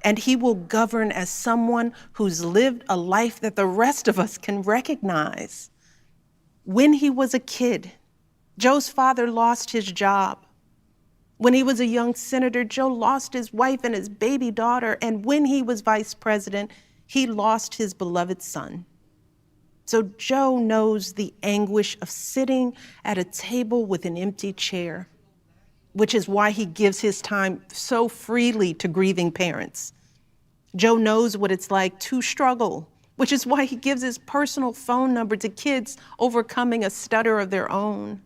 And he will govern as someone who's lived a life that the rest of us can recognize. When he was a kid, Joe's father lost his job. When he was a young senator, Joe lost his wife and his baby daughter. And when he was vice president, he lost his beloved son. So Joe knows the anguish of sitting at a table with an empty chair, which is why he gives his time so freely to grieving parents. Joe knows what it's like to struggle, which is why he gives his personal phone number to kids overcoming a stutter of their own.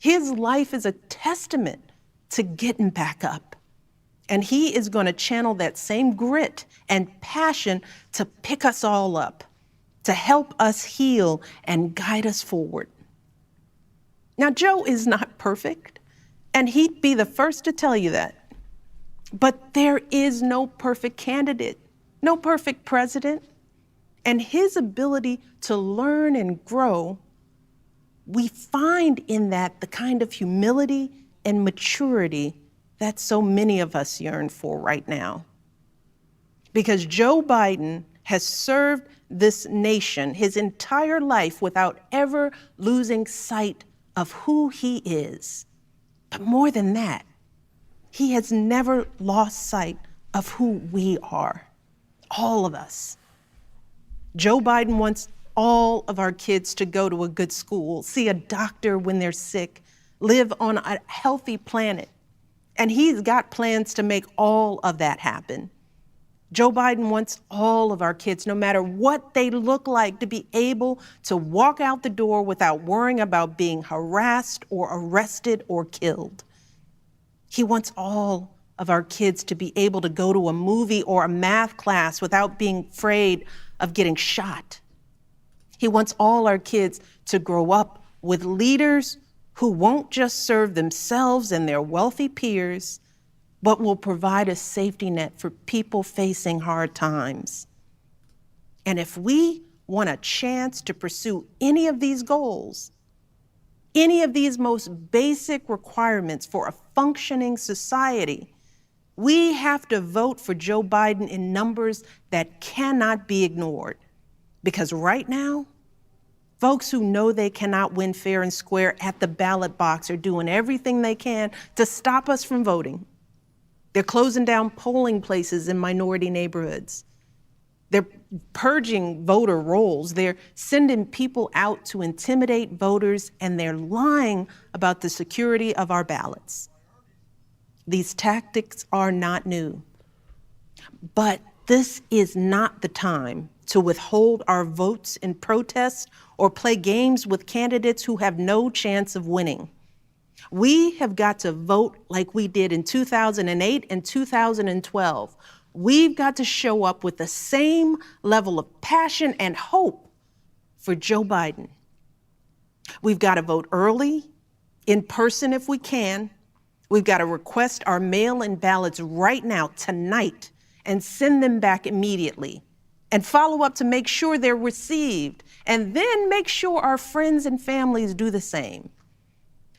His life is a testament to getting back up. And he is going to channel that same grit and passion to pick us all up, to help us heal and guide us forward. Now, Joe is not perfect, and he'd be the first to tell you that. But there is no perfect candidate, no perfect president. And his ability to learn and grow, we find in that the kind of humility and maturity that so many of us yearn for right now. Because Joe Biden has served this nation his entire life without ever losing sight of who he is. But more than that, he has never lost sight of who we are, all of us. Joe Biden wants all of our kids to go to a good school, see a doctor when they're sick, live on a healthy planet. And he's got plans to make all of that happen. Joe Biden wants all of our kids, no matter what they look like, to be able to walk out the door without worrying about being harassed or arrested or killed. He wants all of our kids to be able to go to a movie or a math class without being afraid of getting shot. He wants all our kids to grow up with leaders who won't just serve themselves and their wealthy peers, but will provide a safety net for people facing hard times. And if we want a chance to pursue any of these goals, any of these most basic requirements for a functioning society, we have to vote for Joe Biden in numbers that cannot be ignored. Because right now, folks who know they cannot win fair and square at the ballot box are doing everything they can to stop us from voting. They're closing down polling places in minority neighborhoods. They're purging voter rolls. They're sending people out to intimidate voters, and they're lying about the security of our ballots. These tactics are not new. But this is not the time to withhold our votes in protest or play games with candidates who have no chance of winning. We have got to vote like we did in 2008 and 2012. We've got to show up with the same level of passion and hope for Joe Biden. We've got to vote early, in person if we can. We've got to request our mail-in ballots right now, tonight, and send them back immediately. And follow up to make sure they're received, and then make sure our friends and families do the same.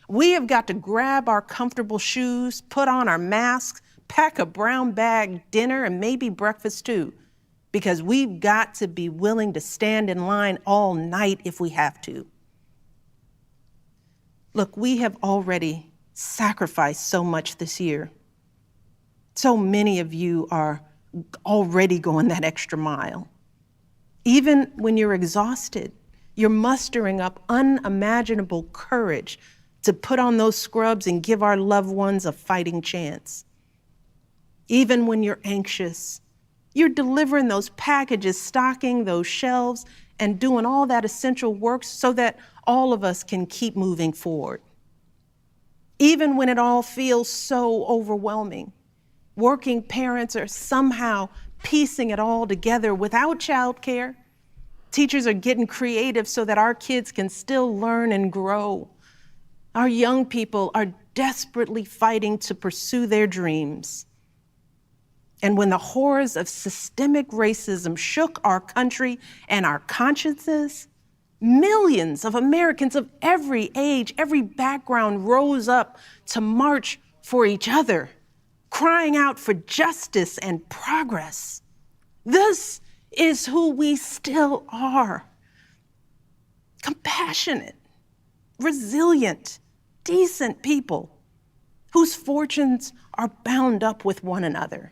We have got to grab our comfortable shoes, put on our masks, pack a brown bag dinner, and maybe breakfast too, because we've got to be willing to stand in line all night if we have to. Look, we have already sacrificed so much this year. So many of you are already going that extra mile. Even when you're exhausted, you're mustering up unimaginable courage to put on those scrubs and give our loved ones a fighting chance. Even when you're anxious, you're delivering those packages, stocking those shelves, and doing all that essential work so that all of us can keep moving forward. Even when it all feels so overwhelming, working parents are somehow piecing it all together without childcare. Teachers are getting creative so that our kids can still learn and grow. Our young people are desperately fighting to pursue their dreams. And when the horrors of systemic racism shook our country and our consciences, millions of Americans of every age, every background rose up to march for each other, crying out for justice and progress. This is who we still are. Compassionate, resilient, decent people whose fortunes are bound up with one another.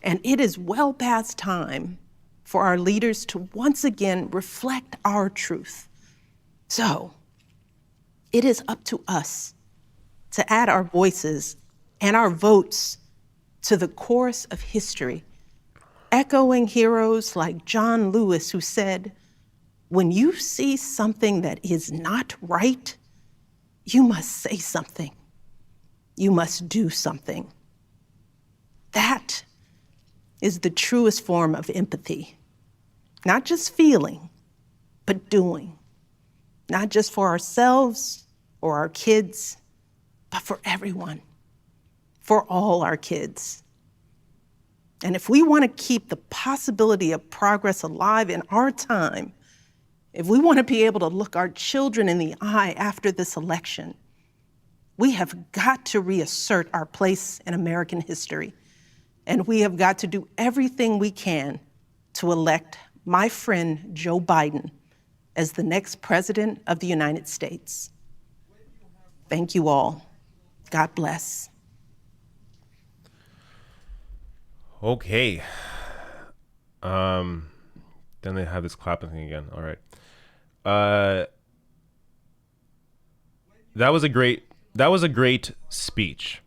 And it is well past time for our leaders to once again reflect our truth. So, it is up to us to add our voices and our votes to the chorus of history, echoing heroes like John Lewis, who said, "When you see something that is not right, you must say something. You must do something." That is the truest form of empathy. Not just feeling, but doing. Not just for ourselves or our kids, but for everyone, for all our kids. And if we want to keep the possibility of progress alive in our time, if we want to be able to look our children in the eye after this election, we have got to reassert our place in American history. And we have got to do everything we can to elect my friend Joe Biden as the next president of the United States. Thank you all. God bless. Okay. Then they have this clapping thing again. All right. That was a great speech.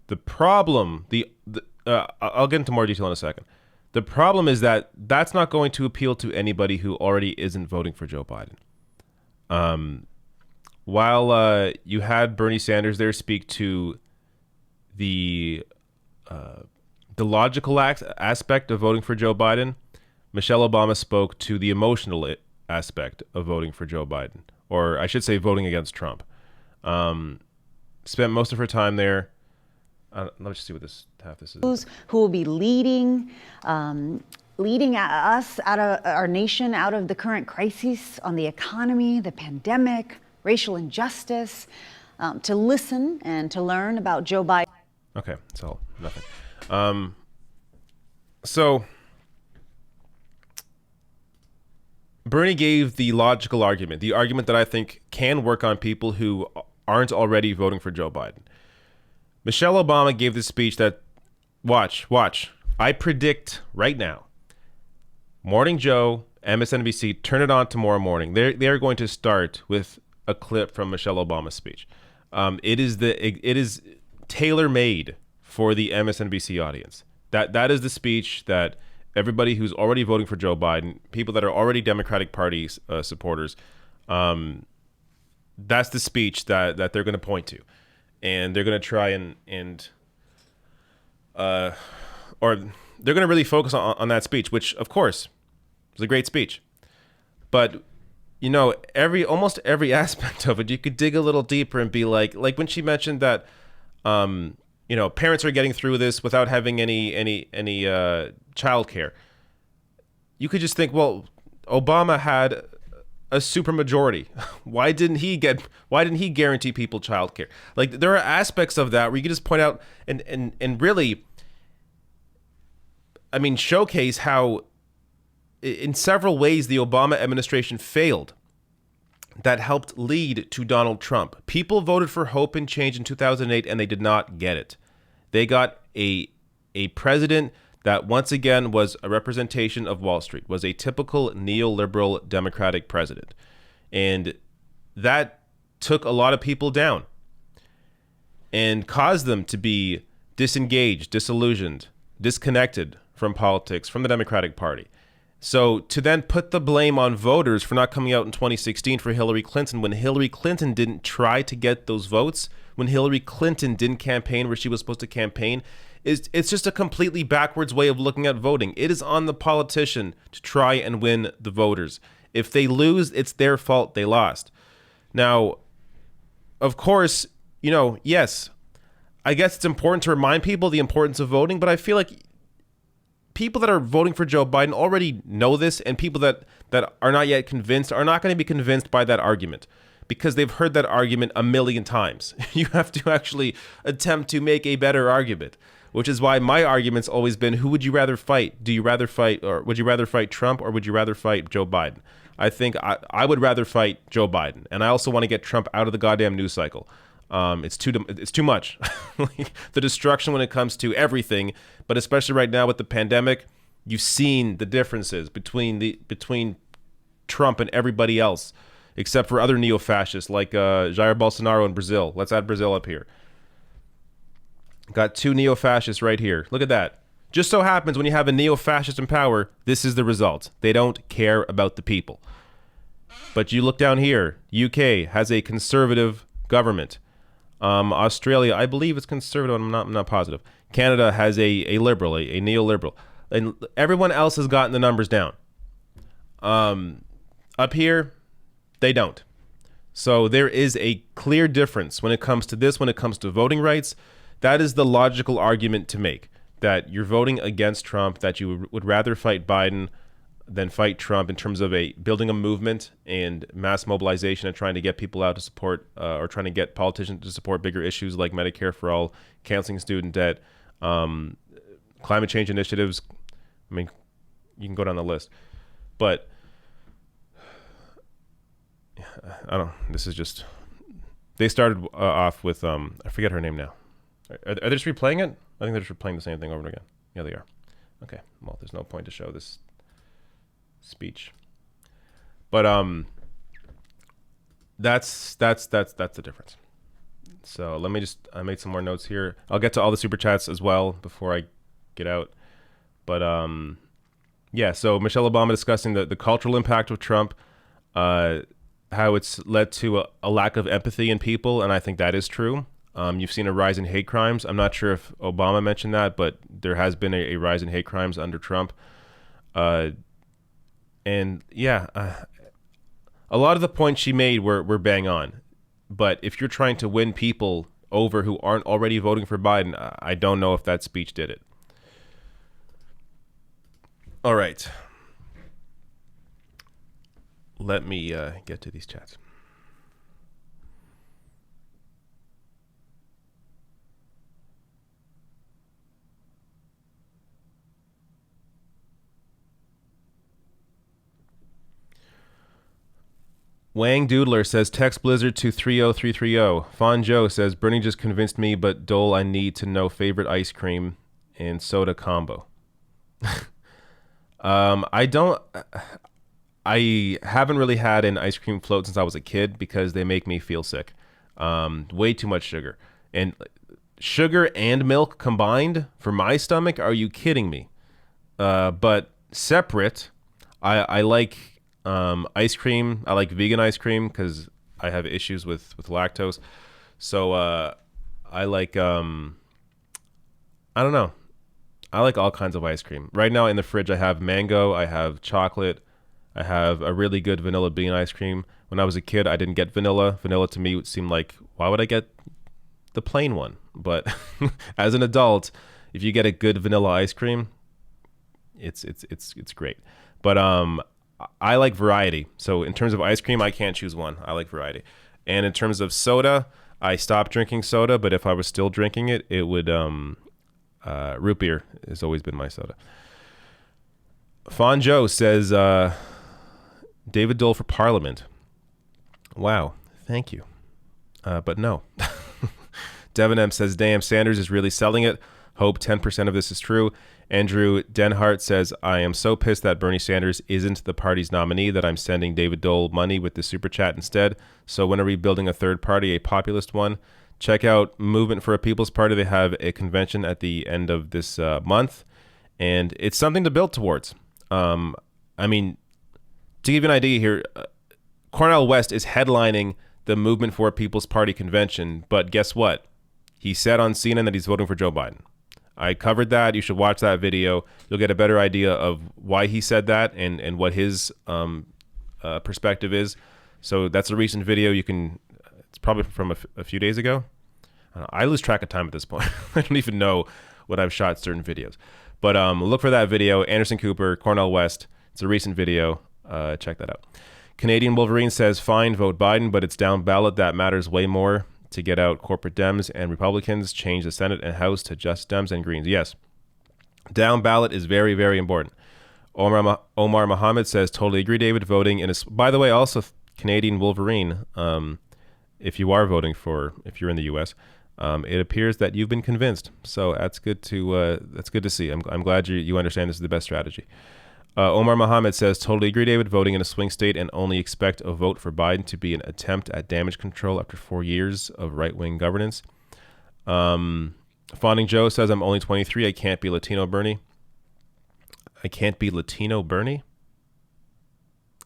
The problem, I'll get into more detail in a second. The problem is that that's not going to appeal to anybody who already isn't voting for Joe Biden. While you had Bernie Sanders there speak to the logical aspect of voting for Joe Biden, Michelle Obama spoke to the emotional aspect of voting for Joe Biden, or I should say voting against Trump. Spent most of her time there. Let me just see what half this is. Who will be leading us out of our nation out of the current crises on the economy, the pandemic, racial injustice, to listen and to learn about Joe Biden. Okay, so nothing. So Bernie gave the logical argument, the argument that I think can work on people who aren't already voting for Joe Biden. Michelle Obama gave this speech that, watch, I predict right now, Morning Joe, MSNBC, turn it on tomorrow morning. They're going to start with a clip from Michelle Obama's speech. It is tailor-made for the MSNBC audience. That is the speech that everybody who's already voting for Joe Biden, people that are already Democratic Party supporters, that's the speech that they're going to point to. And they're going to try or they're going to really focus on that speech, which of course was a great speech. But you know, almost every aspect of it, you could dig a little deeper and be like when she mentioned that, parents are getting through this without having any childcare. You could just think, well, Obama had a supermajority. Why didn't he guarantee people childcare? Like, there are aspects of that where you can just point out and really, I mean, showcase how in several ways the Obama administration failed that helped lead to Donald Trump. People voted for hope and change in 2008 and they did not get it. They got a president that once again was a representation of Wall Street, was a typical neoliberal Democratic president. And that took a lot of people down and caused them to be disengaged, disillusioned, disconnected from politics, from the Democratic Party. So to then put the blame on voters for not coming out in 2016 for Hillary Clinton, when Hillary Clinton didn't try to get those votes, when Hillary Clinton didn't campaign where she was supposed to campaign, it's just a completely backwards way of looking at voting. It is on the politician to try and win the voters. If they lose, it's their fault they lost. Now, of course, yes, I guess it's important to remind people the importance of voting, but I feel like people that are voting for Joe Biden already know this, and people that are not yet convinced are not going to be convinced by that argument because they've heard that argument a million times. You have to actually attempt to make a better argument, which is why my argument's always been, who would you rather fight? Would you rather fight Trump or would you rather fight Joe Biden? I think I would rather fight Joe Biden. And I also want to get Trump out of the goddamn news cycle. It's too much. The destruction when it comes to everything, but especially right now with the pandemic, You've seen the differences between Trump and everybody else, except for other neo-fascists like Jair Bolsonaro in Brazil. Let's add Brazil up here. Got 2 neo-fascists right here. Look at that. Just so happens when you have a neo-fascist in power, this is the result. They don't care about the people. But you look down here, UK has a conservative government. Australia, I believe it's conservative. I'm not positive. Canada has a liberal, a neoliberal. And everyone else has gotten the numbers down. Up here, they don't. So there is a clear difference when it comes to this, when it comes to voting rights. That is the logical argument to make, that you're voting against Trump, that you would rather fight Biden than fight Trump in terms of building a movement and mass mobilization and trying to get people out to support or trying to get politicians to support bigger issues like Medicare for all, canceling student debt, climate change initiatives. I mean, you can go down the list. But I don't know. This is just... They started off with... I forget her name now. Are they just replaying it? I think they're just replaying the same thing over and again. Yeah, they are. Okay. Well, there's no point to show this speech. But that's the difference. So let me just... I made some more notes here. I'll get to all the super chats as well before I get out. But yeah, so Michelle Obama discussing the cultural impact of Trump, how it's led to a lack of empathy in people, and I think that is true. You've seen a rise in hate crimes. I'm not sure if Obama mentioned that, but there has been a rise in hate crimes under Trump. And yeah, a lot of the points she made were bang on. But if you're trying to win people over who aren't already voting for Biden, I don't know if that speech did it. All right. Let me get to these chats. Wang Doodler says, text Blizzard to 30330. Fawn Joe says, Bernie just convinced me, but Dole, I need to know favorite ice cream and soda combo. I haven't really had an ice cream float since I was a kid because they make me feel sick. Way too much sugar. And sugar and milk combined for my stomach? Are you kidding me? But separate, I like ice cream. I like vegan ice cream because I have issues with lactose. So I like, I don't know. I like all kinds of ice cream. Right now in the fridge, I have mango, I have chocolate, I have a really good vanilla bean ice cream. When I was a kid, I didn't get vanilla. Vanilla to me would seem like, why would I get the plain one? But as an adult, if you get a good vanilla ice cream, it's great. But I like variety. So in terms of ice cream, I can't choose one. I like variety. And in terms of soda, I stopped drinking soda, but if I was still drinking it, it would root beer has always been my soda. Fawn Joe says David Dole for Parliament. Wow, thank you. But no. Devin M says, damn, Sanders is really selling it. Hope 10% of this is true. Andrew Denhart says, I am so pissed that Bernie Sanders isn't the party's nominee that I'm sending David Dole money with the super chat instead. So when are we building a third party, a populist one? Check out Movement for a People's Party. They have a convention at the end of this month, and it's something to build towards. I mean, to give you an idea here, Cornel West is headlining the Movement for a People's Party convention, but guess what? He said on CNN that he's voting for Joe Biden. I covered that. You should watch that video. You'll get a better idea of why he said that and what his perspective is. So that's a recent video. You can... It's probably from a few days ago. I lose track of time at this point. I don't even know when I've shot certain videos. But look for that video. Anderson Cooper, Cornel West. It's a recent video. Check that out. Canadian Wolverine says, fine, vote Biden, but it's down ballot. That matters way more to get out corporate Dems and Republicans. Change the Senate and House to just Dems and Greens. Yes. Down ballot is very, very important. Omar Muhammad says, totally agree, David. Voting in a... By the way, also Canadian Wolverine... if you are voting for, if you're in the U.S., It appears that you've been convinced, so that's good to see. I'm glad you understand this is the best strategy. Omar Mohammed says, totally agree, David. Voting in a swing state and only expect a vote for Biden to be an attempt at damage control after 4 years of right-wing governance. Fawning Joe says, I'm only 23. I can't be Latino Bernie. I can't be Latino Bernie?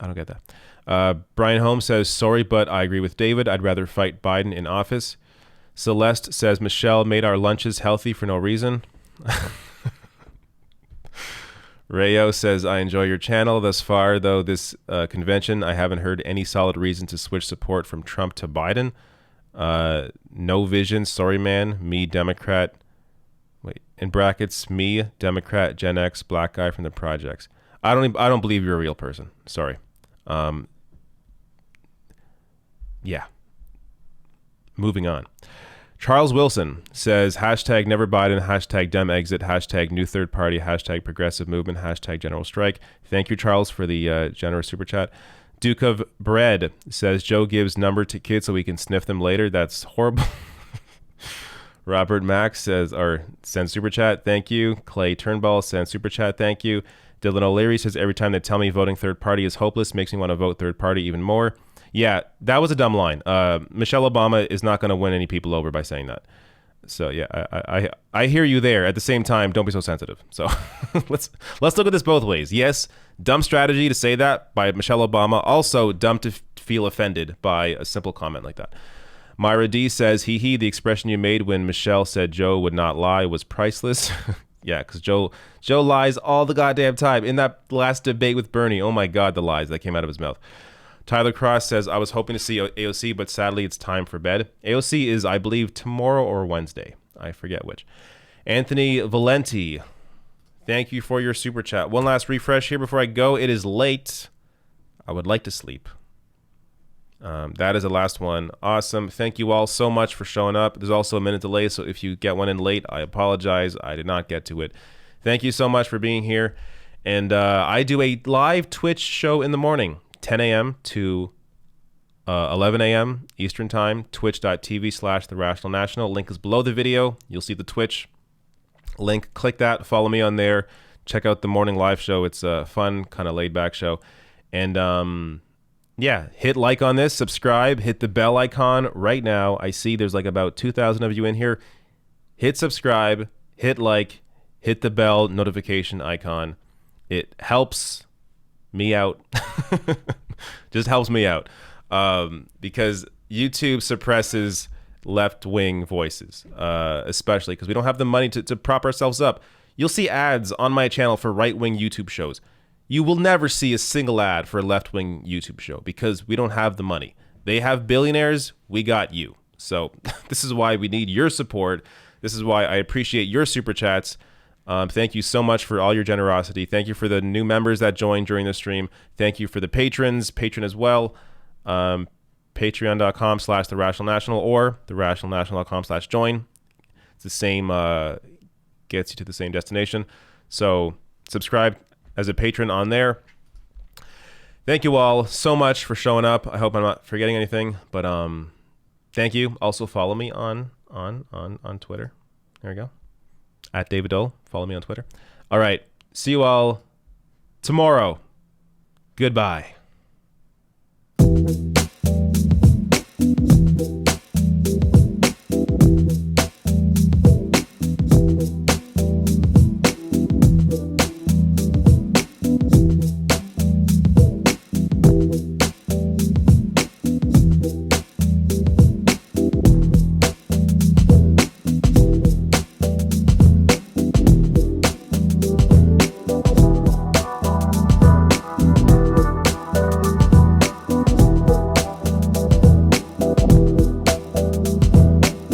I don't get that. Brian Holmes says, sorry, but I agree with David. I'd rather fight Biden in office. Celeste says, Michelle made our lunches healthy for no reason. Rayo says, I enjoy your channel. Thus far, though, this convention, I haven't heard any solid reason to switch support from Trump to Biden. No vision. Sorry, man. Me, Democrat. Wait, in brackets, me, Democrat, Gen X, black guy from the projects. I don't believe you're a real person. Sorry. Yeah. Moving on. Charles Wilson says, hashtag never Biden, hashtag Dem exit, hashtag new third party, hashtag progressive movement, hashtag general strike. Thank you, Charles, for the generous super chat. Duke of Bread says, Joe gives number to kids so we can sniff them later. That's horrible. Robert Max says, or sends super chat. Thank you. Clay Turnbull sends super chat. Thank you. Dylan O'Leary says, every time they tell me voting third party is hopeless, makes me want to vote third party even more. Yeah, that was a dumb line. Michelle Obama is not going to win any people over by saying that. So yeah, I hear you there. At the same time, don't be so sensitive. So let's look at this both ways. Yes, dumb strategy to say that by Michelle Obama. Also dumb to feel offended by a simple comment like that. Myra D says, hee, the expression you made when Michelle said Joe would not lie was priceless. Yeah, because Joe lies all the goddamn time. In that last debate with Bernie, oh my God, the lies that came out of his mouth. Tyler Cross says, I was hoping to see AOC, but sadly it's time for bed. AOC is, I believe, tomorrow or Wednesday. I forget which. Anthony Valenti, thank you for your super chat. One last refresh here before I go. It is late. I would like to sleep. That is the last one. Awesome. Thank you all so much for showing up. There's also a minute delay, so if you get one in late, I apologize. I did not get to it. Thank you so much for being here. And I do a live Twitch show in the morning, 10 a.m. to 11 a.m. Eastern Time, twitch.tv/The Rational National. Link is below the video. You'll see the Twitch link. Click that. Follow me on there. Check out the morning live show. It's a fun, kind of laid-back show. And yeah, hit like on this, subscribe, hit the bell icon right now. I see there's like about 2,000 of you in here. Hit subscribe, hit like, hit the bell notification icon. It helps me out. Just helps me out. Because YouTube suppresses left-wing voices, especially because we don't have the money to prop ourselves up. You'll see ads on my channel for right-wing YouTube shows. You will never see a single ad for a left-wing YouTube show because we don't have the money. They have billionaires. We got you. So this is why we need your support. This is why I appreciate your super chats. Thank you so much for all your generosity. Thank you for the new members that joined during the stream. Thank you for the patron as well. Patreon.com/The Rational National or therationalnational.com/join. It's the same, gets you to the same destination. So subscribe as a patron on there. Thank you all so much for showing up. I hope I'm not forgetting anything, but thank you. Also follow me on Twitter. There we go. At David Dole. Follow me on Twitter. All right. See you all tomorrow. Goodbye.